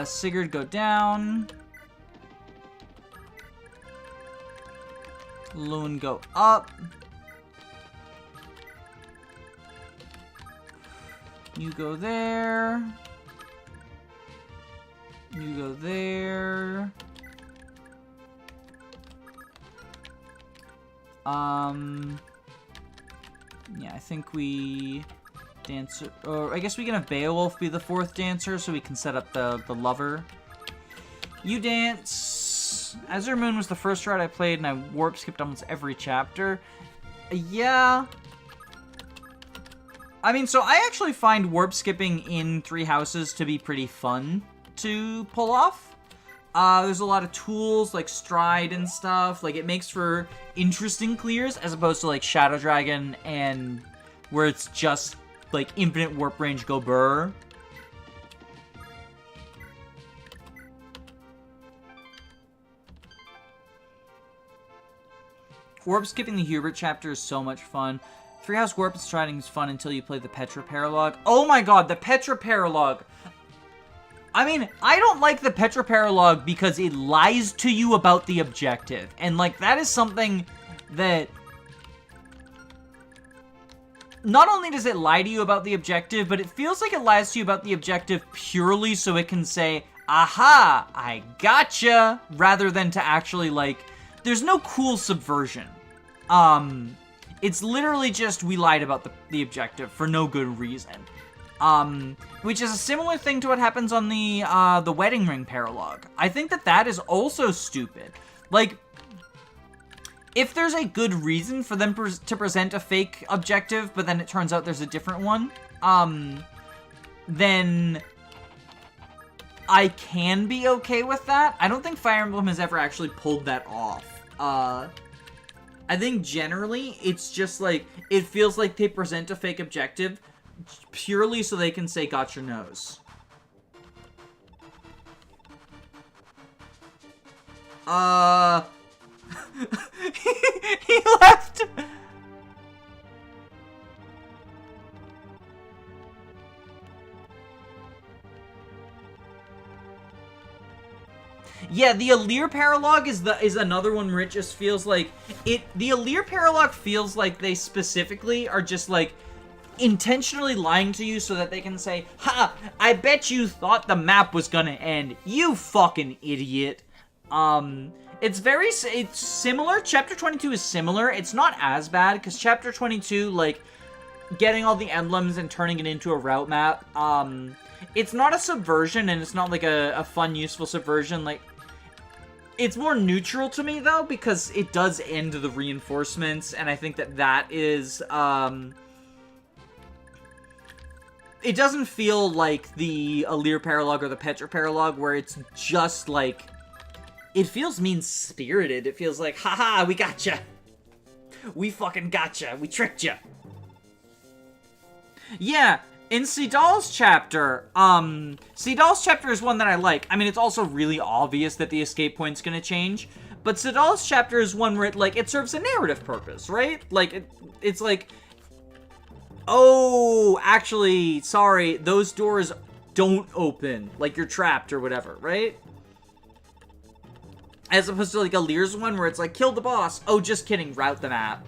Speaker 1: Sigurd go down. Loon go up. You go there. You go there. Yeah, I think we dancer, or I guess we can have Beowulf be the 4th dancer so we can set up the lover. You dance. Azure Moon was the first route I played and I warp skipped almost every chapter. Yeah. I mean, so I actually find warp skipping in Three Houses to be pretty fun to pull off. There's a lot of tools like stride and stuff. Like, it makes for interesting clears as opposed to like Shadow Dragon and where it's just like infinite warp range go burr. Warp skipping the Hubert chapter is so much fun. Three House warp and striding is fun until you play the Petra Paralogue. Oh my god, the Petra Paralogue! I mean, I don't like the Petra Paralogue because it lies to you about the objective. And, like, that is something that... Not only does it lie to you about the objective, but it feels like it lies to you about the objective purely so it can say, aha, I gotcha, rather than to actually, like... There's no cool subversion. It's literally just, we lied about the objective for no good reason. Which is a similar thing to what happens on the Wedding Ring Paralogue. I think that is also stupid. Like, if there's a good reason for them to present a fake objective, but then it turns out there's a different one, then I can be okay with that. I don't think Fire Emblem has ever actually pulled that off. I think generally, it's just like, it feels like they present a fake objective purely so they can say, got your nose. He left! Yeah, the Allure Paralogue is another one where it just feels like the Allure Paralogue feels like they specifically are just like intentionally lying to you so that they can say, ha, I bet you thought the map was gonna end, you fucking idiot. It's similar. Chapter 22 is similar. It's not as bad because Chapter 22, like, getting all the emblems and turning it into a route map, it's not a subversion and it's not like a fun, useful subversion. Like, it's more neutral to me, though, because it does end the reinforcements, and I think that is, it doesn't feel like the Allure Paralogue or the Petra Paralogue, where it's just, like, it feels mean-spirited. It feels like, haha, we gotcha. We fucking gotcha. We tricked ya. Yeah, in Seedal's chapter, Seedal's chapter is one that I like. I mean, it's also really obvious that the escape point's gonna change, but Seedal's chapter is one where it serves a narrative purpose, right? Like, it's like, oh, actually, sorry, those doors don't open, like, you're trapped or whatever, right? As opposed to, like, Allure's one where it's like, kill the boss. Oh, just kidding, route the map.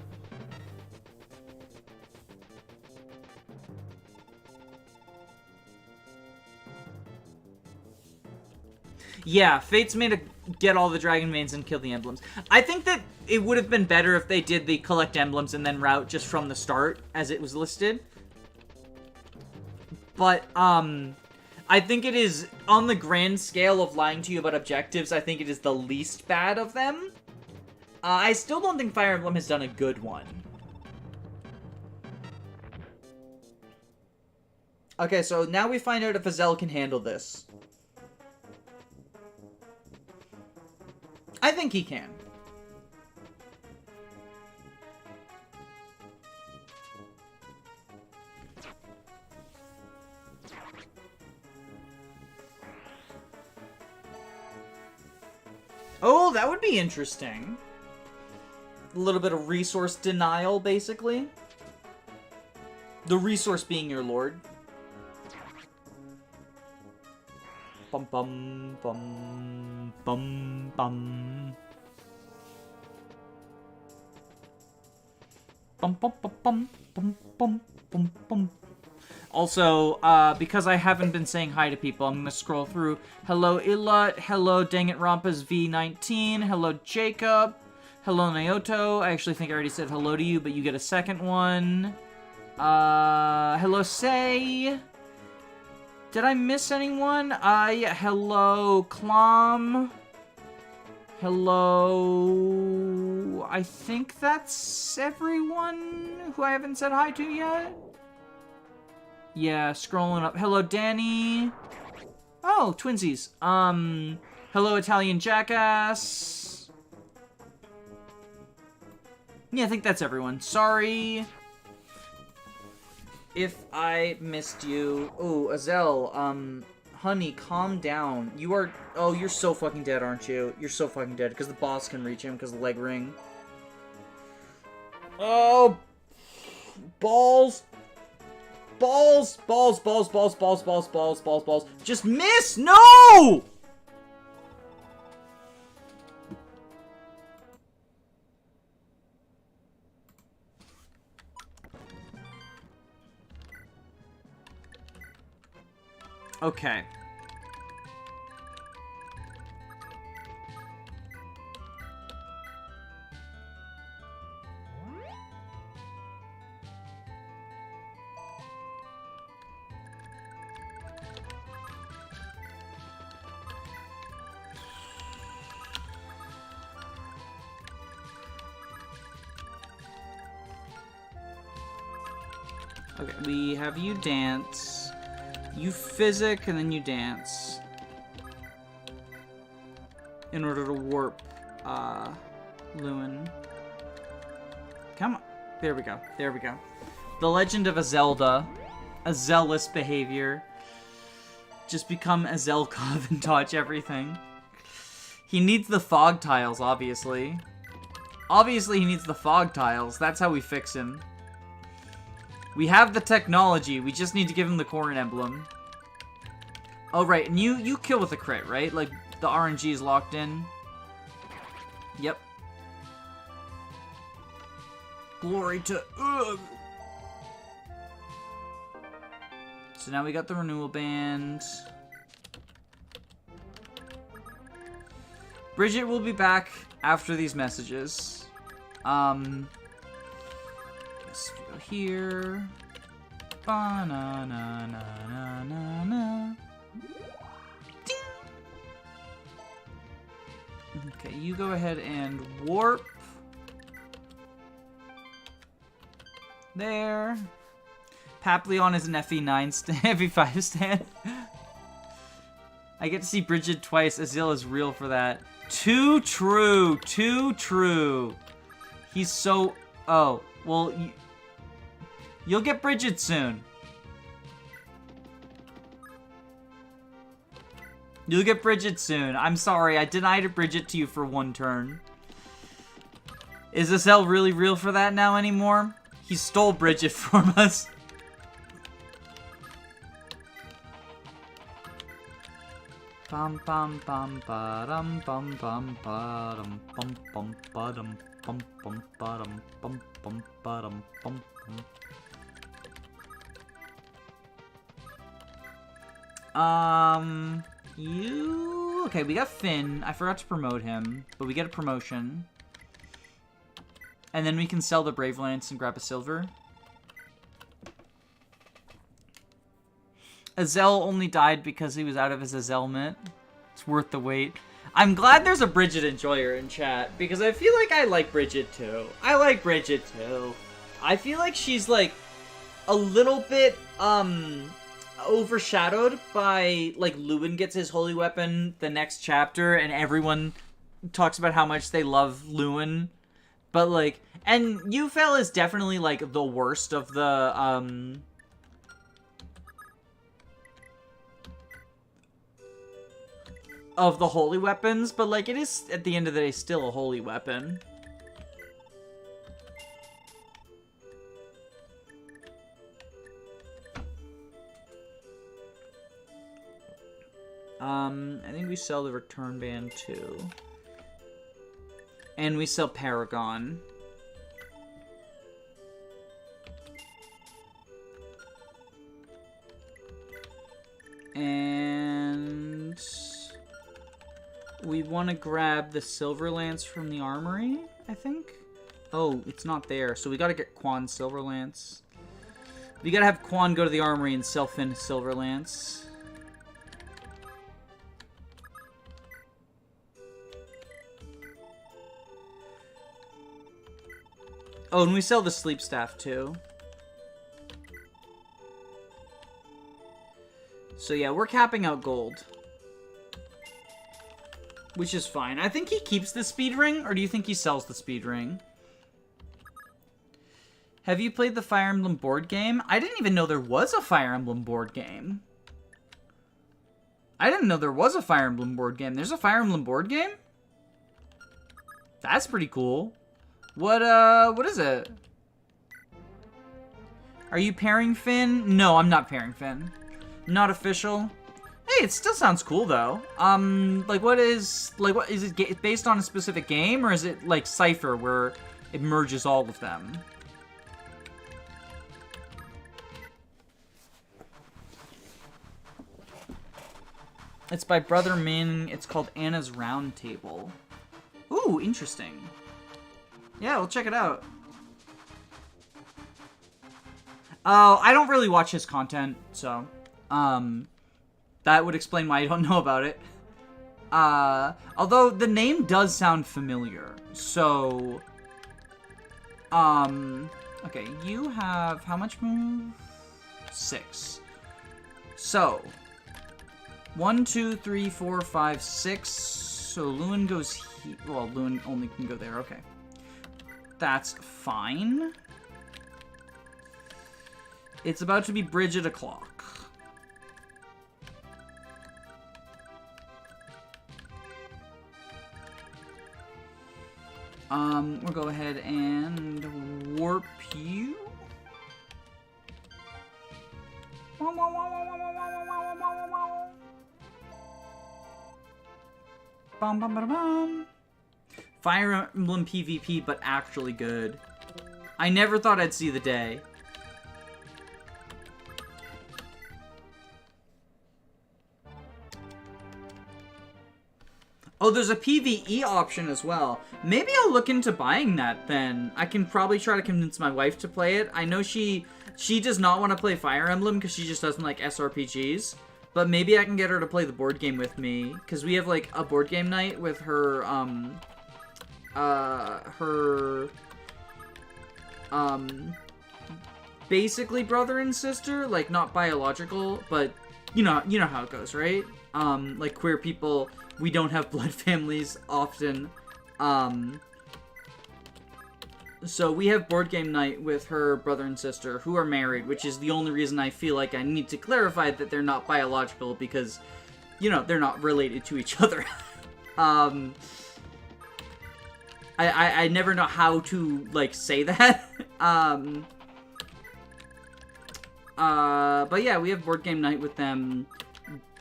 Speaker 1: Yeah, Fate's made to get all the Dragon Mains and kill the emblems. I think that it would have been better if they did the collect emblems and then route just from the start, as it was listed. But, I think it is, on the grand scale of lying to you about objectives, I think it is the least bad of them. I still don't think Fire Emblem has done a good one. Okay, so now we find out if Azel can handle this. I think he can. Oh, that would be interesting. A little bit of resource denial, basically. The resource being your lord. Bum bum bum bum bum. Bum bum bum bum bum bum bum bum. Also, because I haven't been saying hi to people, I'm gonna scroll through. Hello Ilut, hello Dang It Rampas V19, hello Jacob, hello Naoto. I actually think I already said hello to you, but you get a second one. Hello Say. Did I miss anyone? Yeah, hello Clom. Hello... I think that's everyone who I haven't said hi to yet. Yeah, scrolling up. Hello, Danny. Oh, twinsies. Hello, Italian Jackass. Yeah, I think that's everyone. Sorry if I missed you. Oh, Azel, honey, calm down. You are... Oh, you're so fucking dead, aren't you? You're so fucking dead, because the boss can reach him, because of the leg ring. Oh! Balls! Balls! Balls, balls, balls, balls, balls, balls, balls, balls. Just miss! No! Okay. Okay, we have you dance. You physic, and then you dance. In order to warp, Lewin. Come on. There we go. There we go. The Legend of Azelda. A zealous behavior. Just become a Zelkov and dodge everything. He needs the fog tiles, obviously. Obviously, he needs the fog tiles. That's how we fix him. We have the technology. We just need to give him the Corn Emblem. Oh, right. And you kill with a crit, right? Like, the RNG is locked in. Yep. Glory to... Ugh. So now we got the renewal band. Bridget will be back after these messages. Let's go here. Ba-na-na-na-na-na-na. Okay, you go ahead and warp. There. Papillon is an FE9 stand, FE5 stand. I get to see Bridget twice. Azil is real for that. Too true. Too true. He's so... Oh, well, you'll get Bridget soon. You'll get Bridget soon. I'm sorry, I denied Bridget to you for one turn. Is Azil really real for that now anymore? He stole Bridget from us. Bum bum bum ba-dum bum bum ba-dum bum bum ba-dum bum bum ba-dum bum bum ba-dum bum bum. You... Okay, we got Finn. I forgot to promote him, but we get a promotion. And then we can sell the Brave Lance and grab a silver. Azel only died because he was out of his Azelment. It's worth the wait. I'm glad there's a Bridget enjoyer in chat, because I feel like I like Bridget too. I like Bridget too. I feel like she's like a little bit overshadowed by like Lewin gets his holy weapon the next chapter and everyone talks about how much they love Lewin. But like, and Yufel is definitely like the worst of the of the holy weapons, but like it is at the end of the day still a holy weapon. I think we sell the return band too. And we sell Paragon. And we want to grab the Silver Lance from the armory, I think. Oh, it's not there, so we gotta get Quan's Silver Lance. We gotta have Quan go to the armory and sell Finn Silver Lance. Oh, and we sell the Sleep Staff, too. So, yeah, we're capping out gold. Which is fine. I think he keeps the speed ring, or do you think he sells the speed ring? Have you played the Fire Emblem board game? I didn't even know there was a Fire Emblem board game. I didn't know there was a Fire Emblem board game. There's a Fire Emblem board game? That's pretty cool. What is it? Are you pairing Finn? No, I'm not pairing Finn. Not official. Hey, it still sounds cool though. Like what is it based on a specific game, or is it like Cypher where it merges all of them? It's by Brother Min. It's called Anna's Round Table. Ooh, interesting. Yeah, we'll check it out. Oh, I don't really watch his content, so that would explain why I don't know about it. Although the name does sound familiar, so okay, you have how much move? 6. So 1, 2, 3, 4, 5, 6. So Lewin goes here. Well, Lewin only can go there. Okay. That's fine. It's about to be bridge at o'clock. We'll go ahead and warp you. Bum, bum, bum, bum. Fire Emblem PvP, but actually good. I never thought I'd see the day. Oh, there's a PvE option as well. Maybe I'll look into buying that then. I can probably try to convince my wife to play it. I know she does not want to play Fire Emblem because she just doesn't like SRPGs. But maybe I can get her to play the board game with me. Because we have like a board game night with her, basically brother and sister, like not biological, but you know how it goes, right? Like queer people, we don't have blood families often. So we have board game night with her brother and sister who are married, which is the only reason I feel like I need to clarify that they're not biological because, you know, they're not related to each other. I never know how to, like, say that. But yeah, we have board game night with them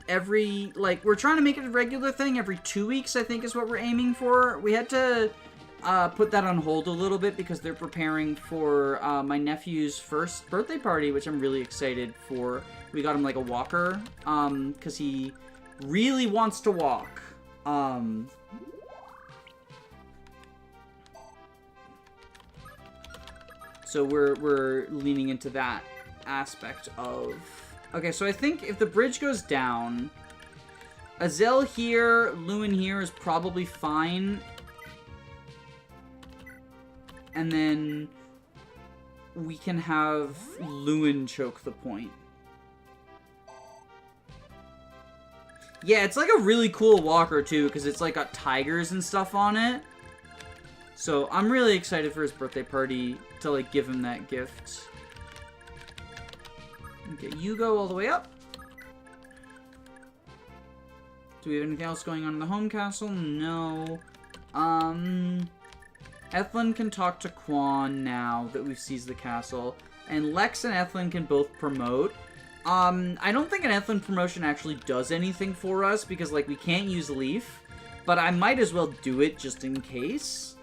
Speaker 1: every, like, we're trying to make it a regular thing every 2 weeks, I think is what we're aiming for. We had to put that on hold a little bit because they're preparing for my nephew's first birthday party, which I'm really excited for. We got him, like, a walker, because he really wants to walk. So we're leaning into that aspect of... Okay, so I think if the bridge goes down, Azel here, Lewin here is probably fine. And then we can have Lewin choke the point. Yeah, it's like a really cool walker too, because it's like got tigers and stuff on it. So I'm really excited for his birthday party to like give him that gift. Okay, you go all the way up. Do we have anything else going on in the home castle? No. Ethlyn can talk to Quan now that we've seized the castle. And Lex and Ethlyn can both promote. I don't think an Ethlyn promotion actually does anything for us because, like, we can't use Leaf. But I might as well do it just in case.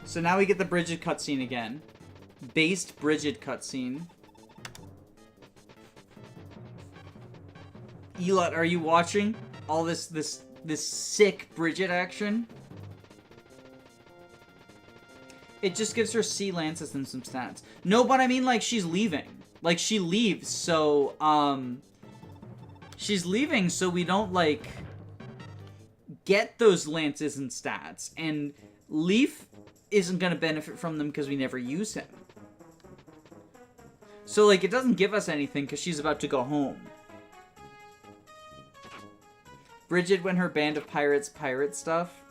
Speaker 1: So now we get the Bridget cutscene again. Based Bridget cutscene. Elot, are you watching all this sick Bridget action? It just gives her C lances and some stats. No, but I mean, like, she's leaving. Like, she leaves, so, she's leaving, so we don't, like, get those lances and stats. And Leaf isn't gonna benefit from them because we never use him. So, like, it doesn't give us anything because she's about to go home. Bridget, when her band of pirates pirate stuff.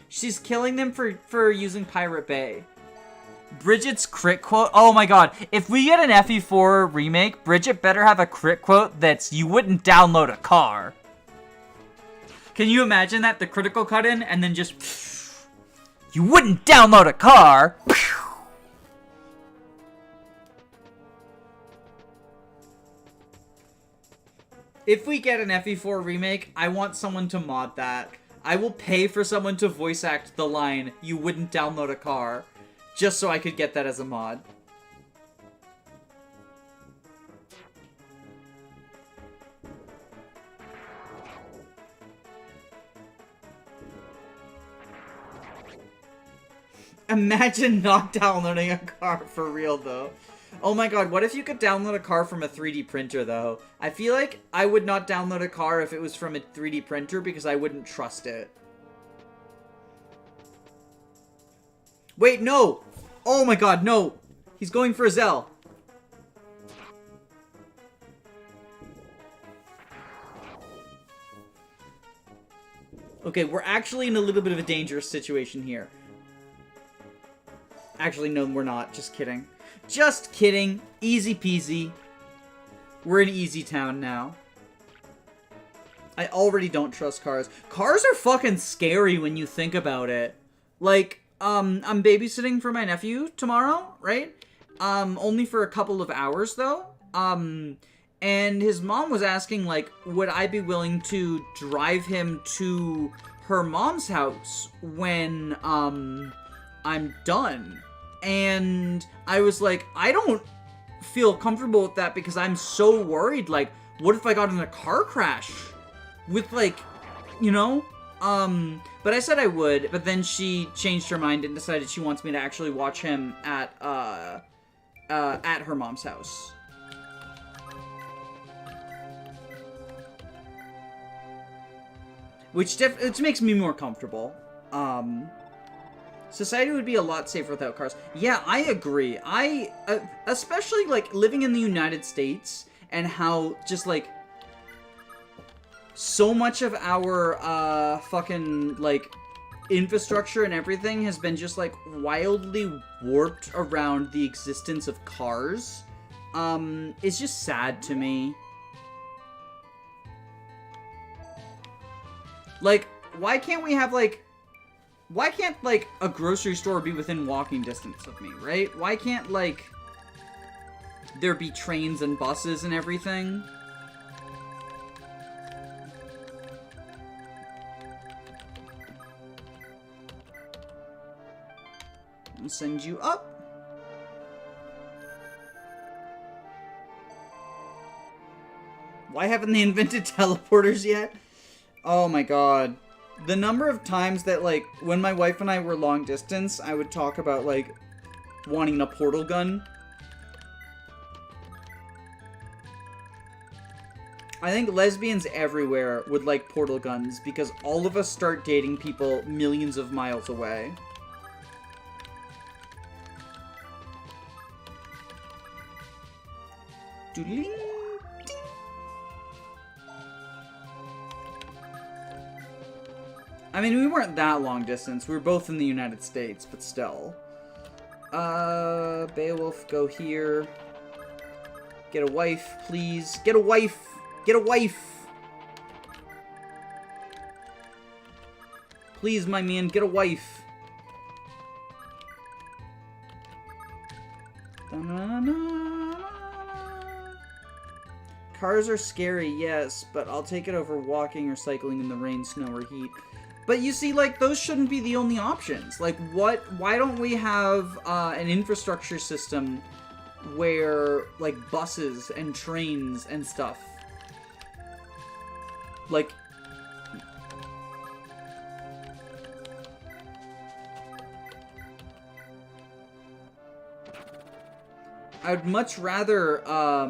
Speaker 1: She's killing them for using Pirate Bay. Bridget's crit quote. Oh my god. If we get an FE4 remake, Bridget better have a crit quote that's, "You wouldn't download a car." Can you imagine that? The critical cut in and then just, "You wouldn't download a car." If we get an FE4 remake, I want someone to mod that. I will pay for someone to voice act the line, "You wouldn't download a car," just so I could get that as a mod. Imagine not downloading a car for real, though. Oh my god, what if you could download a car from a 3D printer, though? I feel like I would not download a car if it was from a 3D printer because I wouldn't trust it. Wait, no! Oh my god, no! He's going for a Zell. Okay, we're actually in a little bit of a dangerous situation here. Actually, no, we're not. Just kidding. Just kidding. Easy peasy. We're in Easy Town now. I already don't trust cars. Cars are fucking scary when you think about it. Like, I'm babysitting for my nephew tomorrow, right? Only for a couple of hours, though. And his mom was asking, like, would I be willing to drive him to her mom's house when, I'm done? And I was like, I don't feel comfortable with that because I'm so worried. Like, what if I got in a car crash with, like, you know? But I said I would, but then she changed her mind and decided she wants me to actually watch him at her mom's house. Which makes me more comfortable. Society would be a lot safer without cars. Yeah, I agree. Especially, like, living in the United States and how just, like, so much of our, fucking, like, infrastructure and everything has been just, like, wildly warped around the existence of cars. It's just sad to me. Like, why can't we have, like... Why can't, like, a grocery store be within walking distance of me, right? Why can't, like, there be trains and buses and everything? I'll send you up. Why haven't they invented teleporters yet? Oh my god. The number of times that, like, when my wife and I were long distance, I would talk about, like, wanting a portal gun. I think lesbians everywhere would like portal guns because all of us start dating people millions of miles away. Doodling. I mean, we weren't that long distance. We were both in the United States, but still. Beowulf, go here. Get a wife, please. Get a wife! Get a wife! Please, my man, get a wife. Cars are scary, yes, but I'll take it over walking or cycling in the rain, snow, or heat. But you see, like, those shouldn't be the only options. Like, why don't we have an infrastructure system where, like, buses and trains and stuff, like, I'd much rather, oh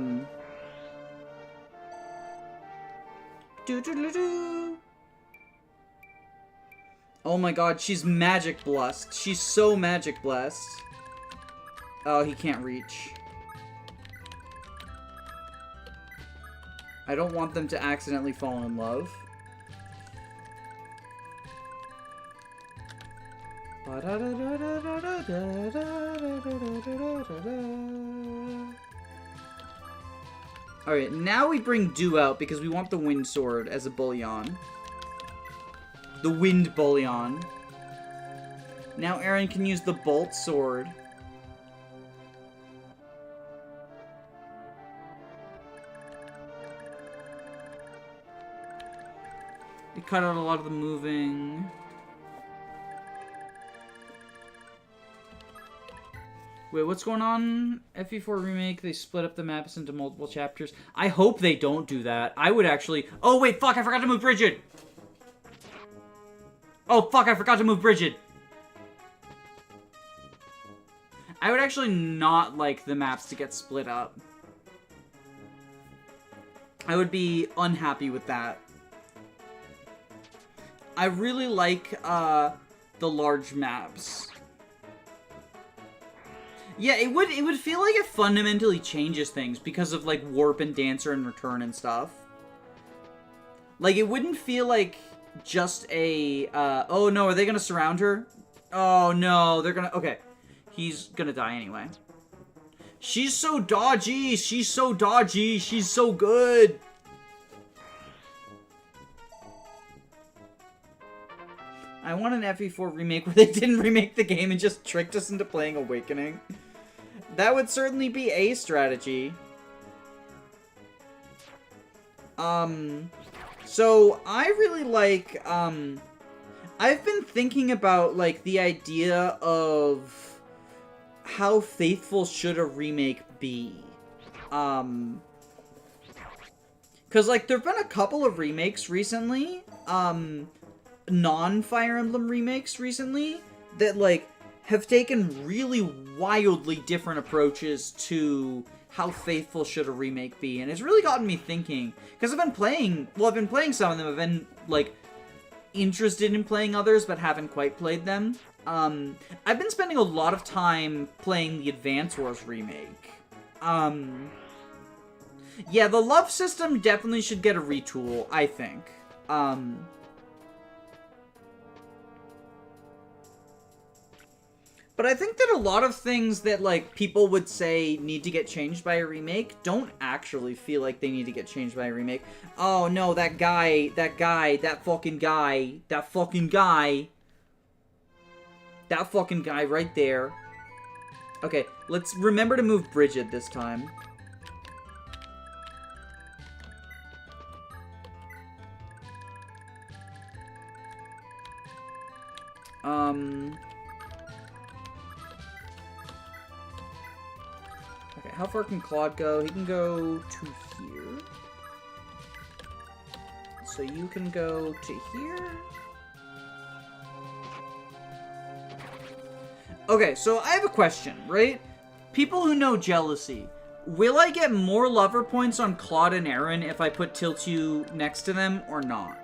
Speaker 1: my god, she's magic blessed. She's so magic blessed. Oh, he can't reach. I don't want them to accidentally fall in love. Alright, now we bring Dew out because we want the Wind Sword as a bullion. The Wind Bullion. Now Aaron can use the Bolt Sword. We cut out a lot of the moving. Wait, what's going on? FE4 Remake, they split up the maps into multiple chapters. I hope they don't do that. I would actually... Oh, wait, fuck, I forgot to move Bridget! Oh, fuck, I forgot to move Bridget! I would actually not like the maps to get split up. I would be unhappy with that. I really like, the large maps. Yeah, it would feel like it fundamentally changes things because of, like, Warp and Dancer and Return and stuff. Like, it wouldn't feel like just a, oh no, are they gonna surround her? Oh no, they're gonna, okay. He's gonna die anyway. She's so dodgy, she's so dodgy, she's so good. I want an FE4 remake where they didn't remake the game and just tricked us into playing Awakening. That would certainly be a strategy. So I really like, I've been thinking about, like, the idea of how faithful should a remake be. Cause, like, there've been a couple of remakes recently, non-Fire Emblem remakes recently, that, like, have taken really wildly different approaches to how faithful should a remake be, and it's really gotten me thinking, because I've been playing some of them, I've been, like, interested in playing others, but haven't quite played them. I've been spending a lot of time playing the Advance Wars remake. Yeah, the love system definitely should get a retool, I think. But I think that a lot of things that, like, people would say need to get changed by a remake don't actually feel like they need to get changed by a remake. Oh, no, that fucking guy right there. Okay, let's remember to move Bridget this time. Okay, how far can Claude go? He can go to here. So you can go to here. Okay, so I have a question, right? People who know Jealousy, will I get more lover points on Claude and Aaron if I put Tiltu next to them or not?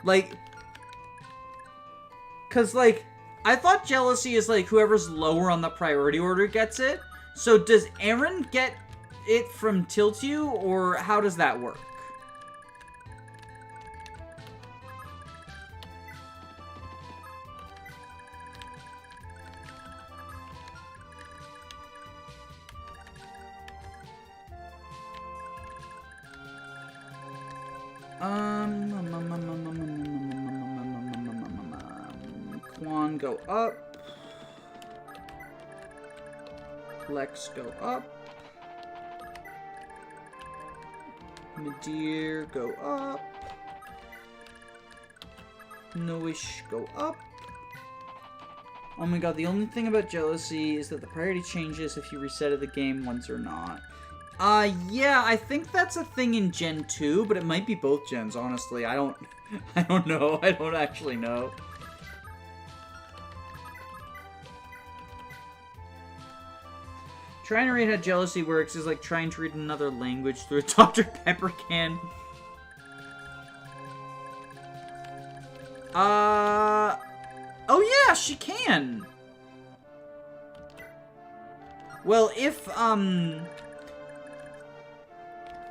Speaker 1: Like, cause, like, I thought Jealousy is, like, whoever's lower on the priority order gets it. So does Aaron get it from Tiltu, or how does that work? Quan go up. Lex go up. Nadir go up. Noish go up. Oh my god, the only thing about jealousy is that the priority changes if you resetted the game once or not. Yeah, I think that's a thing in Gen 2, but it might be both gens, honestly. I don't know. I don't actually know. Trying to read how jealousy works is like trying to read another language through a Dr. Pepper can. Oh yeah, she can! Well,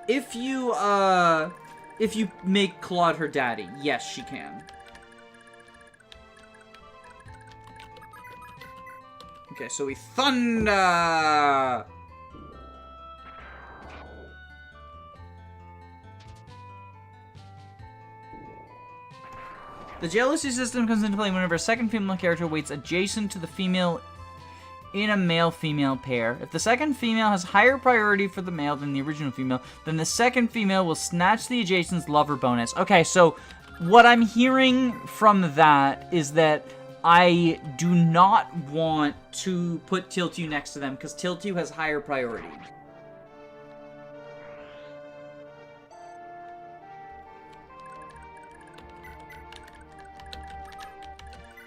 Speaker 1: if you make Claude her daddy, yes, she can. Okay, so we thunder! The jealousy system comes into play whenever a second female character waits adjacent to the female in a male-female pair. If the second female has higher priority for the male than the original female, then the second female will snatch the adjacent's lover bonus. Okay, so what I'm hearing from that is that I do not want to put Tiltu next to them, because Tiltu has higher priority.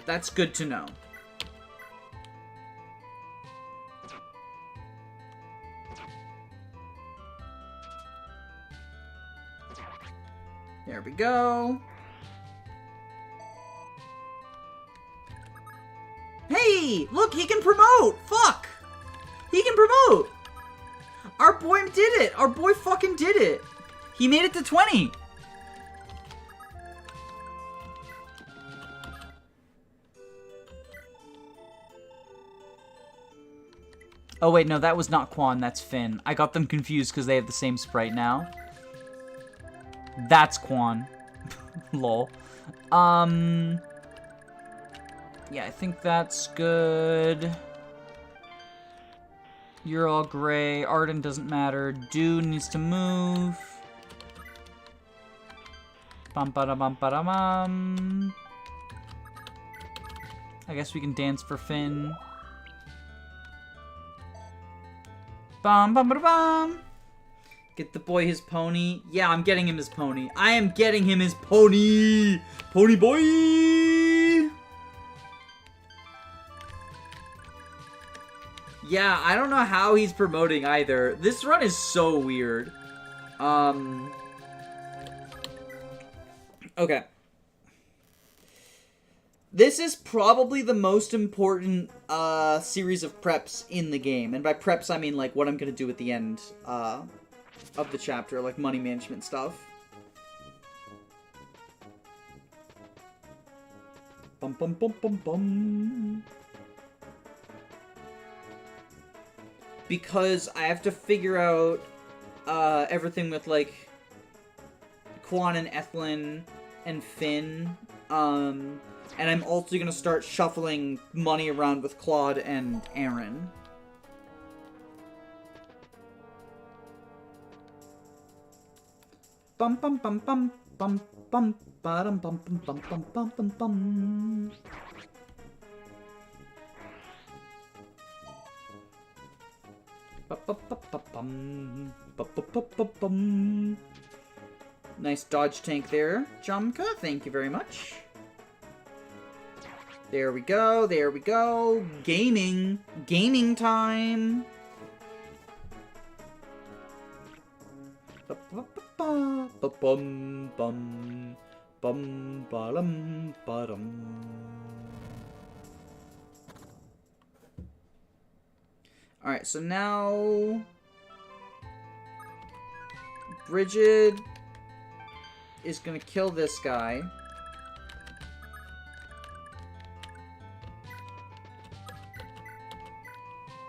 Speaker 1: That's good to know. There we go. Hey! Look, he can promote! Fuck! He can promote! Our boy did it! Our boy fucking did it! He made it to 20! Oh wait, no, that was not Quan, that's Finn. I got them confused because they have the same sprite now. That's Quan. Lol. Yeah, I think that's good. You're all gray. Arden doesn't matter. Dude needs to move. Bum ba da bum ba da bum. I guess we can dance for Finn. Bum bum ba da bum. Get the boy his pony. Yeah, I'm getting him his pony. I am getting him his pony. Pony boy. Yeah, I don't know how he's promoting either. This run is so weird. Okay. This is probably the most important series of preps in the game. And by preps, I mean like what I'm going to do at the end of the chapter, like money management stuff. Bum bum bum bum bum. Because I have to figure out everything with, like, Quan and Ethlyn and Finn. And I'm also going to start shuffling money around with Claude and Aaron. Bum bum bum bum bum bum bum bum bum bum bum bum bum bum. Nice dodge tank there, Jamka. Thank you very much. There we go. There we go. Gaming. Gaming time. Alright, so now Bridget is gonna kill this guy.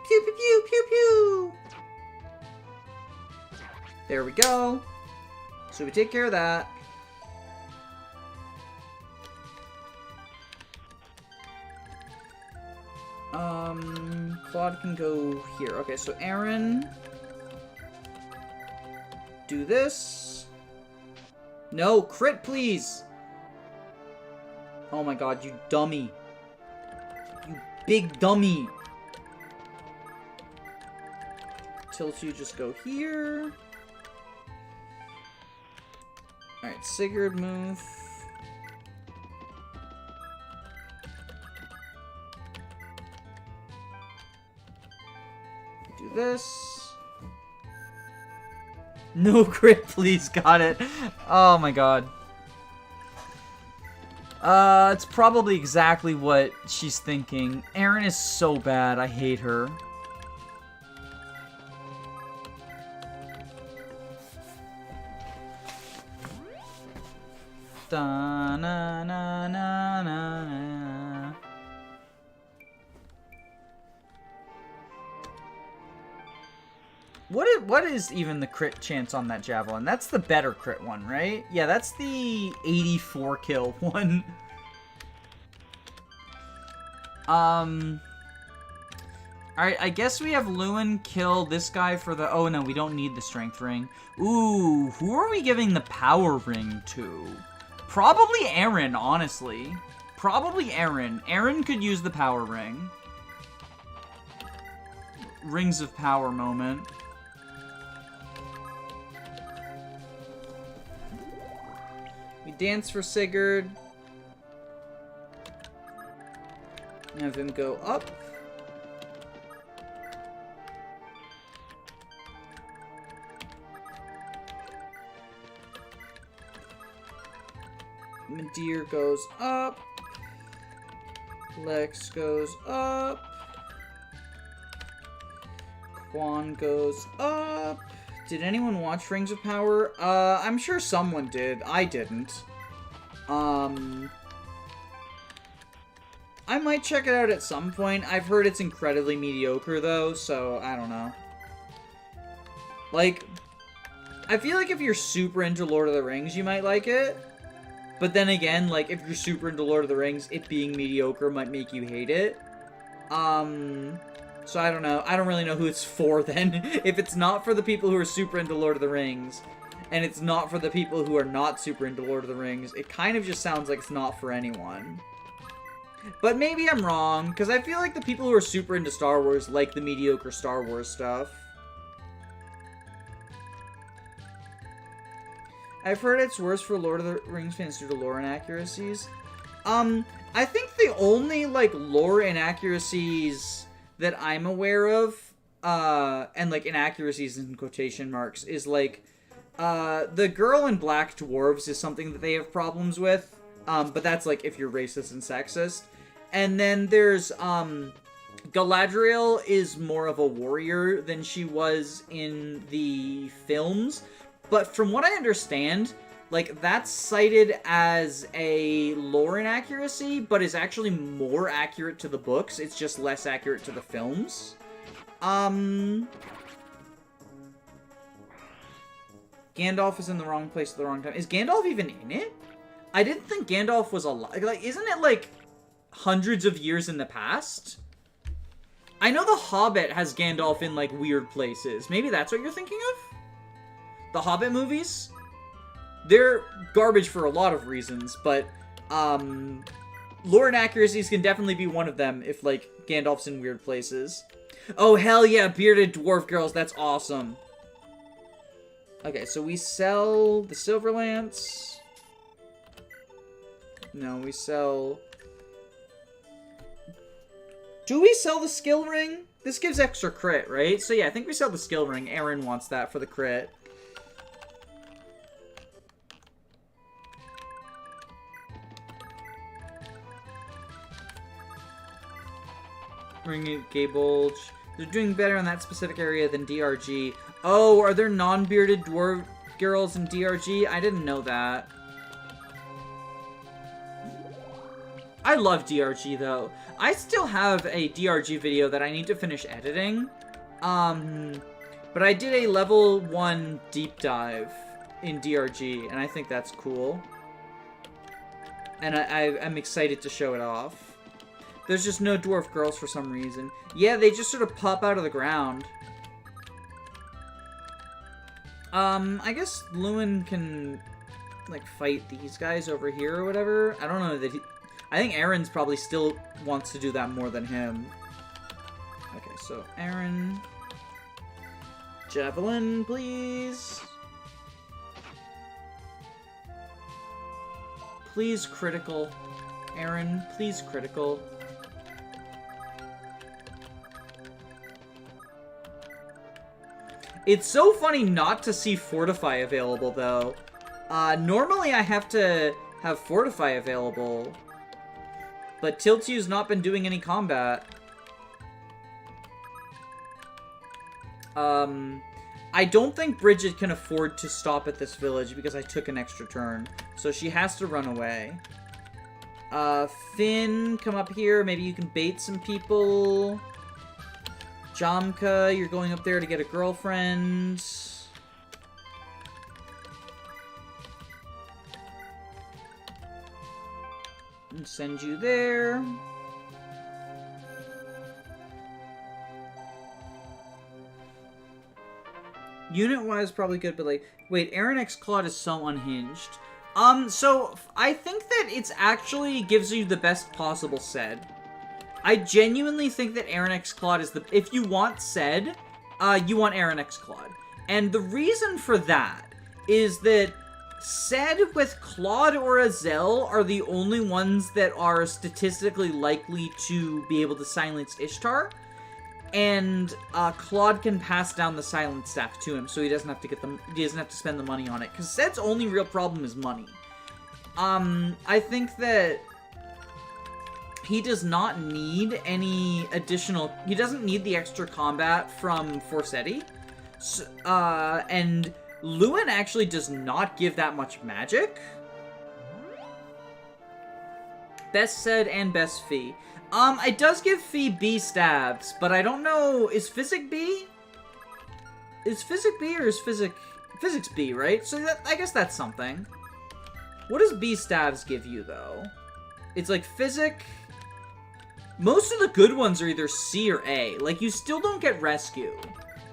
Speaker 1: Pew pew pew pew pew! There we go. So we take care of that. Claude can go here. Okay, so Aaron, do this. No, crit, please. Oh my god, you dummy. You big dummy. Tilt, you just go here. Alright, Sigurd move. Do this. No crit, please. Got it. Oh my god. It's probably exactly what she's thinking. Erin is so bad. I hate her. Da, na, na, na, na. What is even the crit chance on that javelin? That's the better crit one, right? Yeah, that's the 84 kill one. Alright, I guess we have Lewin kill this guy for the... Oh, no, we don't need the strength ring. Ooh, who are we giving the power ring to? Probably Aaron, honestly. Probably Aaron. Aaron could use the power ring. Rings of power moment. We dance for Sigurd. Have him go up. Midir goes up. Lex goes up. Quan goes up. Did anyone watch Rings of Power? I'm sure someone did. I didn't. I might check it out at some point. I've heard it's incredibly mediocre, though, so I don't know. Like, I feel like if you're super into Lord of the Rings, you might like it. But then again, like, if you're super into Lord of the Rings, it being mediocre might make you hate it. So I don't know. I don't really know who it's for, then. If it's not for the people who are super into Lord of the Rings, and it's not for the people who are not super into Lord of the Rings, it kind of just sounds like it's not for anyone. But maybe I'm wrong, because I feel like the people who are super into Star Wars like the mediocre Star Wars stuff. I've heard it's worse for Lord of the Rings fans due to lore inaccuracies. I think the only, like, lore inaccuracies that I'm aware of, and, like, inaccuracies in quotation marks, is, like, the girl in Black Dwarves is something that they have problems with. But that's, like, if you're racist and sexist. And then there's, Galadriel is more of a warrior than she was in the films. But from what I understand, like, that's cited as a lore inaccuracy, but is actually more accurate to the books. It's just less accurate to the films. Gandalf is in the wrong place at the wrong time. Is Gandalf even in it? I didn't think Gandalf was alive. Like, isn't it, like, hundreds of years in the past? I know The Hobbit has Gandalf in, like, weird places. Maybe that's what you're thinking of? The Hobbit movies? They're garbage for a lot of reasons, but, lore inaccuracies can definitely be one of them if, like, Gandalf's in weird places. Oh, hell yeah, bearded dwarf girls, that's awesome. Okay, so we sell the Silver Lance. No, we sell... Do we sell the skill ring? This gives extra crit, right? So yeah, I think we sell the skill ring. Aaron wants that for the crit. Ring it, Gaybulge. They're doing better in that specific area than DRG. Oh, are there non-bearded dwarf girls in DRG? I didn't know that. I love DRG, though. I still have a DRG video that I need to finish editing. But I did a level 1 deep dive in DRG, and I think that's cool. And I'm excited to show it off. There's just no dwarf girls for some reason. Yeah, they just sort of pop out of the ground. I guess Lewin can, like, fight these guys over here or whatever. I don't know that he... I think Aaron's probably still wants to do that more than him. Okay, so Aaron... Javelin, please. Please critical. Aaron, please critical. It's so funny not to see Fortify available, though. Normally I have to have Fortify available. But Tiltu's not been doing any combat. I don't think Bridget can afford to stop at this village because I took an extra turn. So she has to run away. Finn, come up here. Maybe you can bait some people. Jamka, you're going up there to get a girlfriend. And send you there. Unit-wise, probably good, but like... Wait, Aaron X Claude is so unhinged. So, I think that it's actually gives you the best possible Sed. I genuinely think that Aaron X Claude is the... If you want Sed, you want Aaron X Claude. And the reason for that is that Sed with Claude or Azel are the only ones that are statistically likely to be able to silence Ishtar. And Claude can pass down the silent staff to him, so he doesn't have to get them. He doesn't have to spend the money on it. Because Sed's only real problem is money. I think that he does not need any additional. He doesn't need the extra combat from Forsetti. So, and Lewin actually does not give that much magic. Best Sed and best Fee. It does give Fee B stabs, but I don't know, is Physic B? Is Physic B or is Physics B, right? So that, I guess that's something. What does B stabs give you, though? It's like Physic... Most of the good ones are either C or A. Like, you still don't get Rescue.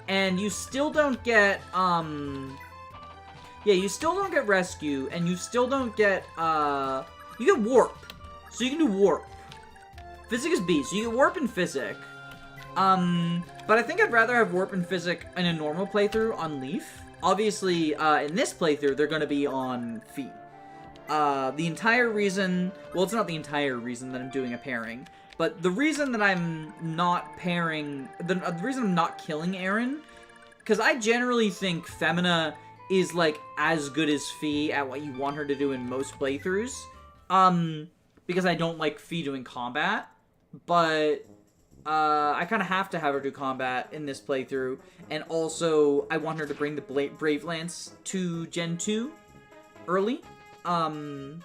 Speaker 1: And you still don't get, Yeah, you still don't get Rescue, and you still don't get, You get Warp. So you can do Warp. Physic is B, so you get Warp and Physic. But I think I'd rather have Warp and Physic in a normal playthrough on Leaf. Obviously, in this playthrough, they're going to be on Fee. The entire reason... Well, it's not the entire reason that I'm doing a pairing. But the reason that I'm not pairing... The reason I'm not killing Aaron... Because I generally think Femina is, like, as good as Fee at what you want her to do in most playthroughs. Because I don't like Fee doing combat. But I kind of have to have her do combat in this playthrough. And also, I want her to bring the Brave Lance to Gen 2 early. But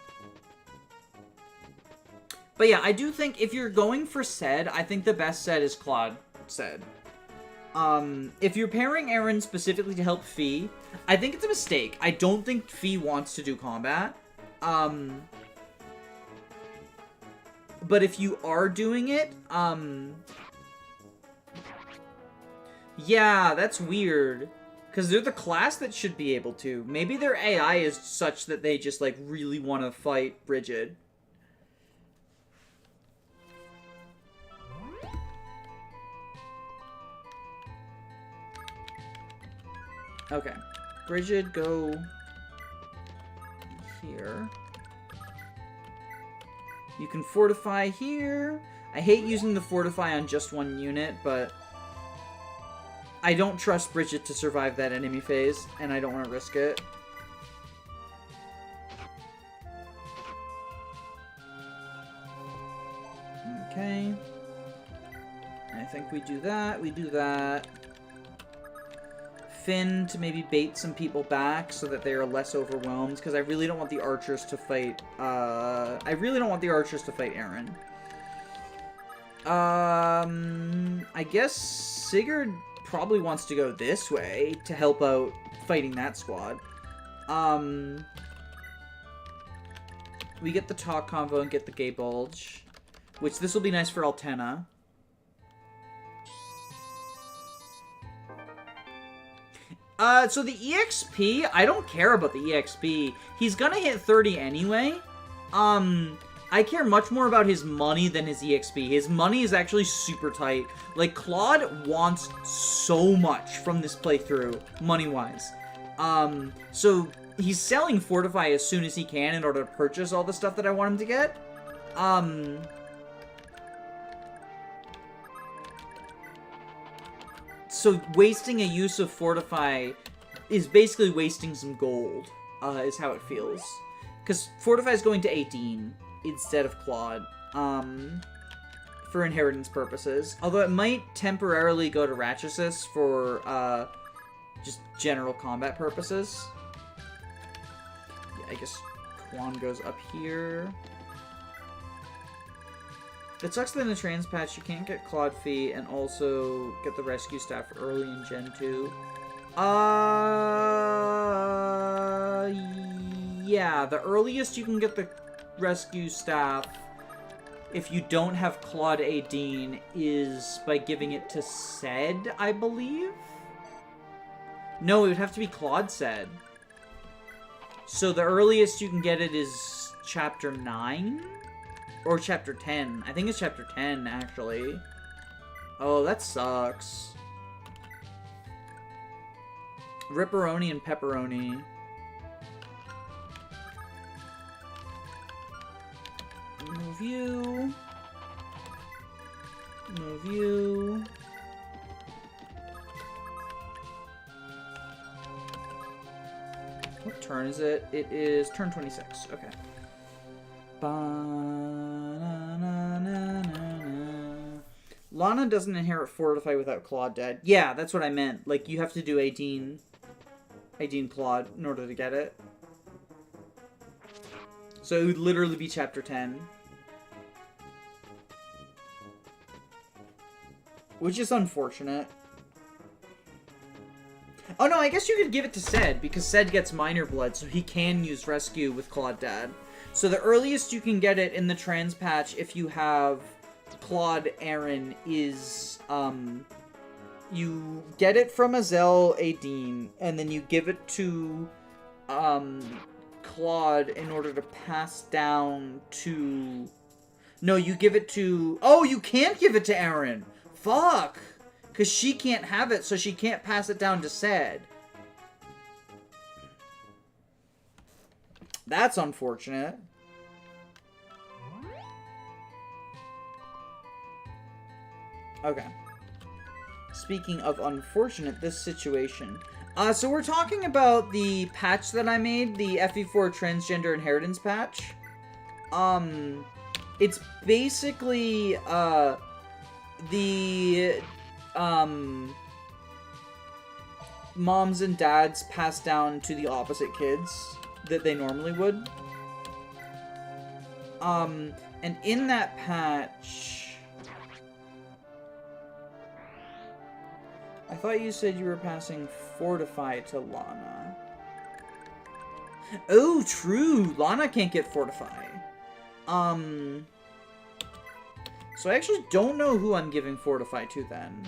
Speaker 1: yeah, I do think if you're going for Sed, I think the best Sed is Claude Sed. If you're pairing Aaron specifically to help Fee, I think it's a mistake. I don't think Fee wants to do combat. But if you are doing it, yeah, that's weird. Because they're the class that should be able to. Maybe their AI is such that they just, like, really want to fight Bridget. Okay. Bridget, go here. You can fortify here. I hate using the fortify on just one unit, but I don't trust Bridget to survive that enemy phase, and I don't want to risk it. Okay. I think we do that. We do that. Finn to maybe bait some people back so that they are less overwhelmed, because I really don't want the archers to fight, I really don't want the archers to fight Aaron. I guess Sigurd probably wants to go this way to help out fighting that squad. We get the talk convo and get the gay bulge. Which this will be nice for Altena. So the EXP, I don't care about the EXP. He's gonna hit 30 anyway. I care much more about his money than his EXP. His money is actually super tight. Like, Claude wants so much from this playthrough, money-wise. So he's selling Fortify as soon as he can in order to purchase all the stuff that I want him to get. So wasting a use of Fortify is basically wasting some gold, is how it feels. Because Fortify is going to 18 instead of Claude, for inheritance purposes. Although it might temporarily go to Ratchasis for, just general combat purposes. Yeah, I guess Quan goes up here. It sucks that in the trans patch you can't get Claude Fee and also get the rescue staff early in Gen 2. Yeah, the earliest you can get the rescue staff if you don't have Claude Adine is by giving it to Ced, I believe? No, it would have to be Claude Ced. So the earliest you can get it is Chapter 9? Or Chapter 10. I think it's Chapter 10, actually. Oh, that sucks. Ripperoni and Pepperoni. Move you. Move you. What turn is it? It is turn 26. Okay. Lana doesn't inherit Fortify without Claude dead. Yeah, that's what I meant. Like, you have to do 18 Claude in order to get it. So it would literally be Chapter 10. Which is unfortunate. Oh no, I guess you could give it to Ced, because Ced gets Minor Blood, so he can use Rescue with Claude Dad. So the earliest you can get it in the trans patch if you have Claude Aaron is, you get it from Azel Adine, and then you give it to, Claude in order to pass down to... No, you give it to... Oh, you can't give it to Aaron! Fuck! Because she can't have it, so she can't pass it down to Ced. That's unfortunate. Okay. Speaking of unfortunate, this situation. So we're talking about the patch that I made, the FE4 Transgender Inheritance patch. It's basically, the, moms and dads pass down to the opposite kids that they normally would. And in that patch... I thought you said you were passing Fortify to Lana. Oh, true! Lana can't get Fortify. So I actually don't know who I'm giving Fortify to then.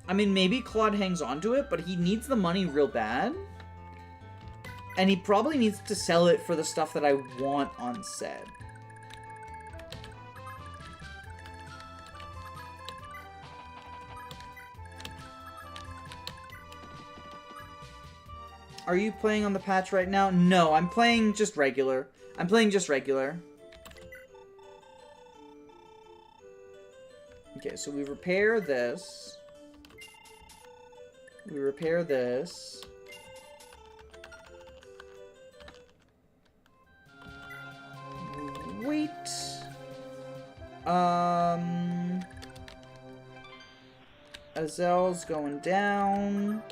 Speaker 1: I mean, maybe Claude hangs on to it, but he needs the money real bad. And he probably needs to sell it for the stuff that I want on Ced. Are you playing on the patch right now? No, I'm playing just regular. I'm playing just regular. Okay, so we repair this. We repair this. Wait. Azel's going down.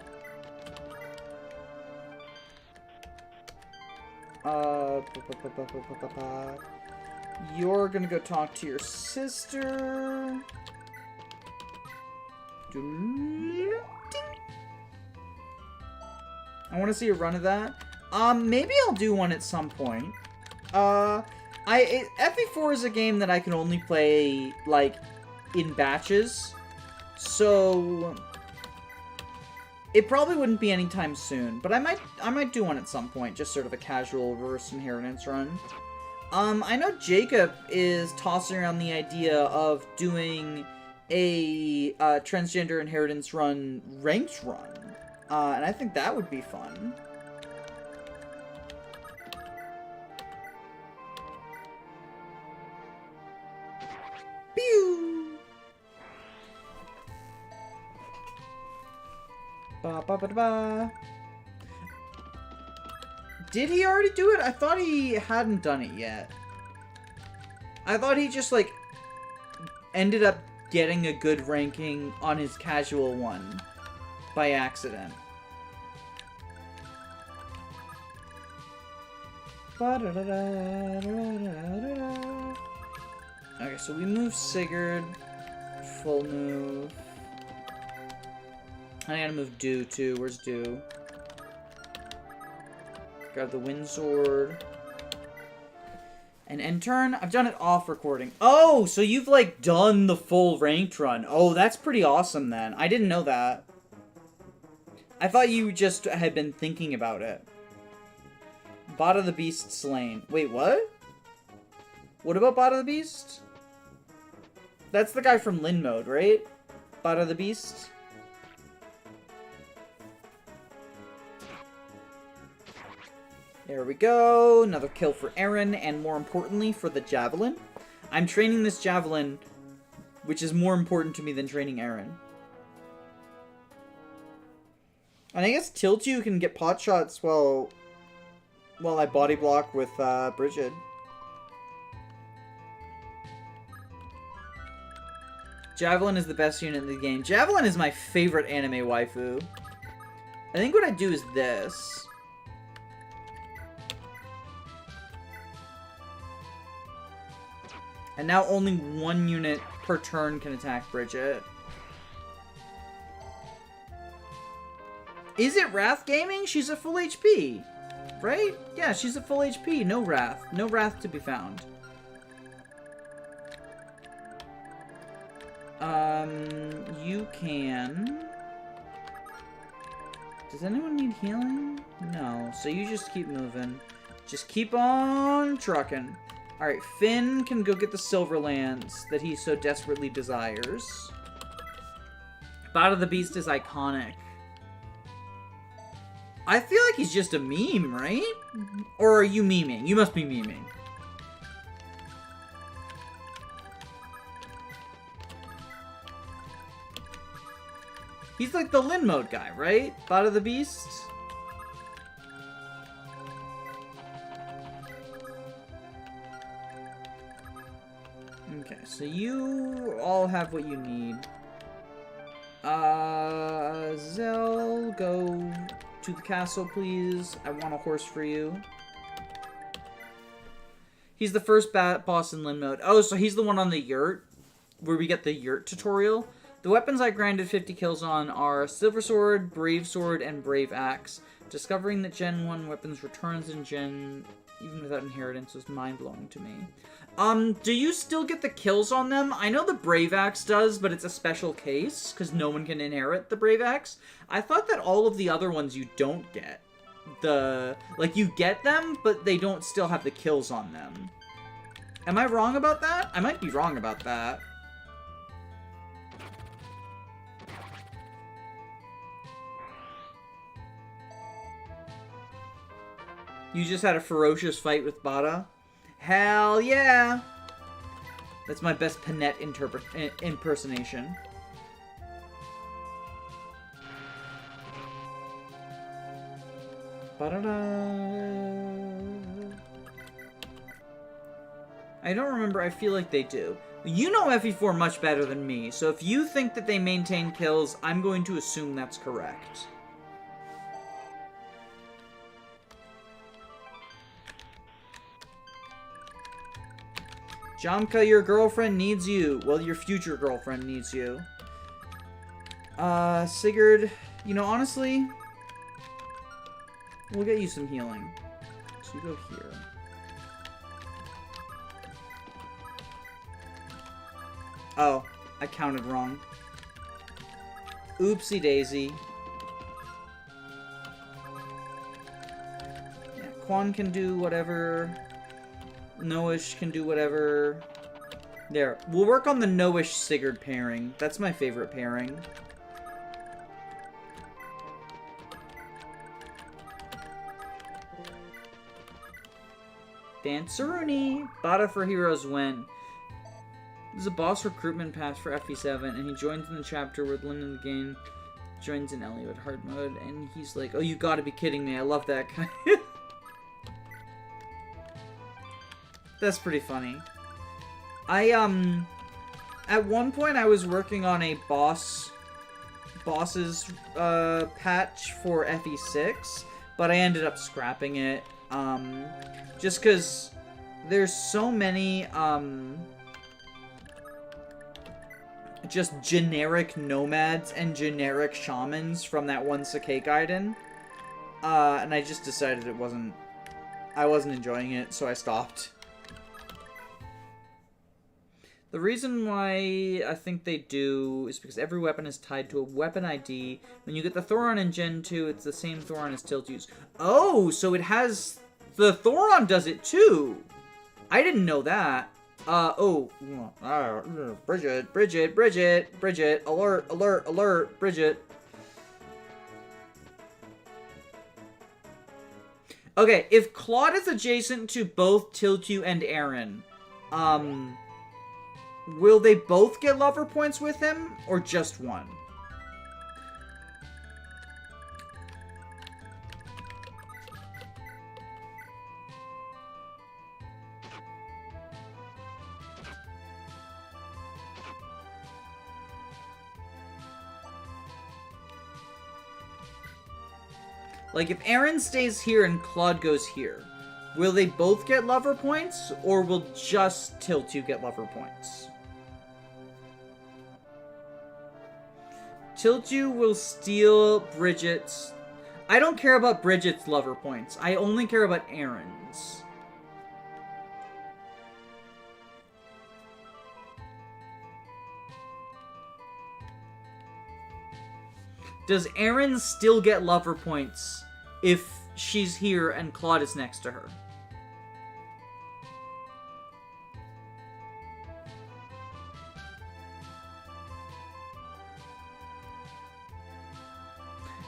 Speaker 1: You're gonna go talk to your sister. I want to see a run of that. Maybe I'll do one at some point. FE4 is a game that I can only play, like, in batches, so it probably wouldn't be anytime soon, but I might do one at some point, just sort of a casual reverse inheritance run. I know Jacob is tossing around the idea of doing a transgender inheritance run, ranked run, and I think that would be fun. Pew! Ba ba ba ba. Did he already do it? I thought he hadn't done it yet. I thought he just, like, ended up getting a good ranking on his casual one by accident. Okay, so we move Sigurd. Full move. I gotta move Dew, too. Where's Dew? Grab the Wind Sword. And end turn. I've done it off recording. Oh, so you've, like, done the full ranked run. Oh, that's pretty awesome, then. I didn't know that. I thought you just had been thinking about it. Bot of the Beast slain. Wait, what? What about Bot of the Beast? That's the guy from Lin Mode, right? Bot of the Beast? There we go. Another kill for Aaron, and more importantly, for the Javelin. I'm training this Javelin, which is more important to me than training Aaron. And I guess Tilt You can get pot shots while I body block with Bridget. Javelin is the best unit in the game. Javelin is my favorite anime waifu. I think what I do is this. And now only one unit per turn can attack Bridget. Is it Wrath Gaming? She's at full HP, right? Yeah, she's at full HP. No Wrath. No Wrath to be found. You can... Does anyone need healing? No. So you just keep moving. Just keep on trucking. Alright, Finn can go get the Silverlands that he so desperately desires. Bot of the Beast is iconic. I feel like he's just a meme, right? Or are you memeing? You must be memeing. He's like the Lin Mode guy, right? Bot of the Beast? Okay, so you all have what you need. Zell, go to the castle, please. I want a horse for you. He's the first boss in Lin Mode. Oh, so he's the one on the yurt, where we get the yurt tutorial. The weapons I grinded 50 kills on are Silver Sword, Brave Sword, and Brave Axe. Discovering that Gen 1 weapons returns in Gen... even without inheritance was mind-blowing to me. Do you still get the kills on them? I know the Brave Axe does, but it's a special case, because no one can inherit the Brave Axe. I thought that all of the other ones you don't get. Like, you get them, but they don't still have the kills on them. Am I wrong about that? I might be wrong about that. You just had a ferocious fight with Bada? Hell yeah! That's my best Panette impersonation. I don't remember. I feel like they do. You know FE4 much better than me, so if you think that they maintain kills, I'm going to assume that's correct. Jamka, your girlfriend needs you. Well, your future girlfriend needs you. Sigurd, you know, honestly, we'll get you some healing. So you go here. Oh, I counted wrong. Oopsie daisy. Yeah, Quan can do whatever. Noish can do whatever. There. We'll work on the Noish Sigurd pairing. That's my favorite pairing. Danceruni! Bada for heroes when. There's a boss recruitment pass for FE7, and he joins in the chapter where Lynn in the game joins in Elliot hard mode, and he's like, oh, you gotta be kidding me, I love that guy. That's pretty funny. At one point I was working on a bosses patch for FE6, but I ended up scrapping it, just because there's so many, just generic nomads and generic shamans from that one Sakai Gaiden. And I just decided I wasn't enjoying it, so I stopped. The reason why I think they do is because every weapon is tied to a weapon ID. When you get the Thoron in Gen 2, it's the same Thoron as Tiltu's. Oh, so it has... The Thoron does it too! I didn't know that. Bridget, alert, Bridget. Okay, if Claude is adjacent to both Tiltu and Aaron, will they both get lover points with him, or just one? Like, if Aaron stays here and Claude goes here, will they both get lover points, or will just Tiltu get lover points? Tiltu will steal Bridget's... I don't care about Bridget's lover points. I only care about Aaron's. Does Aaron still get lover points if she's here and Claude is next to her?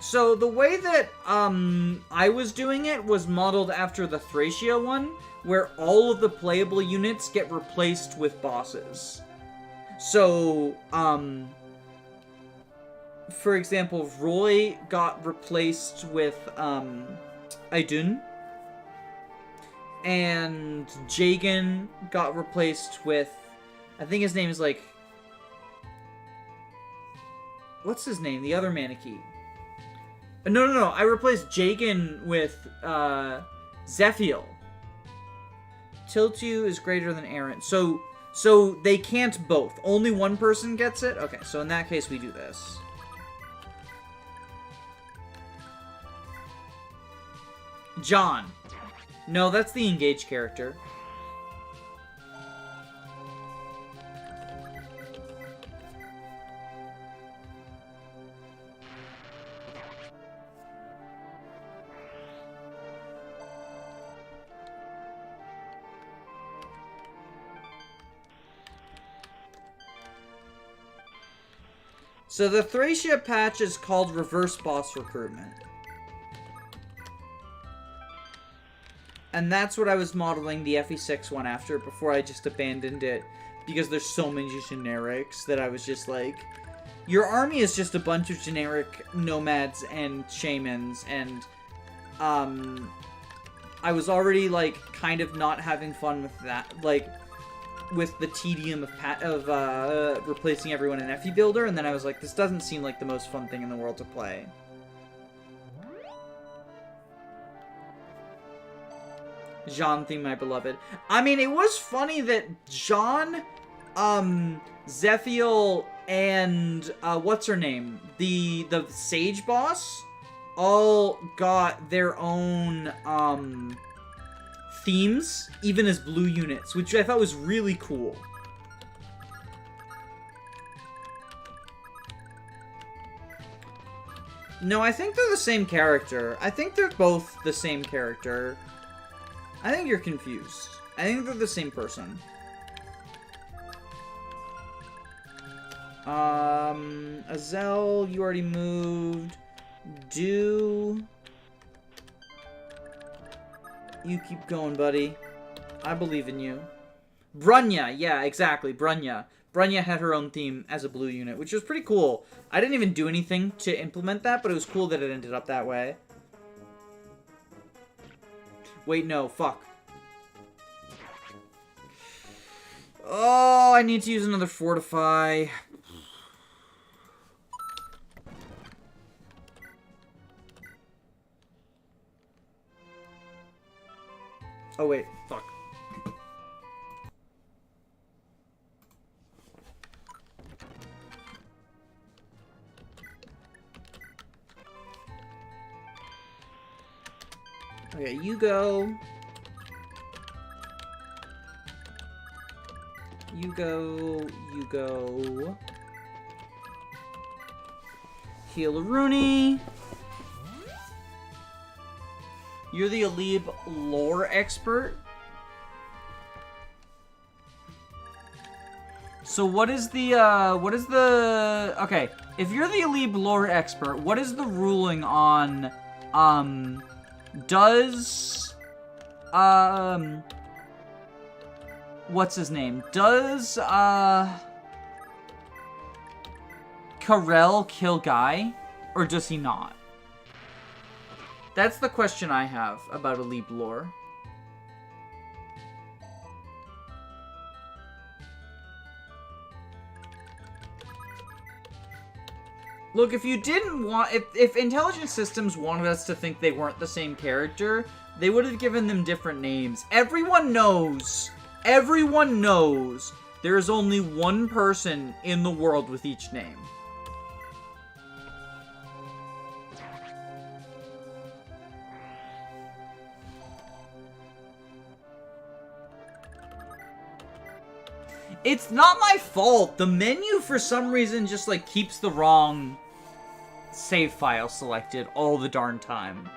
Speaker 1: So the way that I was doing it was modeled after the Thracia one, where all of the playable units get replaced with bosses. So, for example, Roy got replaced with Aidun, and Jagan got replaced with, I think his name is like, what's his name? The other Maneki. No. I replaced Jagan with Zephiel. Tiltu is greater than Aaron. So they can't both. Only one person gets it? Okay, so in that case we do this. John. No, that's the engaged character. So the Thracia patch is called Reverse Boss Recruitment. And that's what I was modeling the FE6 one after before I just abandoned it. Because there's so many generics that I was just like... Your army is just a bunch of generic nomads and shamans, and... I was already, like, kind of not having fun with that. Like, with the tedium of replacing everyone in FE Builder, and then I was like, this doesn't seem like the most fun thing in the world to play. Jean theme, my beloved. I mean, it was funny that Jean, Zephiel, and, what's her name? The Sage boss all got their own, themes, even as blue units, which I thought was really cool. No, I think they're the same character. I think they're both the same character. I think you're confused. I think they're the same person. Azel, you already moved. You keep going, buddy. I believe in you. Brunya, yeah, exactly, Brunya. Brunya had her own theme as a blue unit, which was pretty cool. I didn't even do anything to implement that, but it was cool that it ended up that way. Wait, no, fuck. Oh, I need to use another Fortify. Oh, wait, fuck. Okay, you go. You go. You go. Heal a Rooney. You're the Alib lore expert. So what is the, okay, if you're the Alib lore expert, what is the ruling on, does, what's his name? Does, Karel kill Guy, or does he not? That's the question I have about Alib lore. Look, if you didn't want... If Intelligent Systems wanted us to think they weren't the same character, they would have given them different names. Everyone knows there is only one person in the world with each name. It's not my fault. The menu, for some reason, just, like, keeps the wrong save file selected all the darn time.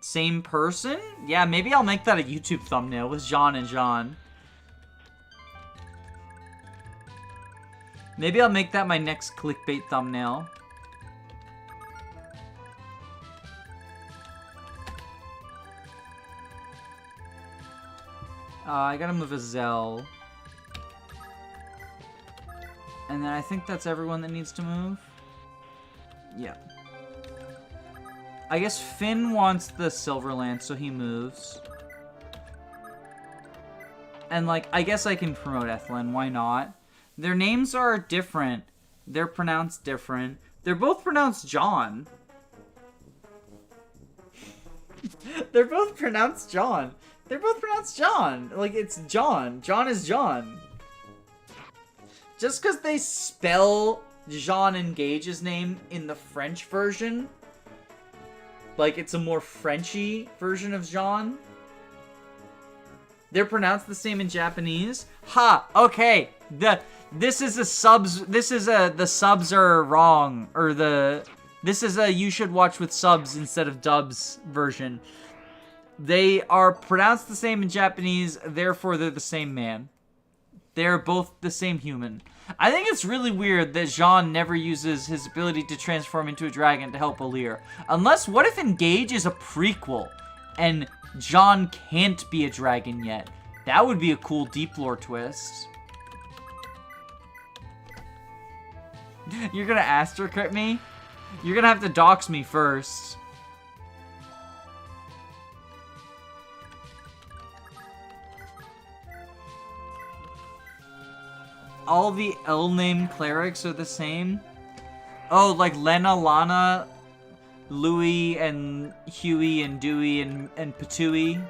Speaker 1: Same person? Yeah, maybe I'll make that a YouTube thumbnail with John and John. Maybe I'll make that my next clickbait thumbnail. I gotta move a Zell. And then I think that's everyone that needs to move. Yeah. I guess Finn wants the Silver Lance, so he moves. And, like, I guess I can promote Ethlyn. Why not? Their names are different. They're pronounced different. They're both pronounced John. They're both pronounced John. They're both pronounced John. Like, it's John. John is John. Just because they spell Jean and Gage's name in the French version, like, it's a more Frenchy version of Jean. They're pronounced the same in Japanese. Ha! Okay. The subs are wrong. Or this is a you should watch with subs instead of dubs version. They are pronounced the same in Japanese, therefore they're the same man. They're both the same human. I think it's really weird that Jean never uses his ability to transform into a dragon to help Alir. Unless, what if Engage is a prequel, and Jean can't be a dragon yet? That would be a cool deep lore twist. You're gonna Astro Crit me? You're gonna have to dox me first. All the L-name clerics are the same? Oh, like Lena, Lana, Louie, and Huey, and Dewey, and Patooey,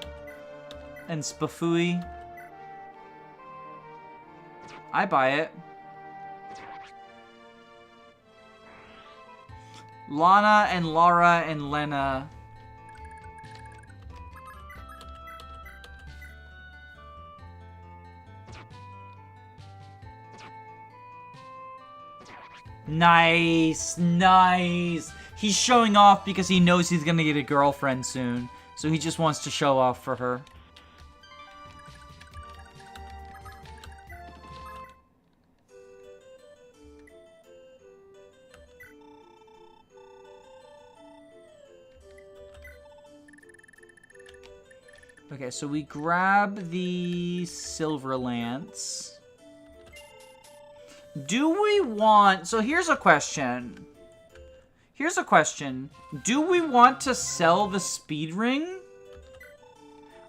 Speaker 1: and Spafooey. I buy it. Lana, and Laura, and Lena. Nice, nice. He's showing off because he knows he's gonna get a girlfriend soon. So he just wants to show off for her. Okay, so we grab the silver lance. Do we want... So here's a question. Here's a question. Do we want to sell the speed ring?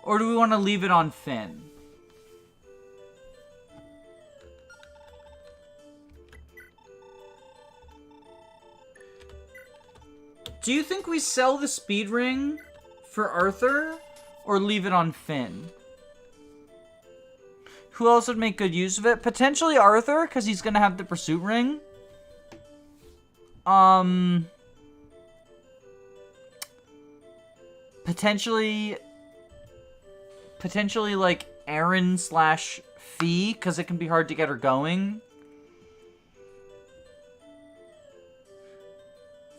Speaker 1: Or do we want to leave it on Finn? Do you think we sell the speed ring for Arthur? Or leave it on Finn? Who else would make good use of it? Potentially Arthur, because he's going to have the pursuit ring. Potentially like Aaron / Fee, because it can be hard to get her going.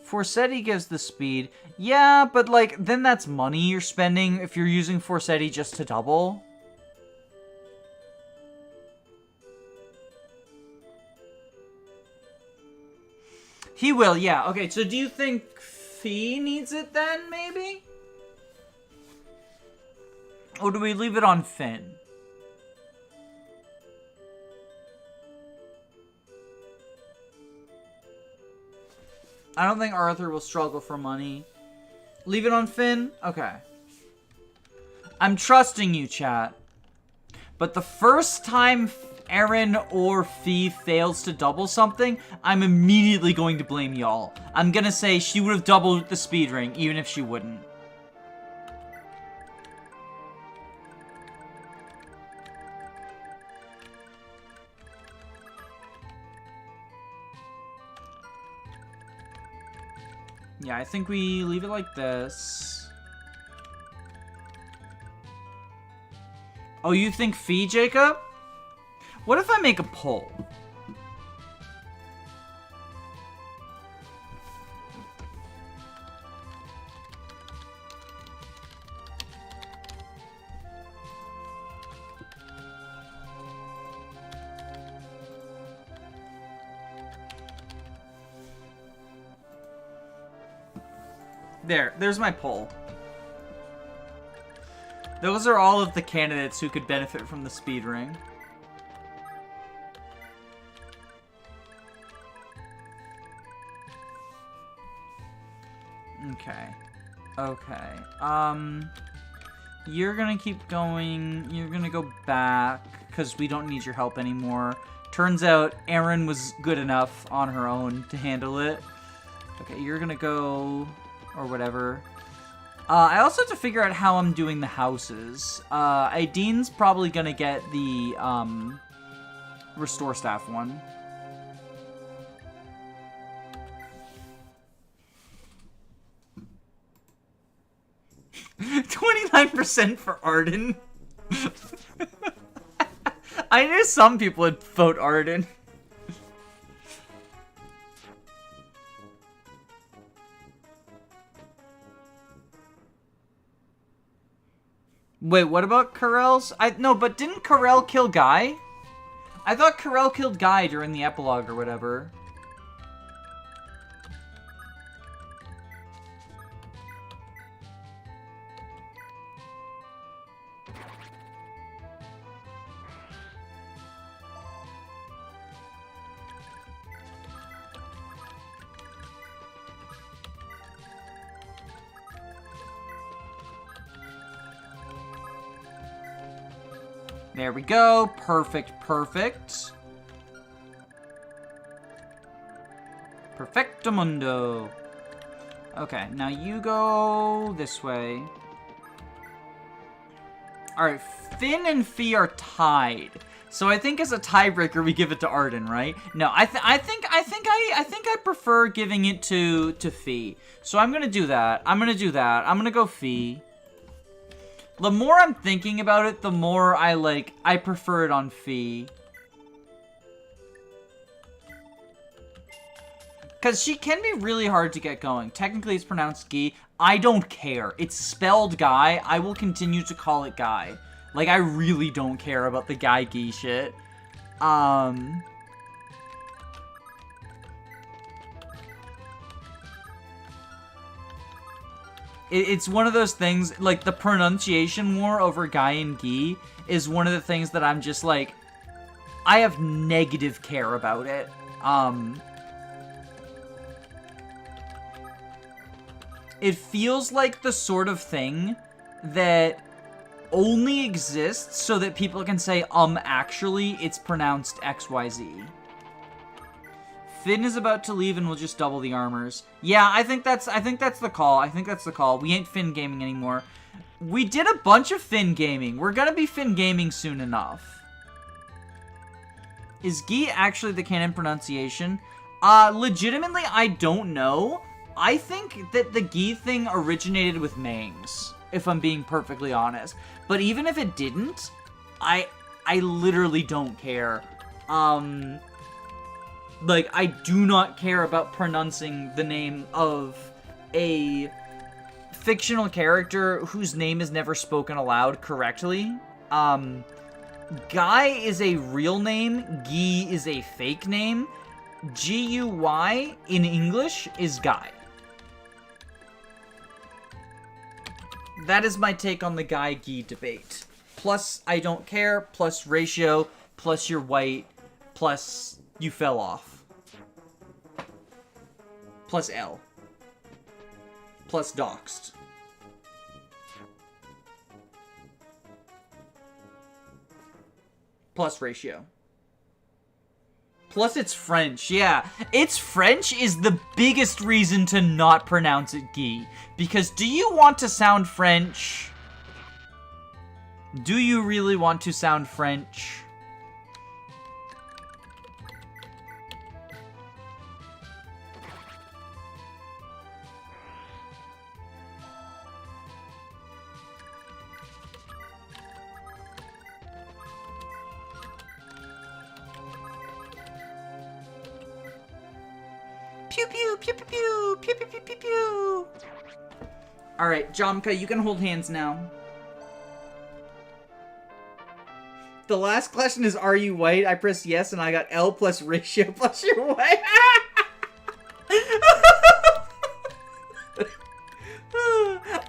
Speaker 1: Forsetti gives the speed. Yeah, but like, then that's money you're spending if you're using Forsetti just to double. He will, yeah. Okay, so do you think Fee needs it then, maybe? Or do we leave it on Finn? I don't think Arthur will struggle for money. Leave it on Finn? Okay. I'm trusting you, chat. But the first time Aaron or Fee fails to double something, I'm immediately going to blame y'all. I'm gonna say she would have doubled the speed ring, even if she wouldn't. Yeah, I think we leave it like this. Oh, you think Fee, Jacob? What if I make a poll? There's my poll. Those are all of the candidates who could benefit from the speed ring. Okay. Okay. You're gonna keep going. You're gonna go back, because we don't need your help anymore. Turns out Erin was good enough on her own to handle it. Okay, you're gonna go... or whatever. I also have to figure out how I'm doing the houses. Aidene's probably gonna get the, Restore Staff one. $29% for Arden. I knew some people would vote Arden. Wait, what about Karel's? No, but didn't Karel kill Guy? I thought Karel killed Guy during the epilogue or whatever. There we go. Perfect, perfect. Perfectamundo. Okay, now you go this way. Alright, Finn and Fee are tied. So I think as a tiebreaker we give it to Arden, right? No, I think I prefer giving it to Fee. So I'm gonna do that. I'm gonna go Fee. The more I'm thinking about it, the more I prefer it on Fee. Because she can be really hard to get going. Technically, it's pronounced Guy. I don't care. It's spelled Guy. I will continue to call it Guy. Like, I really don't care about the Guy Guy shit. It's one of those things, like, the pronunciation war over Guy and Guy is one of the things that I'm just, like, I have negative care about it. It feels like the sort of thing that only exists so that people can say, actually, it's pronounced XYZ. Finn is about to leave and we'll just double the armors. Yeah, I think that's the call. I think that's the call. We ain't Finn gaming anymore. We did a bunch of Finn gaming. We're gonna be Finn gaming soon enough. Is Guy actually the canon pronunciation? Legitimately, I don't know. I think that the Guy thing originated with Mangs, if I'm being perfectly honest. But even if it didn't, I literally don't care. Like, I do not care about pronouncing the name of a fictional character whose name is never spoken aloud correctly. Guy is a real name. Guy is a fake name. Guy in English is Guy. That is my take on the Guy-Guy debate. Plus, I don't care. Plus, ratio. Plus, you're white. Plus, you fell off. Plus, L. Plus, doxed. Plus, ratio. Plus, it's French. Yeah, it's French is the biggest reason to not pronounce it Guy. Because do you want to sound French? Do you really want to sound French? Pew pew pew pew pew pew pew pew pew pew. All right, Jomka, you can hold hands now. The last question is, are you white? I pressed yes, and I got L plus ratio plus you're white.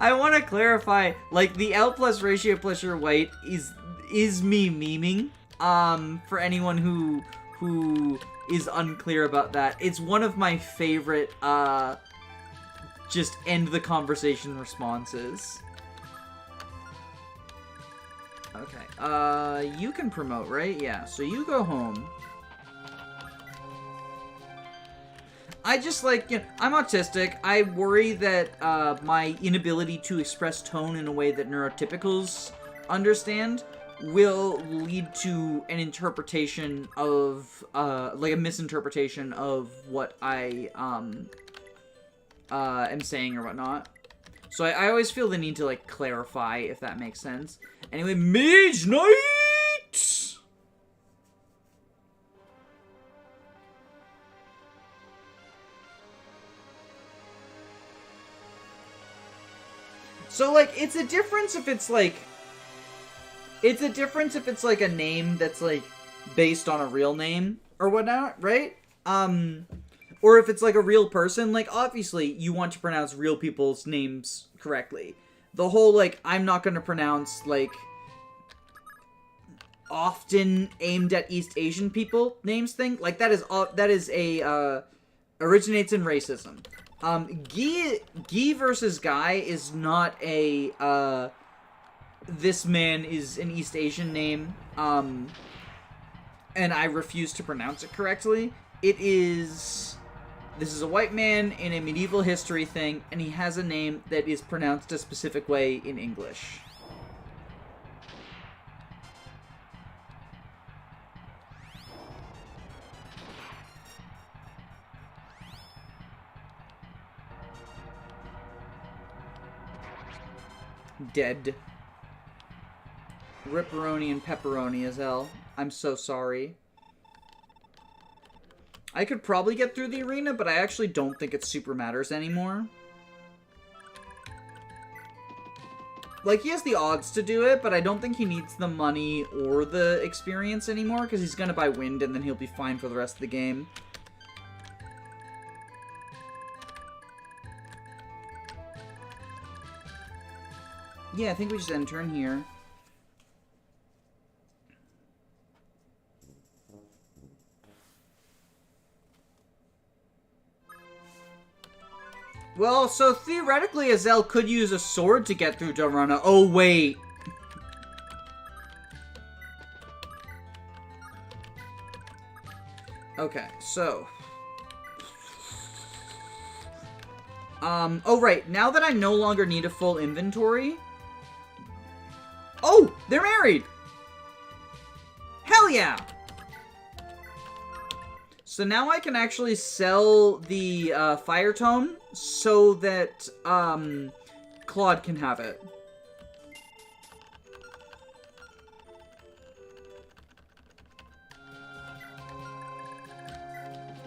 Speaker 1: I want to clarify, like, the L plus ratio plus you're white is me memeing. For anyone who is unclear about that. It's one of my favorite, just end the conversation responses. Okay, you can promote, right? Yeah, so you go home. I just, like, you know, I'm autistic. I worry that, my inability to express tone in a way that neurotypicals understand will lead to an interpretation of, like a misinterpretation of what I, am saying or whatnot. So I always feel the need to, like, clarify, if that makes sense. Anyway, Mage Knight! So, like, it's a difference if it's, like... It's a difference if it's, like, a name that's, like, based on a real name or whatnot, right? Or if it's, like, a real person. Like, obviously, you want to pronounce real people's names correctly. The whole, like, I'm not gonna pronounce, like, often aimed at East Asian people names thing. Like, that is a, originates in racism. Guy versus Guy is not a, this man is an East Asian name, and I refuse to pronounce it correctly. It is... This is a white man in a medieval history thing, and he has a name that is pronounced a specific way in English. Dead. Ripperoni and pepperoni as hell. I'm so sorry. I could probably get through the arena, but I actually don't think it super matters anymore. Like, he has the odds to do it, but I don't think he needs the money or the experience anymore, because he's gonna buy wind, and then he'll be fine for the rest of the game. Yeah, I think we just end turn here. Well, so theoretically, Azel could use a sword to get through Dorana. Oh, wait. Okay, so... oh, right. Now that I no longer need a full inventory... Oh! They're married! Hell yeah! So now I can actually sell the fire tome so that Claude can have it.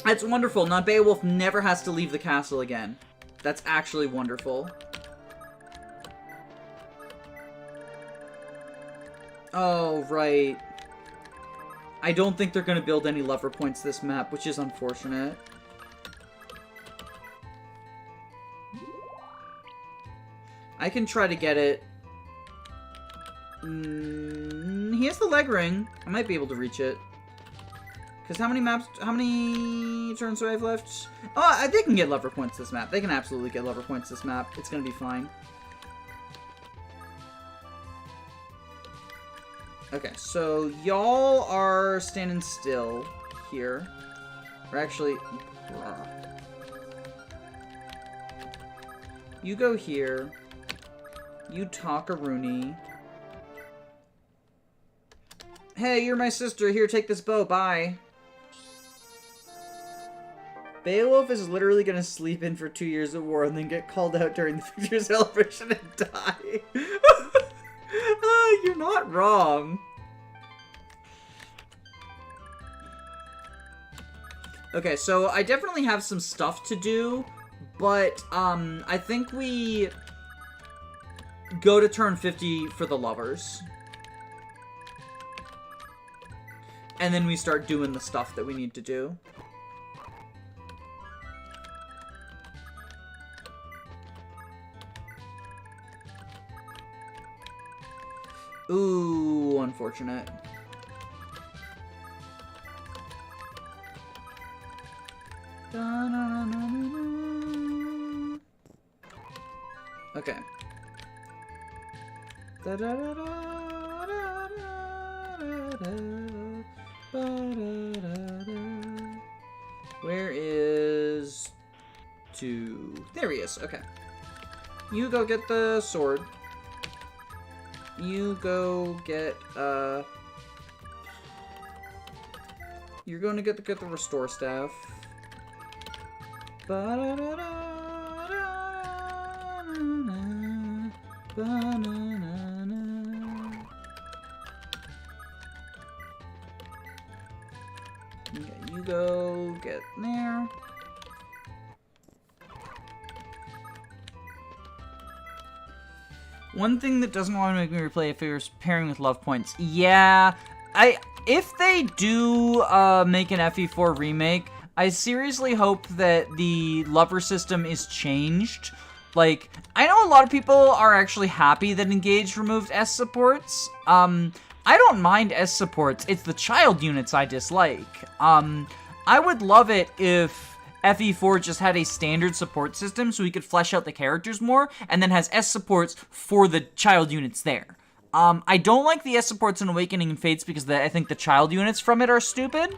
Speaker 1: That's wonderful. Now Beowulf never has to leave the castle again. That's actually wonderful. Oh, right. I don't think they're going to build any lever points this map, which is unfortunate. I can try to get it. He has the leg ring. I might be able to reach it. Because how many turns do I have left? Oh, they can get lever points this map. They can absolutely get lever points this map. It's going to be fine. Okay, so y'all are standing still here. Or actually... You go here. You talk a Rooney. Hey, you're my sister. Here, take this bow. Bye. Beowulf is literally gonna sleep in for 2 years of war and then get called out during the victory celebration and die. You're not wrong. Okay, so I definitely have some stuff to do, but I think we go to turn 50 for the lovers. And then we start doing the stuff that we need to do. Ooh, unfortunate. Okay. Where is... There he is. Okay. You go get the sword. You go get, You're going to get the restore staff. Okay, you go get there. One thing that doesn't want to make me replay if it was pairing with love points. Yeah, if they do make an FE4 remake, I seriously hope that the lover system is changed. Like, I know a lot of people are actually happy that Engage removed S supports. I don't mind S supports. It's the child units I dislike. I would love it if FE4 just had a standard support system so we could flesh out the characters more, and then has S supports for the child units there. I don't like the S supports in Awakening and Fates because I think the child units from it are stupid.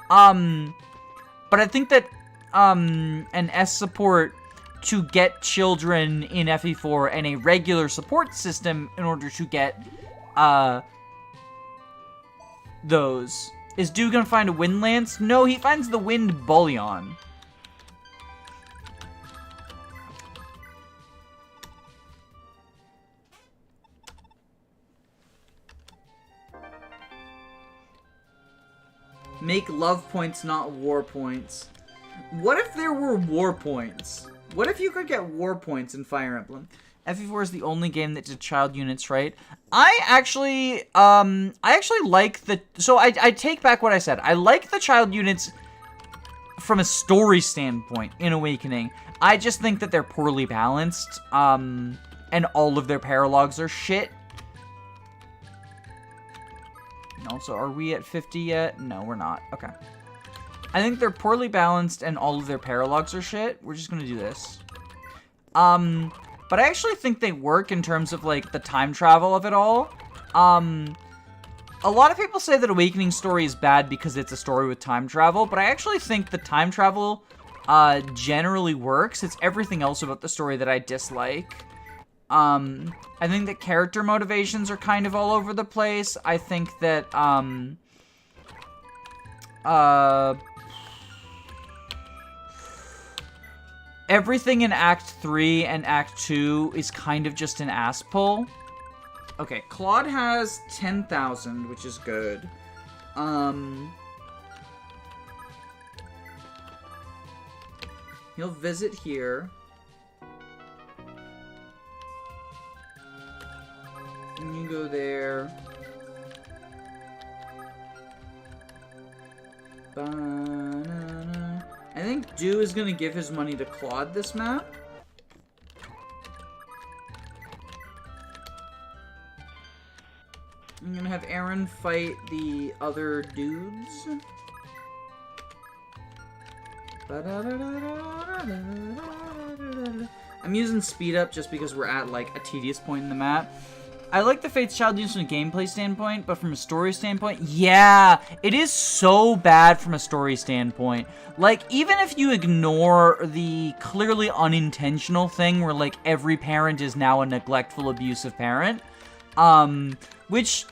Speaker 1: But I think that an S support to get children in FE4 and a regular support system in order to get those. Is Dude gonna find a Wind Lance? No, he finds the Wind Bullion. Make love points, not war points. What if there were war points? What if you could get war points in Fire Emblem? FE4 is the only game that did child units, right? I actually like the... So I take back what I said. I like the child units from a story standpoint in Awakening. I just think that they're poorly balanced, and all of their paralogs are shit. Also, are we at 50 yet? No, we're not. Okay. I think they're poorly balanced and all of their paralogs are shit. We're just gonna do this. But I actually think they work in terms of, like, the time travel of it all. A lot of people say that Awakening story is bad because it's a story with time travel, but I actually think the time travel generally works. It's everything else about the story that I dislike. I think that character motivations are kind of all over the place. I think that, everything in Act 3 and Act 2 is kind of just an ass pull. Okay, Claude has 10,000, which is good. He'll visit here. And you go there. Ba-na-na. I think Dew is going to give his money to Claude this map. I'm going to have Aaron fight the other dudes. I'm using speed up just because we're at, like, a tedious point in the map. I like the Fate's Child used from a gameplay standpoint, but from a story standpoint, yeah, it is so bad from a story standpoint. Like, even if you ignore the clearly unintentional thing where, like, every parent is now a neglectful, abusive parent, which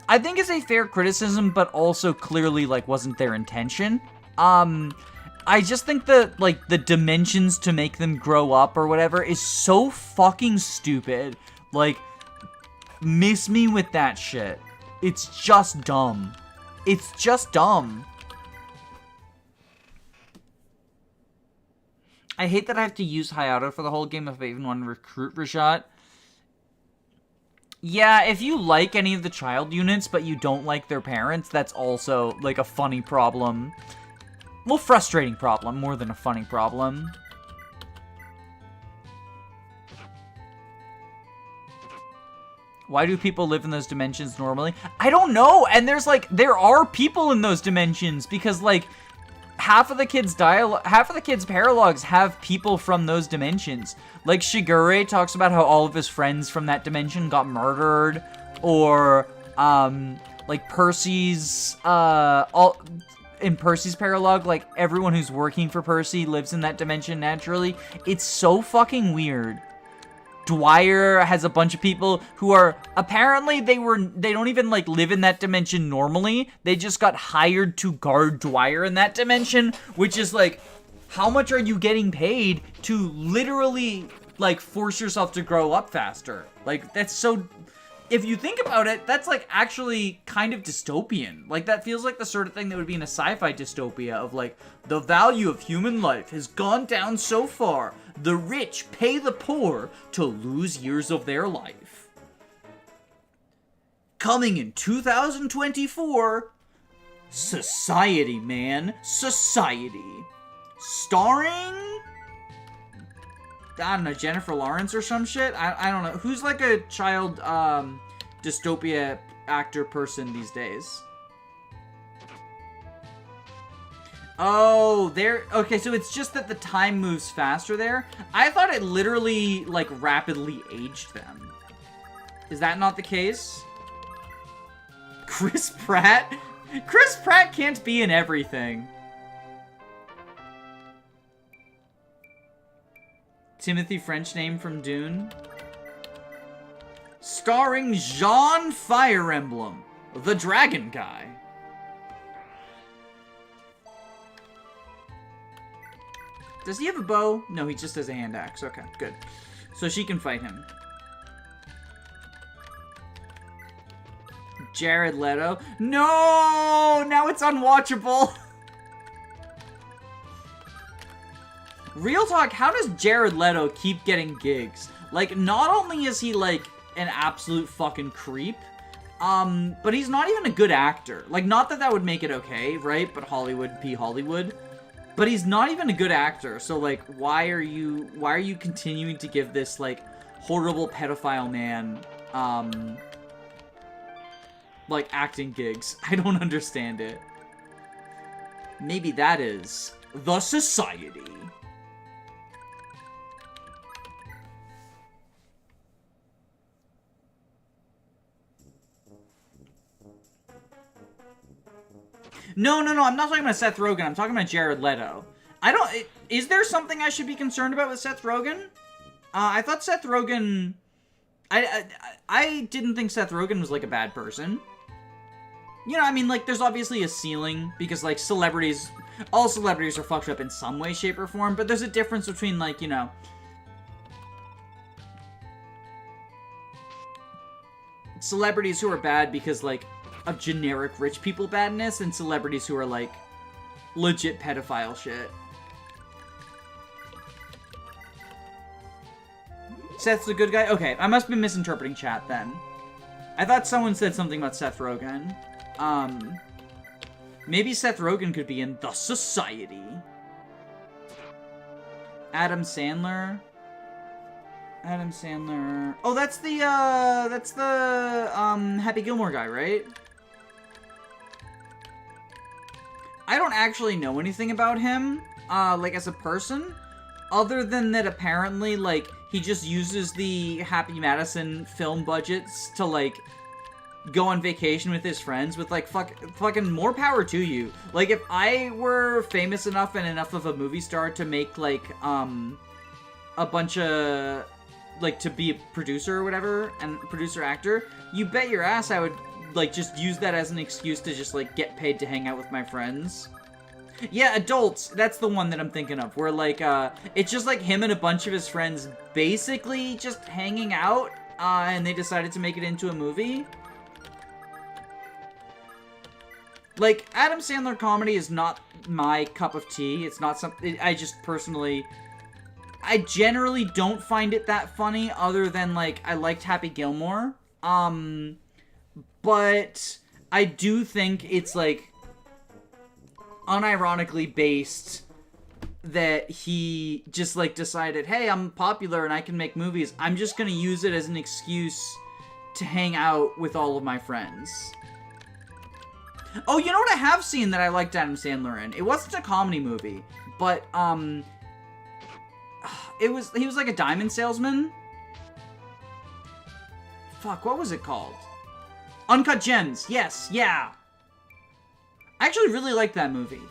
Speaker 1: I think is a fair criticism, but also clearly, like, wasn't their intention. I just think that, like, the dimensions to make them grow up or whatever is so fucking stupid. Like, miss me with that shit. It's just dumb. It's just dumb. I hate that I have to use Hayato for the whole game if I even want to recruit Rajat. Yeah, if you like any of the child units, but you don't like their parents, that's also, like, a funny problem. Well, frustrating problem, more than a funny problem. Why do people live in those dimensions normally? I don't know, and there's, like, there are people in those dimensions, because, like, half of the kids' paralogs have people from those dimensions. Like, Shigure talks about how all of his friends from that dimension got murdered, or, like, Percy's, in Percy's paralog, like, everyone who's working for Percy lives in that dimension naturally. It's so fucking weird. Dwyer has a bunch of people who are, apparently they don't even, like, live in that dimension normally. They just got hired to guard Dwyer in that dimension, which is, like, how much are you getting paid to literally, like, force yourself to grow up faster? Like, that's so... If you think about it, that's, like, actually kind of dystopian. Like, that feels like the sort of thing that would be in a sci-fi dystopia of, like, the value of human life has gone down so far, the rich pay the poor to lose years of their life. Coming in 2024, Society, man. Society. Starring... I don't know, Jennifer Lawrence or some shit? I don't know. Who's like a child dystopia actor person these days? Oh, there... Okay, so it's just that the time moves faster there. I thought it literally, like, rapidly aged them. Is that not the case? Chris Pratt? Chris Pratt can't be in everything. Timothy French name from Dune. Starring Jean Fire Emblem, the dragon guy. Does he have a bow? No, he just has a hand axe. Okay, good. So she can fight him. Jared Leto. No! Now it's unwatchable. Real talk, how does Jared Leto keep getting gigs? Like, not only is he, like, an absolute fucking creep, but he's not even a good actor. Like, not that that would make it okay, right? But Hollywood be Hollywood. But he's not even a good actor, so, like, why are you continuing to give this, like, horrible pedophile man, like, acting gigs? I don't understand it. Maybe that is the society. No, I'm not talking about Seth Rogen. I'm talking about Jared Leto. Is there something I should be concerned about with Seth Rogen? I thought Seth Rogen... I didn't think Seth Rogen was, like, a bad person. You know, I mean, like, there's obviously a ceiling, because, like, celebrities... All celebrities are fucked up in some way, shape, or form, but there's a difference between, like, you know... celebrities who are bad because, like, of generic rich people badness, and celebrities who are, like, legit pedophile shit. Seth's a good guy? Okay, I must be misinterpreting chat then. I thought someone said something about Seth Rogen. Maybe Seth Rogen could be in The Society. Adam Sandler. Oh, that's the Happy Gilmore guy, right? I don't actually know anything about him, like, as a person, other than that apparently, like, he just uses the Happy Madison film budgets to, like, go on vacation with his friends with, like, fucking more power to you. Like, if I were famous enough and enough of a movie star to make, like, a bunch of, like, to be a producer or whatever, and producer-actor, you bet your ass I would, like, just use that as an excuse to just, like, get paid to hang out with my friends. Yeah, Adults, that's the one that I'm thinking of, where, like, it's just, like, him and a bunch of his friends basically just hanging out, and they decided to make it into a movie. Like, Adam Sandler comedy is not my cup of tea. It's not something... I just personally... I generally don't find it that funny, other than, like, I liked Happy Gilmore. But I do think it's, like, unironically based that he just, like, decided, hey, I'm popular and I can make movies. I'm just gonna use it as an excuse to hang out with all of my friends. Oh, you know what I have seen that I liked Adam Sandler in? It wasn't a comedy movie, but, he was like a diamond salesman. Fuck, what was it called? Uncut Gems. Yes, yeah. I actually really liked that movie.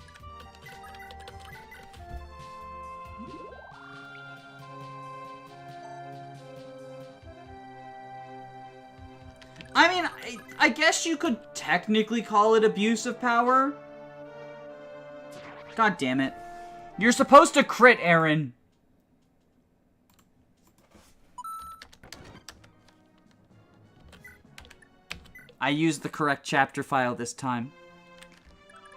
Speaker 1: I mean, I guess you could technically call it abuse of power. God damn it. You're supposed to crit, Aaron. I used the correct chapter file this time.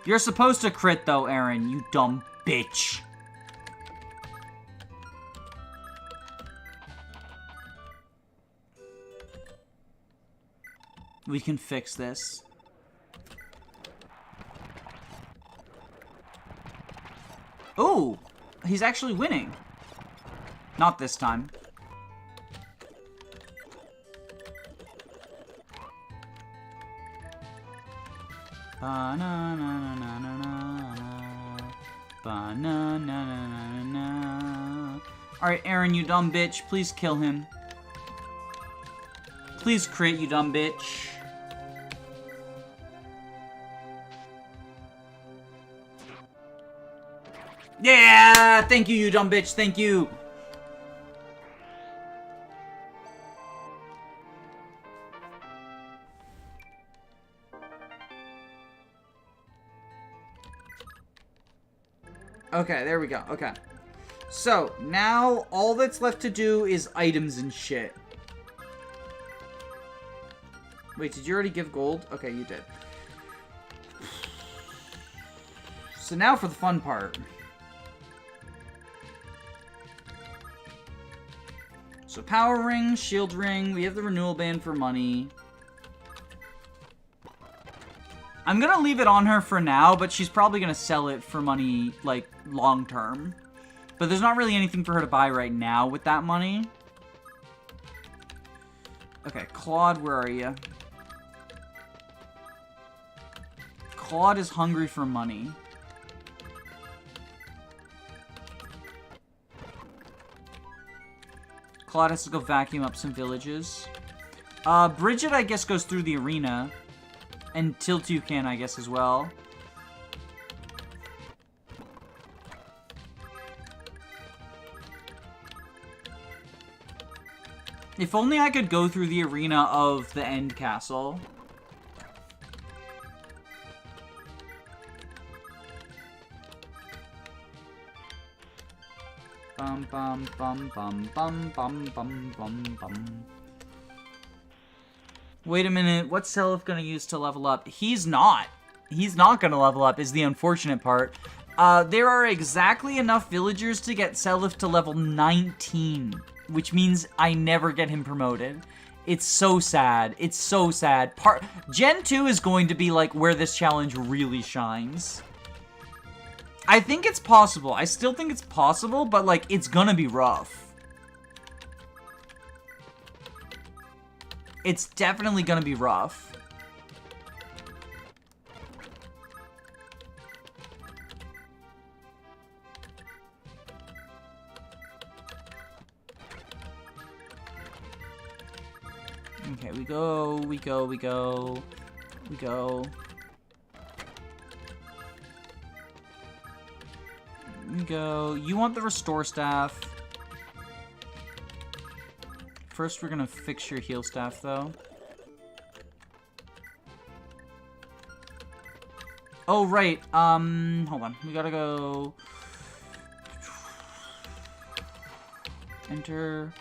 Speaker 1: You're supposed to crit, though, Aaron, you dumb bitch. We can fix this. Oh, he's actually winning. Not this time. Alright, Aaron, you dumb bitch. Please kill him. Please crit, you dumb bitch. Yeah! Thank you, you dumb bitch. Thank you. Okay, there we go. Okay. So, now all that's left to do is items and shit. Wait, did you already give gold? Okay, you did. So now for the fun part. So power ring, shield ring, we have the renewal band for money. I'm gonna leave it on her for now, but she's probably gonna sell it for money, like, long term. But there's not really anything for her to buy right now with that money. Okay, Claude, where are you? Claude is hungry for money. Claude has to go vacuum up some villages. Bridget, I guess, goes through the arena. And Tiltu can, I guess, as well. If only I could go through the arena of the end castle. Bum bum bum bum bum bum bum bum bum. Wait a minute, what's Seliph gonna use to level up? He's not. He's not gonna level up, is the unfortunate part. There are exactly enough villagers to get Seliph to level 19, which means I never get him promoted. It's so sad. It's so sad. Gen 2 is going to be like where this challenge really shines. I think it's possible. I still think it's possible, but like it's gonna be rough. It's definitely gonna be rough. Okay, we go. You want the restore staff. First, we're gonna fix your heal staff, though. Oh, right. Hold on. We gotta go... Enter...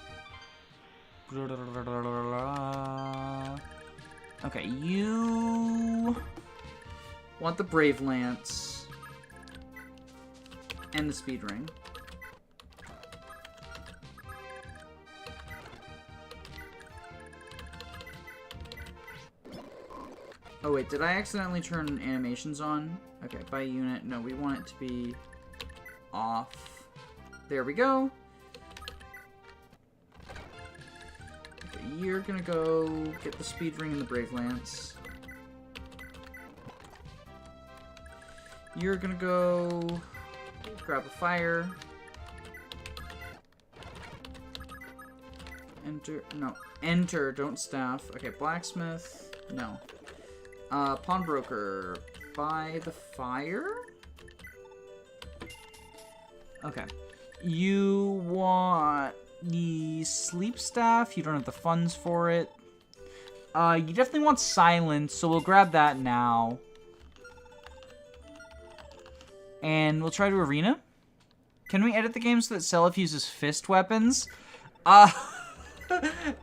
Speaker 1: Okay, you... want the Brave Lance. And the Speed Ring. Oh wait, did I accidentally turn animations on? Okay, by unit. No, we want it to be off. There we go. Okay, you're gonna go get the Speed Ring and the Brave Lance. You're gonna go grab a fire. Enter, don't staff. Okay, blacksmith, no. Pawnbroker, buy the fire? Okay. You want the sleep staff, you don't have the funds for it. You definitely want silence, so we'll grab that now. And we'll try to arena. Can we edit the game so that Seliph uses fist weapons?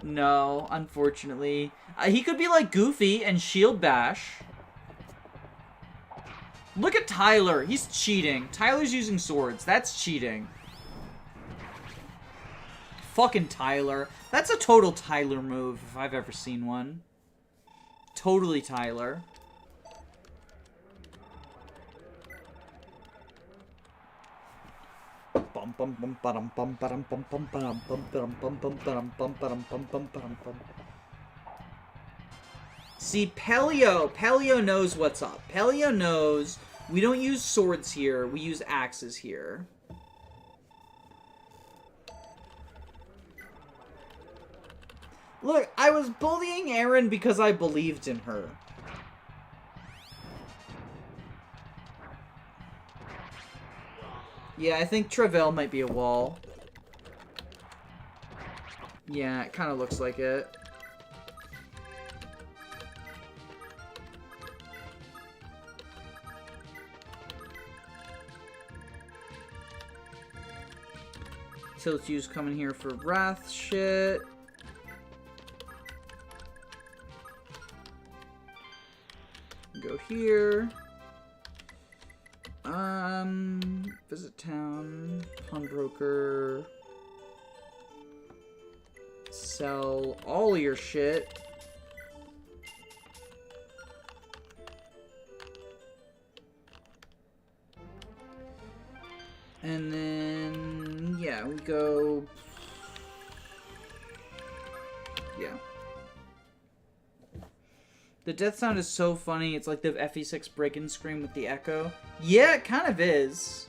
Speaker 1: No, unfortunately. He could be like Goofy and shield bash. Look at Tyler. He's cheating. Tyler's using swords. That's cheating. Fucking Tyler. That's a total Tyler move if I've ever seen one. Totally Tyler. See, Pelio knows what's up. Pelio knows we don't use swords here, we use axes here. Look, I was bullying Erin because I believed in her. Yeah, I think Travell might be a wall. Yeah, it kind of looks like it. Tiltu's coming here for wrath shit. here. Visit town, pawnbroker, sell all your shit. And then, yeah, we go, yeah. The death sound is so funny. It's like the FE6 break-in scream with the echo. Yeah, it kind of is.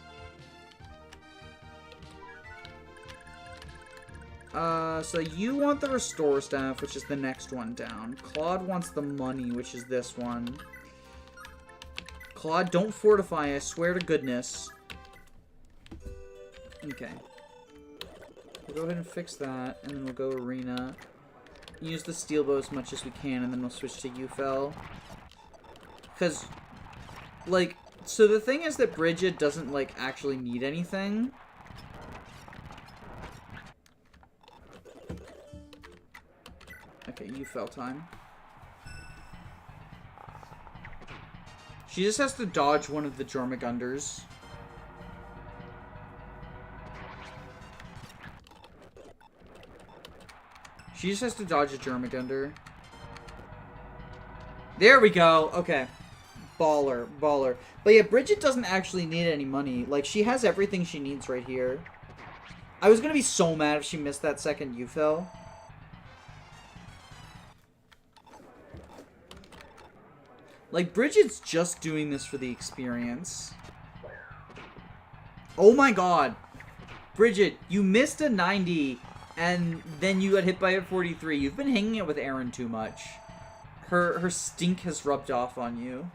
Speaker 1: So you want the restore staff, which is the next one down. Claude wants the money, which is this one. Claude, don't fortify, I swear to goodness. Okay. We'll go ahead and fix that, and then we'll go arena. Use the steel bow as much as we can, and then we'll switch to UFL. Because, like, so the thing is that Bridget doesn't, like, actually need anything. Okay, UFL time. She just has to dodge one of the Jormungandrs. She just has to dodge a Jormungandr. There we go. Okay. Baller. Baller. But yeah, Bridget doesn't actually need any money. Like, she has everything she needs right here. I was gonna be so mad if she missed that second UFL. Like, Bridget's just doing this for the experience. Oh my god. Bridget, you missed a 90... and then you got hit by a 43. You've been hanging out with Aaron too much. Her stink has rubbed off on you.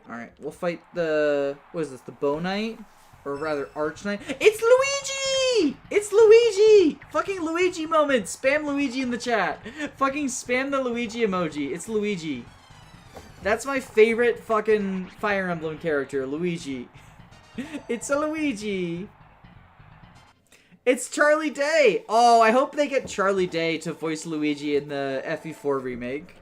Speaker 1: Alright, we'll fight the... what is this? The Bow Knight? Or rather, Arch Knight. It's Luigi! It's Luigi! Fucking Luigi moment! Spam Luigi in the chat. Fucking spam the Luigi emoji. It's Luigi. That's my favorite fucking Fire Emblem character, Luigi. It's a Luigi. It's Charlie Day! Oh, I hope they get Charlie Day to voice Luigi in the FE4 remake.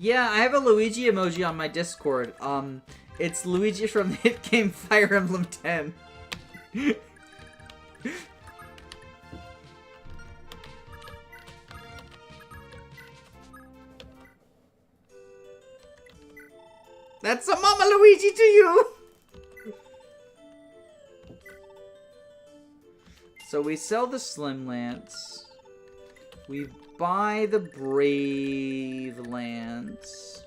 Speaker 1: Yeah, I have a Luigi emoji on my Discord. It's Luigi from the hit game Fire Emblem 10. That's a Mama Luigi to you! So we sell the Slim Lance. We buy the Brave Lance.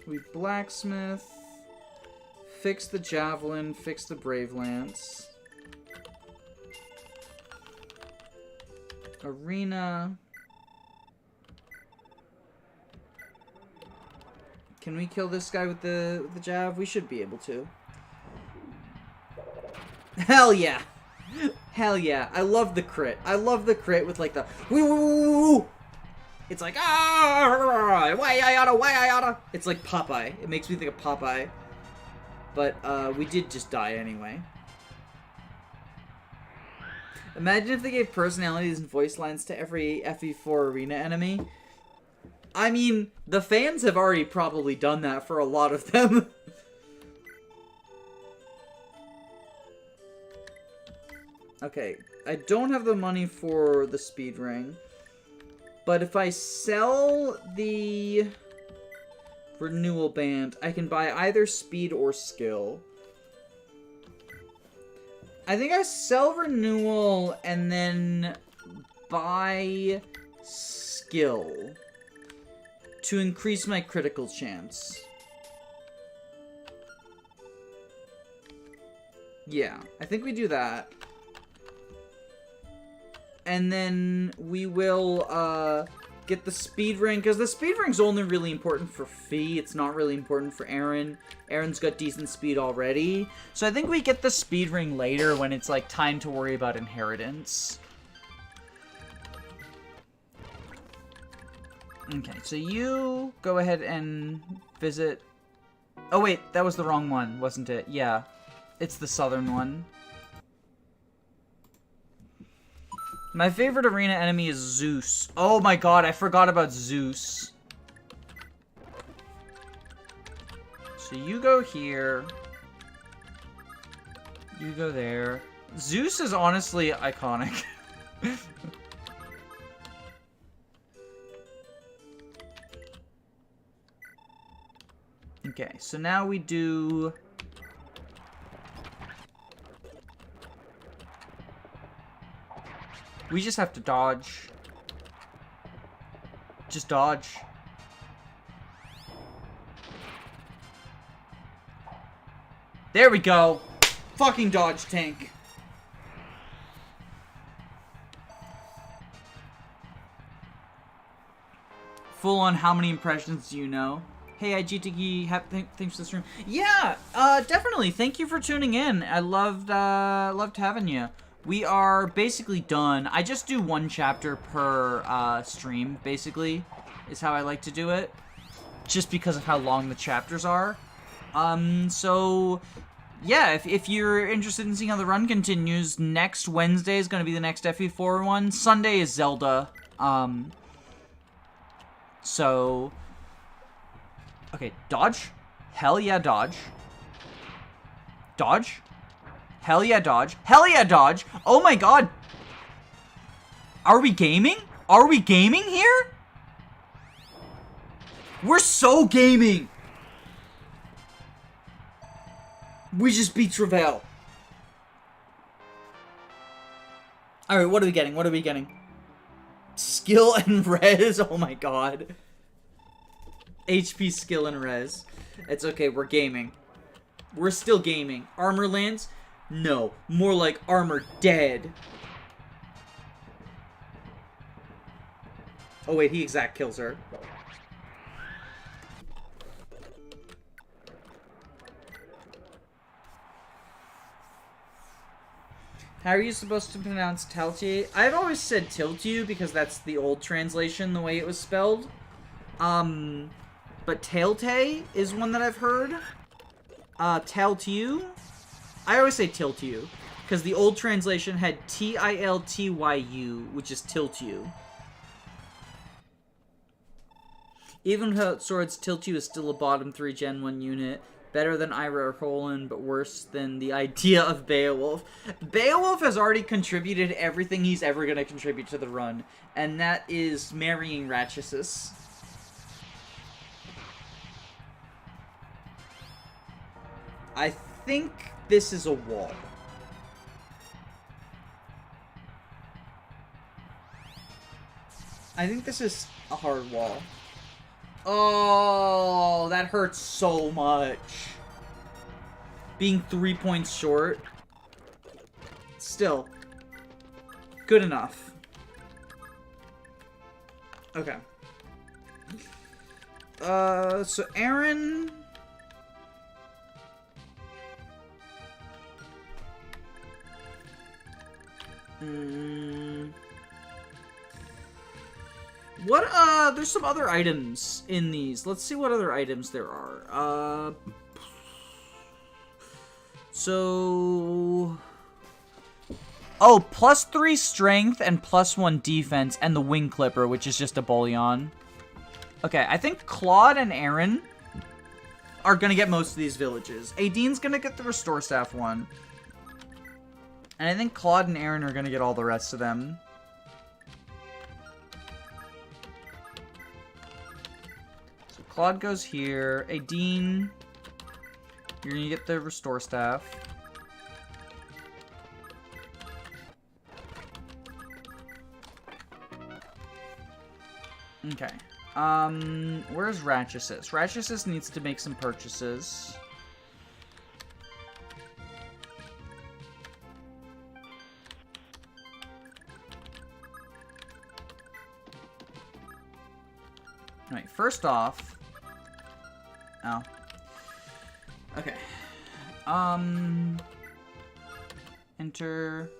Speaker 1: We blacksmith. Fix the Javelin. Fix the Brave Lance. Arena. Can we kill this guy with the Jav? We should be able to. Hell yeah! Hell yeah! I love the crit. I love the crit with like the woo. It's like why I oughta. It's like Popeye. It makes me think of Popeye. But we did just die anyway. Imagine if they gave personalities and voice lines to every FE4 arena enemy. I mean, the fans have already probably done that for a lot of them. Okay, I don't have the money for the speed ring. But if I sell the renewal band, I can buy either speed or skill. I think I sell renewal and then buy skill to increase my critical chance. Yeah, I think we do that. And then we will get the speed ring, because the speed ring's only really important for Fee. It's not really important for Aaron. Aaron's got decent speed already. So I think we get the speed ring later when it's, like, time to worry about inheritance. Okay, so you go ahead and visit... Oh, wait, that was the wrong one, wasn't it? Yeah, it's the southern one. My favorite arena enemy is Zeus. Oh my god, I forgot about Zeus. So you go here. You go there. Zeus is honestly iconic. Okay, so now we do... We just have to dodge. Just dodge. There we go. Fucking dodge tank. Full on how many impressions do you know? Hey, IGTG, thanks for the stream. Yeah, definitely. Thank you for tuning in. I loved having you. We are basically done. I just do one chapter per stream, basically, is how I like to do it. Just because of how long the chapters are. So, yeah, if you're interested in seeing how the run continues, next Wednesday is going to be the next FE4 one. Sunday is Zelda. So... Okay, dodge. Hell yeah, dodge. Dodge. Hell yeah, dodge. Hell yeah, dodge. Oh my god. Are we gaming? Are we gaming here? We're so gaming. We just beat Travail. Alright, what are we getting? What are we getting? Skill and res. Oh my god. HP, skill, and res. It's okay, we're gaming. We're still gaming. Armor lands? No. More like armor dead. Oh wait, he exact kills her. How are you supposed to pronounce Taltier? I've always said Tiltiu because that's the old translation, the way it was spelled. But Tailtay is one that I've heard. Taltiu? I always say Tiltiu, because the old translation had Tiltyu, which is Tiltiu. Even without swords, Tiltiu is still a bottom 3 Gen 1 unit. Better than Ira or Holland, but worse than the idea of Beowulf. Beowulf has already contributed everything he's ever going to contribute to the run, and that is marrying Ratchasus. I think this is a wall. I think this is a hard wall. Oh, that hurts so much. Being 3 points short. Still. Good enough. Okay. So Aaron... there's some other items in these. Let's see what other items there are. So... Oh, +3 strength and +1 defense, and the wing clipper, which is just a bullion. Okay, I think Claude and Aaron are gonna get most of these villages. Aidene's gonna get the restore staff one. And I think Claude and Aaron are gonna get all the rest of them. So Claude goes here. Aidene, you're gonna get the restore staff. Okay. Where's Ratchasus? Ratchasus needs to make some purchases. Alright, first off... Oh. Okay. Enter...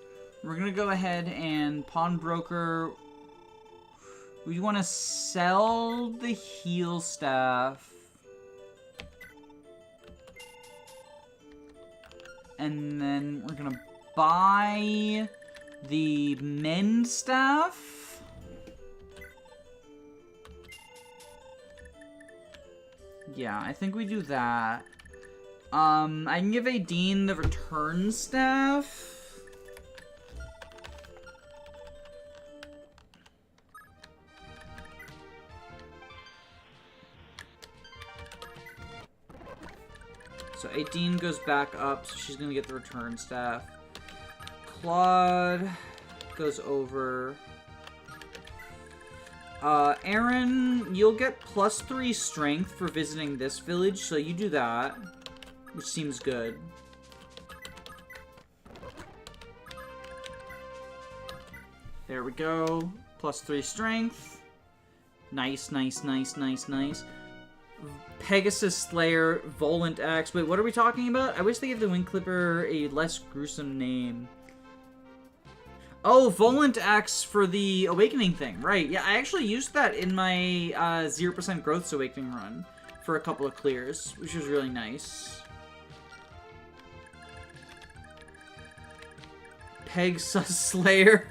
Speaker 1: We're gonna go ahead and pawnbroker... We want to sell the heal staff. And then we're gonna buy the mend staff. Yeah, I think we do that. I can give Aideen the return staff. So Aideen goes back up, so she's gonna get the return staff. Claude goes over. Aaron, you'll get +3 strength for visiting this village, so you do that, which seems good. There we go. +3 strength. Nice, nice, nice, nice, nice. Pegasus Slayer, Volant Axe. Wait, what are we talking about? I wish they gave the Wing Clipper a less gruesome name. Oh, Volant Axe for the Awakening thing. Right, yeah, I actually used that in my 0% Growth's Awakening run for a couple of clears, which was really nice. Pegasus Slayer.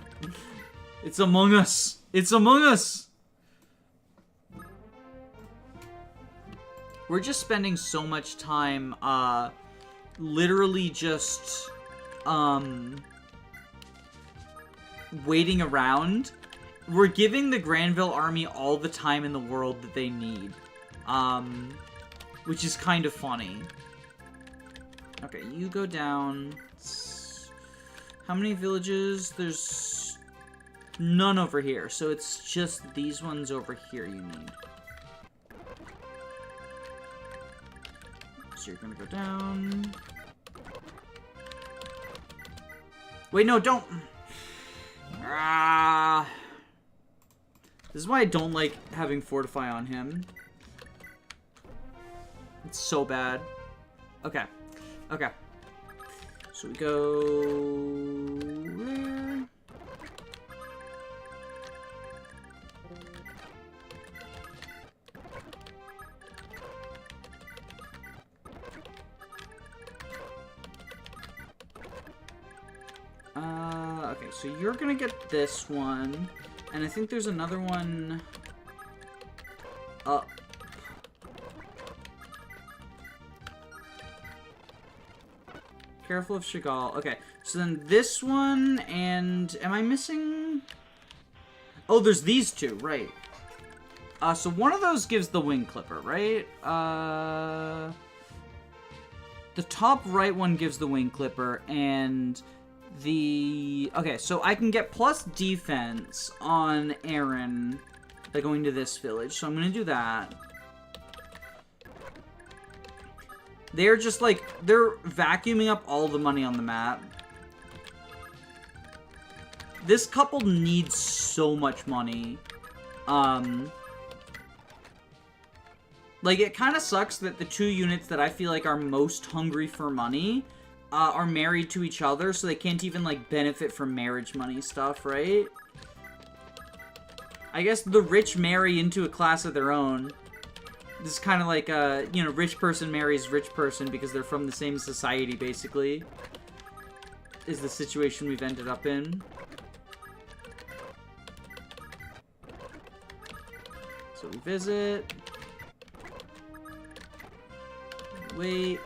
Speaker 1: It's among us. It's among us. We're just spending so much time, literally just, waiting around. We're giving the Granville army all the time in the world that they need, which is kind of funny. Okay, you go down. How many villages? There's none over here, so it's just these ones over here you need. So you're gonna go down. Wait, no, don't. Ah. This is why I don't like having Fortify on him. It's so bad. Okay. Okay. So we go there. Okay, so you're gonna get this one, and I think there's another one up. Careful of Chagall. Okay, so then this one, and am I missing? Oh, there's these two, right. So one of those gives the Wing Clipper, right? The top right one gives the Wing Clipper, and the... Okay, so I can get plus defense on Aaron by going to this village, so I'm gonna do that. They're just, like, they're vacuuming up all the money on the map. This couple needs so much money. Like, it kind of sucks that the two units that I feel like are most hungry for money are married to each other, so they can't even, like, benefit from marriage money stuff, right? I guess the rich marry into a class of their own. This is kind of like, you know, rich person marries rich person because they're from the same society, basically. Is the situation we've ended up in. So we visit. Wait.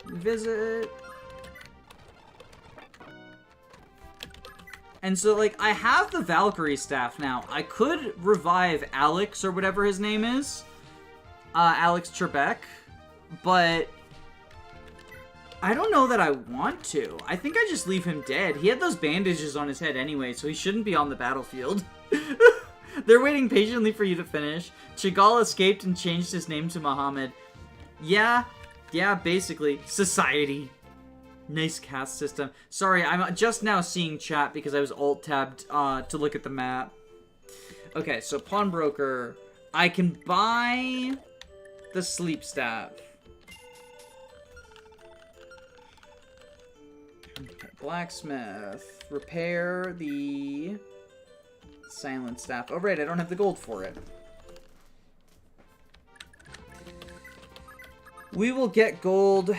Speaker 1: We visit. And so, like, I have the Valkyrie staff now. I could revive Alex, or whatever his name is. Alex Trebek. But I don't know that I want to. I think I just leave him dead. He had those bandages on his head anyway, so he shouldn't be on the battlefield. They're waiting patiently for you to finish. Chagall escaped and changed his name to Muhammad. Yeah, basically. Society. Nice caste system. Sorry, I'm just now seeing chat because I was alt-tabbed to look at the map. Okay, so pawnbroker. I can buy the sleep staff. Okay, blacksmith. Repair the silent staff. Oh, right, I don't have the gold for it. We will get gold.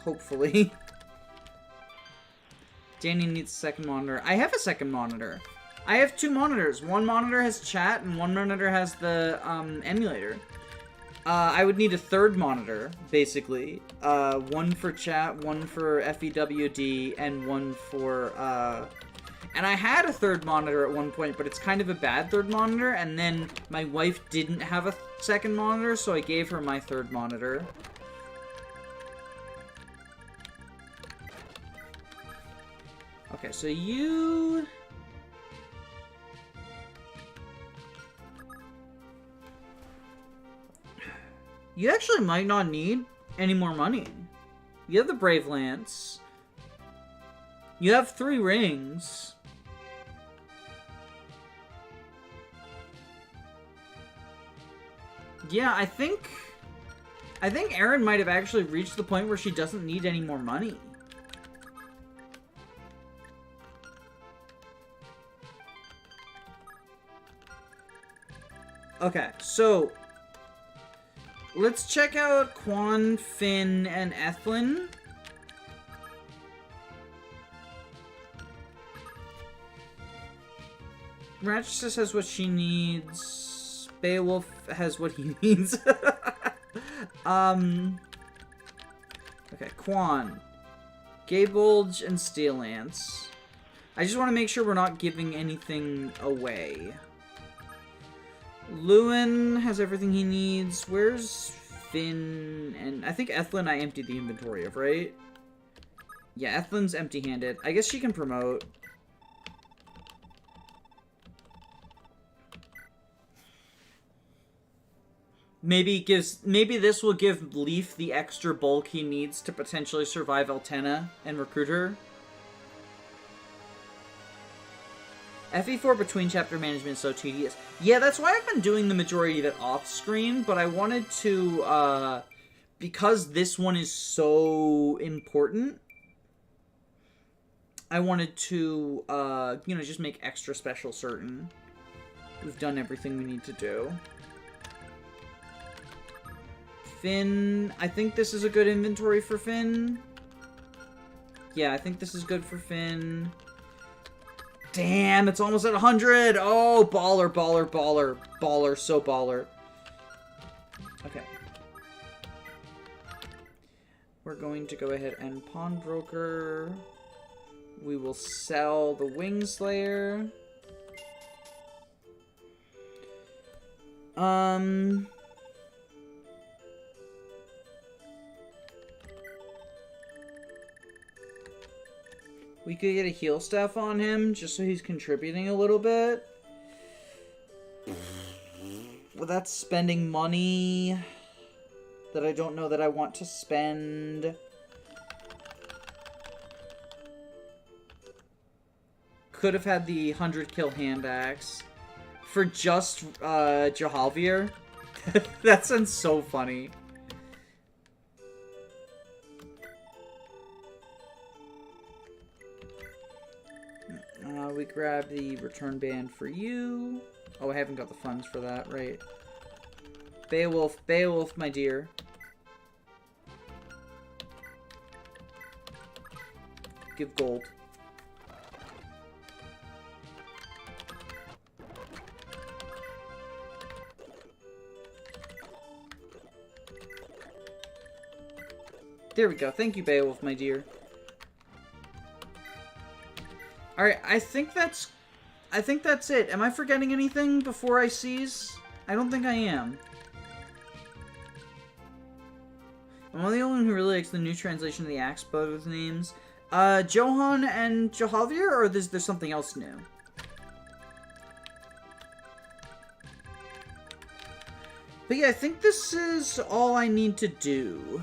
Speaker 1: Hopefully. Danny needs a second monitor. I have a second monitor. I have 2 monitors. One monitor has chat, and one monitor has the emulator. I would need a third monitor, basically. One for chat, one for FEWD, and one for... And I had a third monitor at one point, but it's kind of a bad third monitor, and then my wife didn't have a second monitor, so I gave her my third monitor. Okay, so you... You actually might not need any more money. You have the Brave Lance. You have 3 rings. Yeah, I think Erin might have actually reached the point where she doesn't need any more money. Okay, so let's check out Quan, Finn, and Ethlyn. Ratchet has what she needs. Beowulf has what he needs. Okay, Quan, Gaybulge, and Steel Lance. I just want to make sure we're not giving anything away. Lewin has everything he needs. Where's Finn? And I think Ethlyn I emptied the inventory of, right? Yeah, Ethlyn's empty-handed. I guess she can promote. Maybe this will give Leaf the extra bulk he needs to potentially survive Altena and recruit her. FE4 between chapter management is so tedious. Yeah, that's why I've been doing the majority of it off screen, but I wanted to, because this one is so important, I wanted to, you know, just make extra special certain we've done everything we need to do. Finn, I think this is a good inventory for Finn. Yeah, I think this is good for Finn. Damn, it's almost at 100! Oh, baller, baller, baller. Baller, so baller. Okay. We're going to go ahead and pawnbroker. We will sell the Wingslayer. We could get a heal staff on him, just so he's contributing a little bit. Well, that's spending money that I don't know that I want to spend. Could have had the 100 kill hand axe for just Jahalvir. That sounds so funny. We grab the return band for you. Oh, I haven't got the funds for that, right? Beowulf, Beowulf, my dear. Give gold. There we go. Thank you, Beowulf, my dear. Alright, I think that's it. Am I forgetting anything before I seize? I don't think I am. Am I the only one who really likes the new translation of the axe brothers' names? Johan and Jahalvir, or is there something else new? But yeah, I think this is all I need to do.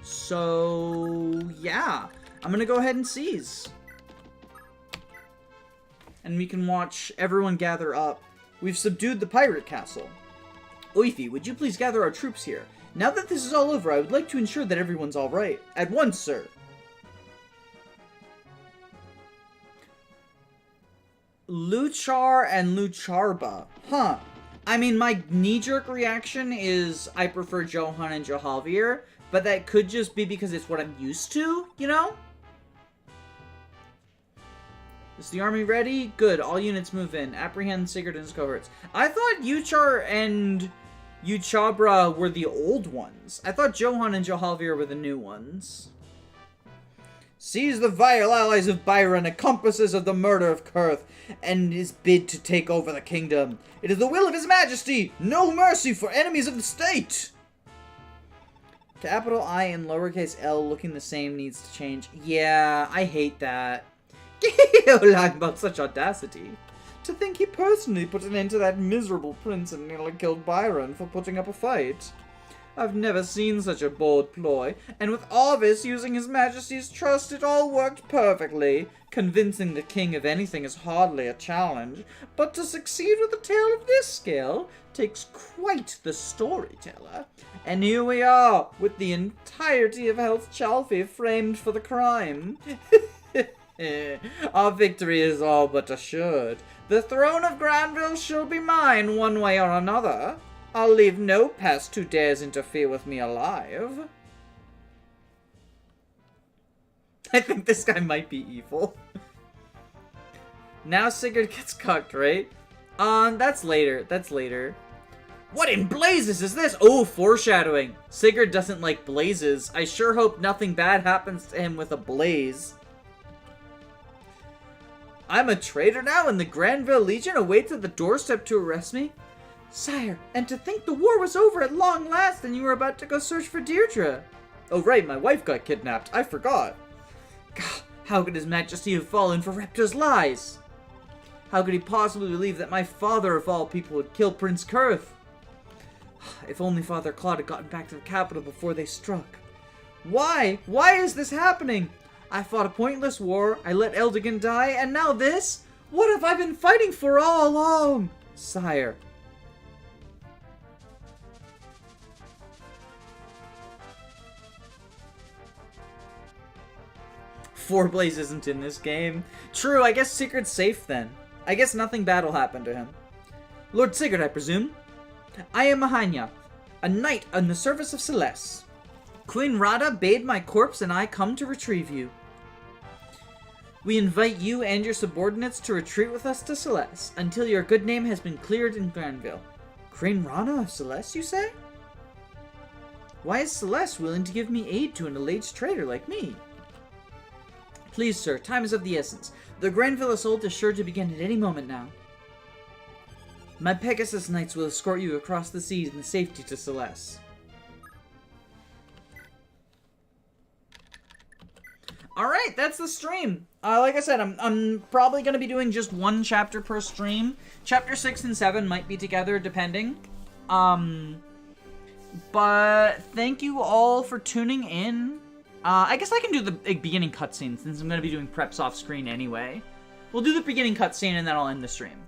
Speaker 1: So, yeah. I'm gonna go ahead and seize. and we can watch everyone gather up. We've subdued the pirate castle. Oifi, would you please gather our troops here? Now that this is all over, I would like to ensure that everyone's alright. At once, sir. Luchar and Lucharba. Huh. I mean, my knee-jerk reaction is I prefer Johan and Jahalvir, but that could just be because it's what I'm used to, you know? Is the army ready? Good. All units move in. Apprehend Sigurd and his cohorts. I thought Uchar and Uchabra were the old ones. I thought Johan and Jahalvir were the new ones. Seize the vile allies of Byron, accomplices of the murder of Kurth, and his bid to take over the kingdom. It is the will of his majesty. No mercy for enemies of the state. Capital I and lowercase l looking the same needs to change. Yeah, I hate that. About such audacity. To think he personally put an end to that miserable prince and nearly killed Byron for putting up a fight. I've never seen such a bold ploy, and with Arvis using his majesty's trust, it all worked perfectly. Convincing the king of anything is hardly a challenge, but to succeed with a tale of this scale takes quite the storyteller. And here we are, with the entirety of Health Chalfie framed for the crime. Our victory is all but assured. The throne of Granville shall be mine one way or another. I'll leave no pest who dares interfere with me alive. I think this guy might be evil. Now Sigurd gets cucked, right? That's later. That's later. What in blazes is this? Oh, foreshadowing. Sigurd doesn't like blazes. I sure hope nothing bad happens to him with a blaze. I'm a traitor now, and the Granville Legion awaits at the doorstep to arrest me? Sire, and to think the war was over at long last and you were about to go search for Deirdre. Oh right, my wife got kidnapped. I forgot. God, how could his majesty have fallen for Reptar's lies? How could he possibly believe that my father of all people would kill Prince Kurth? If only Father Claude had gotten back to the capital before they struck. Why? Why is this happening? I fought a pointless war, I let Eldigan die, and now this? What have I been fighting for all along? Sire. Four-Blaze isn't in this game. True, I guess Sigurd's safe then. I guess nothing bad will happen to him. Lord Sigurd, I presume? I am Mahanya, a knight on the service of Seliph. Queen Rada bade my corpse and I come to retrieve you. We invite you and your subordinates to retreat with us to Seliph until your good name has been cleared in Granville. Queen Rada of Seliph, you say? Why is Seliph willing to give me aid to an alleged traitor like me? Please, sir, time is of the essence. The Granville assault is sure to begin at any moment now. My Pegasus Knights will escort you across the seas in safety to Seliph. Alright, that's the stream. Like I said, I'm probably going to be doing just one chapter per stream. Chapter 6 and 7 might be together, depending. But thank you all for tuning in. I guess I can do the beginning cutscene, since I'm going to be doing preps off screen anyway. We'll do the beginning cutscene, and then I'll end the stream.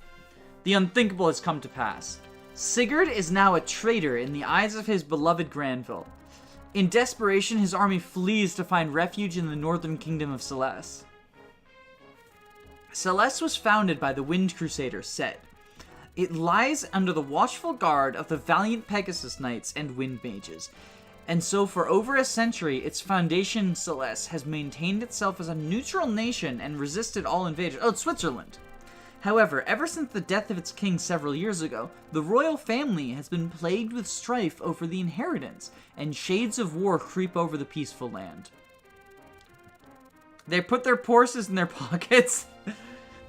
Speaker 1: The unthinkable has come to pass. Sigurd is now a traitor in the eyes of his beloved Granville. In desperation, his army flees to find refuge in the northern kingdom of Seliph. Seliph was founded by the Wind Crusader, Set. It lies under the watchful guard of the valiant Pegasus Knights and Wind Mages, and so for over a century, its foundation, Seliph, has maintained itself as a neutral nation and resisted all invaders. Oh, it's Switzerland. However, ever since the death of its king several years ago, the royal family has been plagued with strife over the inheritance, and shades of war creep over the peaceful land. They put their purses in their pockets.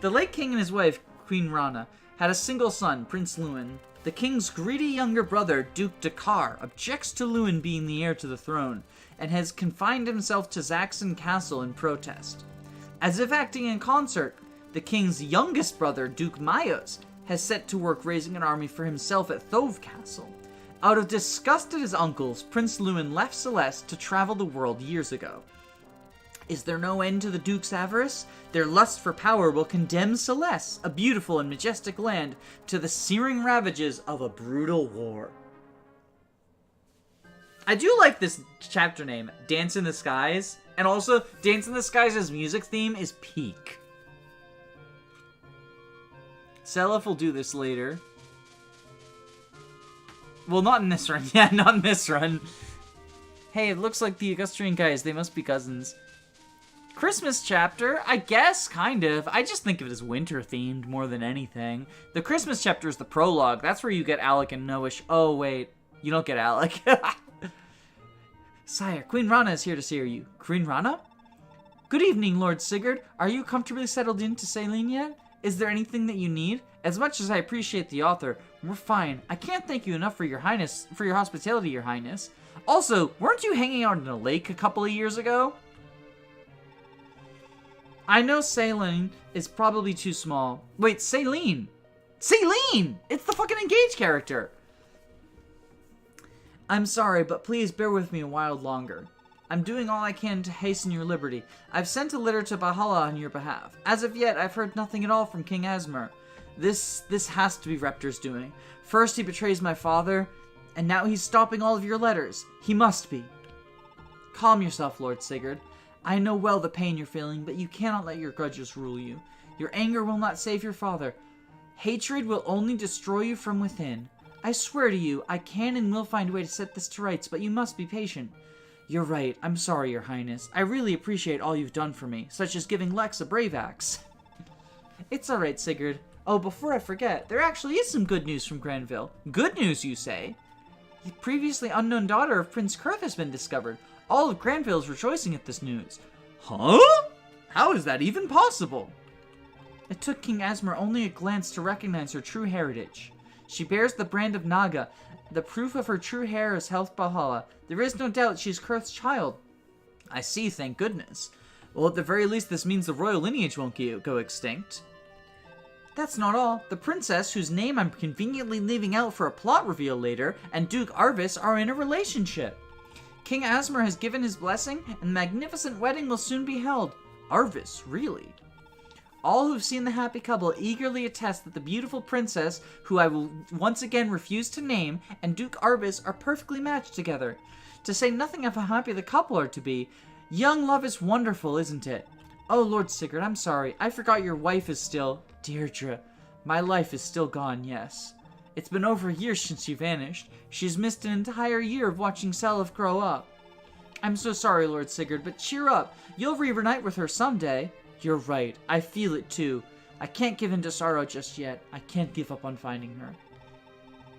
Speaker 1: The late king and his wife, Queen Rana, had a single son, Prince Lewin. The king's greedy younger brother, Duke Dakar, objects to Lewin being the heir to the throne, and has confined himself to Zaxxon Castle in protest. As if acting in concert, the king's youngest brother, Duke Mayos, has set to work raising an army for himself at Thove Castle. Out of disgust at his uncles, Prince Lewin left Celeste to travel the world years ago. Is there no end to the Duke's avarice? Their lust for power will condemn Seliph, a beautiful and majestic land, to the searing ravages of a brutal war. I do like this chapter name, Dance in the Skies. And also, Dance in the Skies' music theme is peak. Seliph will do this later. Well, not in this run. Yeah, not in this run. Hey, it looks like the Augustrian guys. They must be cousins. Christmas chapter, I guess, kind of. I just think of it as winter-themed more than anything. The Christmas chapter is the prologue. That's where you get Alec and Noish. Oh, wait. You don't get Alec. Sire, Queen Rana is here to see you. Queen Rana? Good evening, Lord Sigurd. Are you comfortably settled into Selene yet? Is there anything that you need? As much as I appreciate the author, we're fine. I can't thank you enough for your hospitality, Your Highness. Also, weren't you hanging out in a lake a couple of years ago? I know Selene is probably too small. Wait, Selene! Selene! It's the fucking Engage character! I'm sorry, but please bear with me a while longer. I'm doing all I can to hasten your liberty. I've sent a letter to Valhalla on your behalf. As of yet, I've heard nothing at all from King Asmar. This has to be Reptor's doing. First he betrays my father, and now he's stopping all of your letters. He must be. Calm yourself, Lord Sigurd. I know well the pain you're feeling, but you cannot let your grudges rule you. Your anger will not save your father. Hatred will only destroy you from within. I swear to you, I can and will find a way to set this to rights, but you must be patient. You're right. I'm sorry, Your Highness. I really appreciate all you've done for me, such as giving Lex a brave axe. It's alright, Sigurd. Oh, before I forget, there actually is some good news from Granville. Good news, you say? The previously unknown daughter of Prince Kurth has been discovered. All of Granville is rejoicing at this news. Huh? How is that even possible? It took King Asmar only a glance to recognize her true heritage. She bears the brand of Naga. The proof of her true hair is Health Valhalla. There is no doubt she's Kurth's child. I see, thank goodness. Well, at the very least, this means the royal lineage won't go extinct. That's not all. The princess, whose name I'm conveniently leaving out for a plot reveal later, and Duke Arvis are in a relationship. King Asmar has given his blessing, and the magnificent wedding will soon be held. Arvis, really? All who've seen the happy couple eagerly attest that the beautiful princess, who I will once again refuse to name, and Duke Arvis are perfectly matched together. To say nothing of how happy the couple are to be. Young love is wonderful, isn't it? Oh, Lord Sigurd, I'm sorry. I forgot your wife is still... Deirdre. My life is still gone, yes. It's been over a year since she vanished. She's missed an entire year of watching Seliph grow up. I'm so sorry, Lord Sigurd, but cheer up. You'll reunite with her someday. You're right. I feel it too. I can't give in to sorrow just yet. I can't give up on finding her.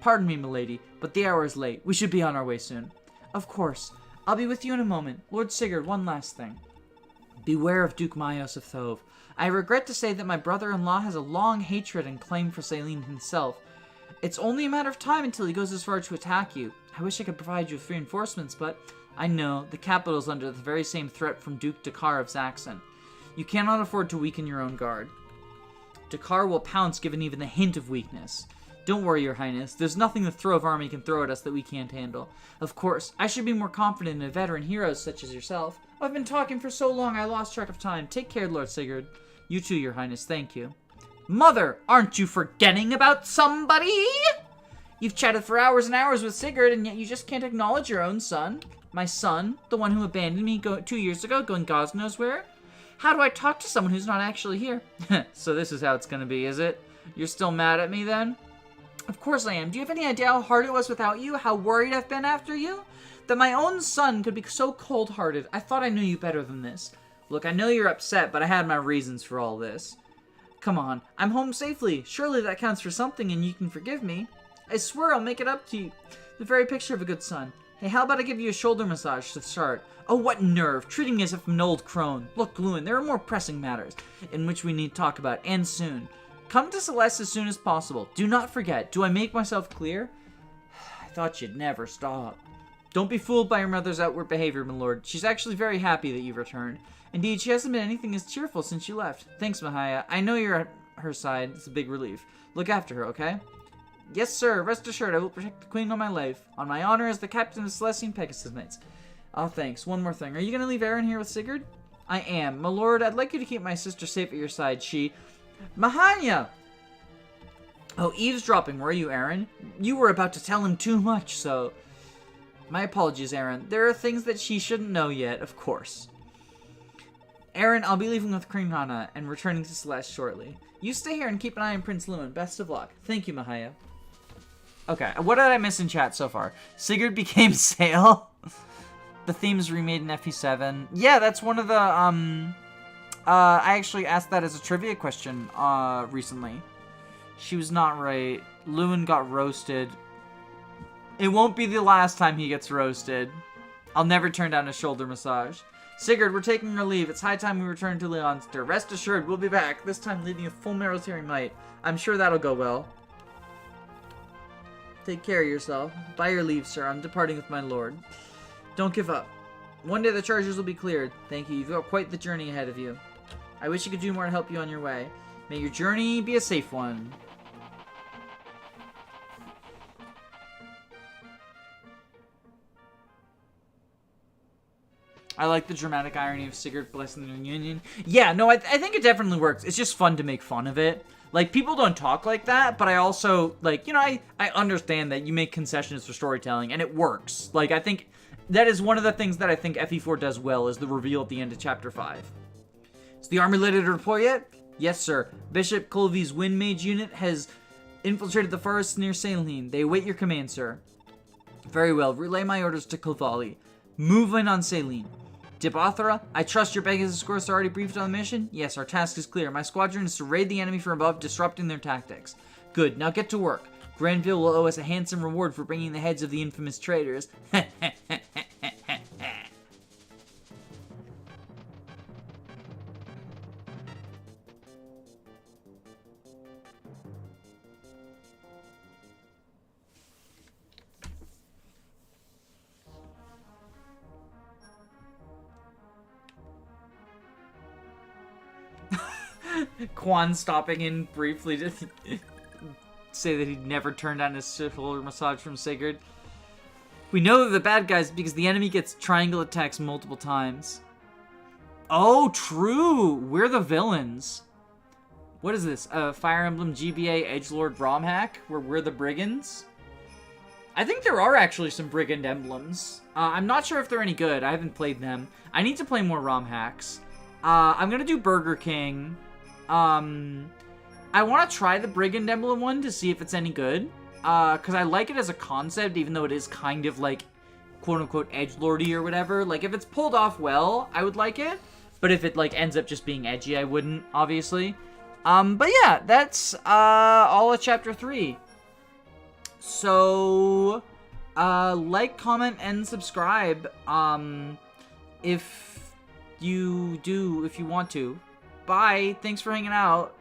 Speaker 1: Pardon me, milady, but the hour is late. We should be on our way soon. Of course. I'll be with you in a moment. Lord Sigurd, one last thing. Beware of Duke Maios of Thove. I regret to say that my brother-in-law has a long hatred and claim for Selene himself. It's only a matter of time until he goes as far to attack you. I wish I could provide you with reinforcements, but I know the capital is under the very same threat from Duke Dakar of Saxon. You cannot afford to weaken your own guard. Dakar will pounce given even the hint of weakness. Don't worry, Your Highness. There's nothing the Throve army can throw at us that we can't handle. Of course, I should be more confident in veteran heroes such as yourself. I've been talking for so long I lost track of time. Take care, Lord Sigurd. You too, Your Highness. Thank you. Mother, aren't you forgetting about somebody? You've chatted for hours and hours with Sigurd, and yet you just can't acknowledge your own son. My son, the one who abandoned me 2 years ago, going God knows where. How do I talk to someone who's not actually here? So this is how it's gonna be, is it? You're still mad at me then? Of course I am. Do you have any idea how hard it was without you? How worried I've been after you? That my own son could be so cold-hearted. I thought I knew you better than this. Look, I know you're upset, but I had my reasons for all this. Come on, I'm home safely. Surely that counts for something and you can forgive me. I swear I'll make it up to you. The very picture of a good son. Hey, how about I give you a shoulder massage to start? Oh, what nerve, treating me as if I'm an old crone. Look, Lewin, there are more pressing matters in which we need to talk about, and soon. Come to Celeste as soon as possible. Do not forget. Do I make myself clear? I thought you'd never stop. Don't be fooled by your mother's outward behavior, my lord. She's actually very happy that you've returned. Indeed, she hasn't been anything as cheerful since you left. Thanks, Mahaya. I know you're at her side. It's a big relief. Look after her, okay? Yes, sir. Rest assured, I will protect the queen on my life. On my honor as the captain of the Celestian Pegasus Knights. Oh, thanks. One more thing. Are you going to leave Aaron here with Sigurd? I am. My lord, I'd like you to keep my sister safe at your side. She... Mahanya! Oh, eavesdropping, were you, Aaron? You were about to tell him too much, so... My apologies, Aaron. There are things that she shouldn't know yet, of course. Aaron, I'll be leaving with Kringhana and returning to Celeste shortly. You stay here and keep an eye on Prince Lewin. Best of luck. Thank you, Mahaya. Okay, what did I miss in chat so far? Sigurd became Sail. The theme's remade in FE7. Yeah, that's one of the, I actually asked that as a trivia question, recently. She was not right. Lewin got roasted. It won't be the last time he gets roasted. I'll never turn down a shoulder massage. Sigurd, we're taking our leave. It's high time we return to Leonster. Rest assured, we'll be back, this time leading with full military might. I'm sure that'll go well. Take care of yourself. By your leave, sir. I'm departing with my lord. Don't give up. One day the charges will be cleared. Thank you. You've got quite the journey ahead of you. I wish you could do more to help you on your way. May your journey be a safe one. I like the dramatic irony of Sigurd blessing the reunion. Yeah, no, I think it definitely works. It's just fun to make fun of it. Like, people don't talk like that, but I also, like, you know, I understand that you make concessions for storytelling, and it works. Like, I think that is one of the things that I think FE4 does well, is the reveal at the end of Chapter 5. Is the army ready to report yet? Yes, sir. Bishop Colby's Wind Mage unit has infiltrated the forests near Saline. They await your command, sir. Very well. Relay my orders to Kilvali. Move in on Saline. Dibothra, I trust your Pegasus escorts are already briefed on the mission? Yes, our task is clear. My squadron is to raid the enemy from above, disrupting their tactics. Good, now get to work. Granville will owe us a handsome reward for bringing the heads of the infamous traitors. Quan stopping in briefly to say that he'd never turned down his shoulder massage from Sigurd. We know they're the bad guys because the enemy gets triangle attacks multiple times. Oh, true! We're the villains. What is this? Fire Emblem GBA Edgelord ROM hack? Where we're the brigands? I think there are actually some brigand emblems. I'm not sure if they're any good. I haven't played them. I need to play more ROM hacks. I'm gonna do Burger King. I want to try the Brigand Emblem one to see if it's any good. Because I like it as a concept, even though it is kind of like, quote-unquote, edgelordy or whatever. Like, if it's pulled off well, I would like it. But if it, like, ends up just being edgy, I wouldn't, obviously. But yeah, that's, all of Chapter 3. So, like, comment, and subscribe, if you want to. Bye. Thanks for hanging out.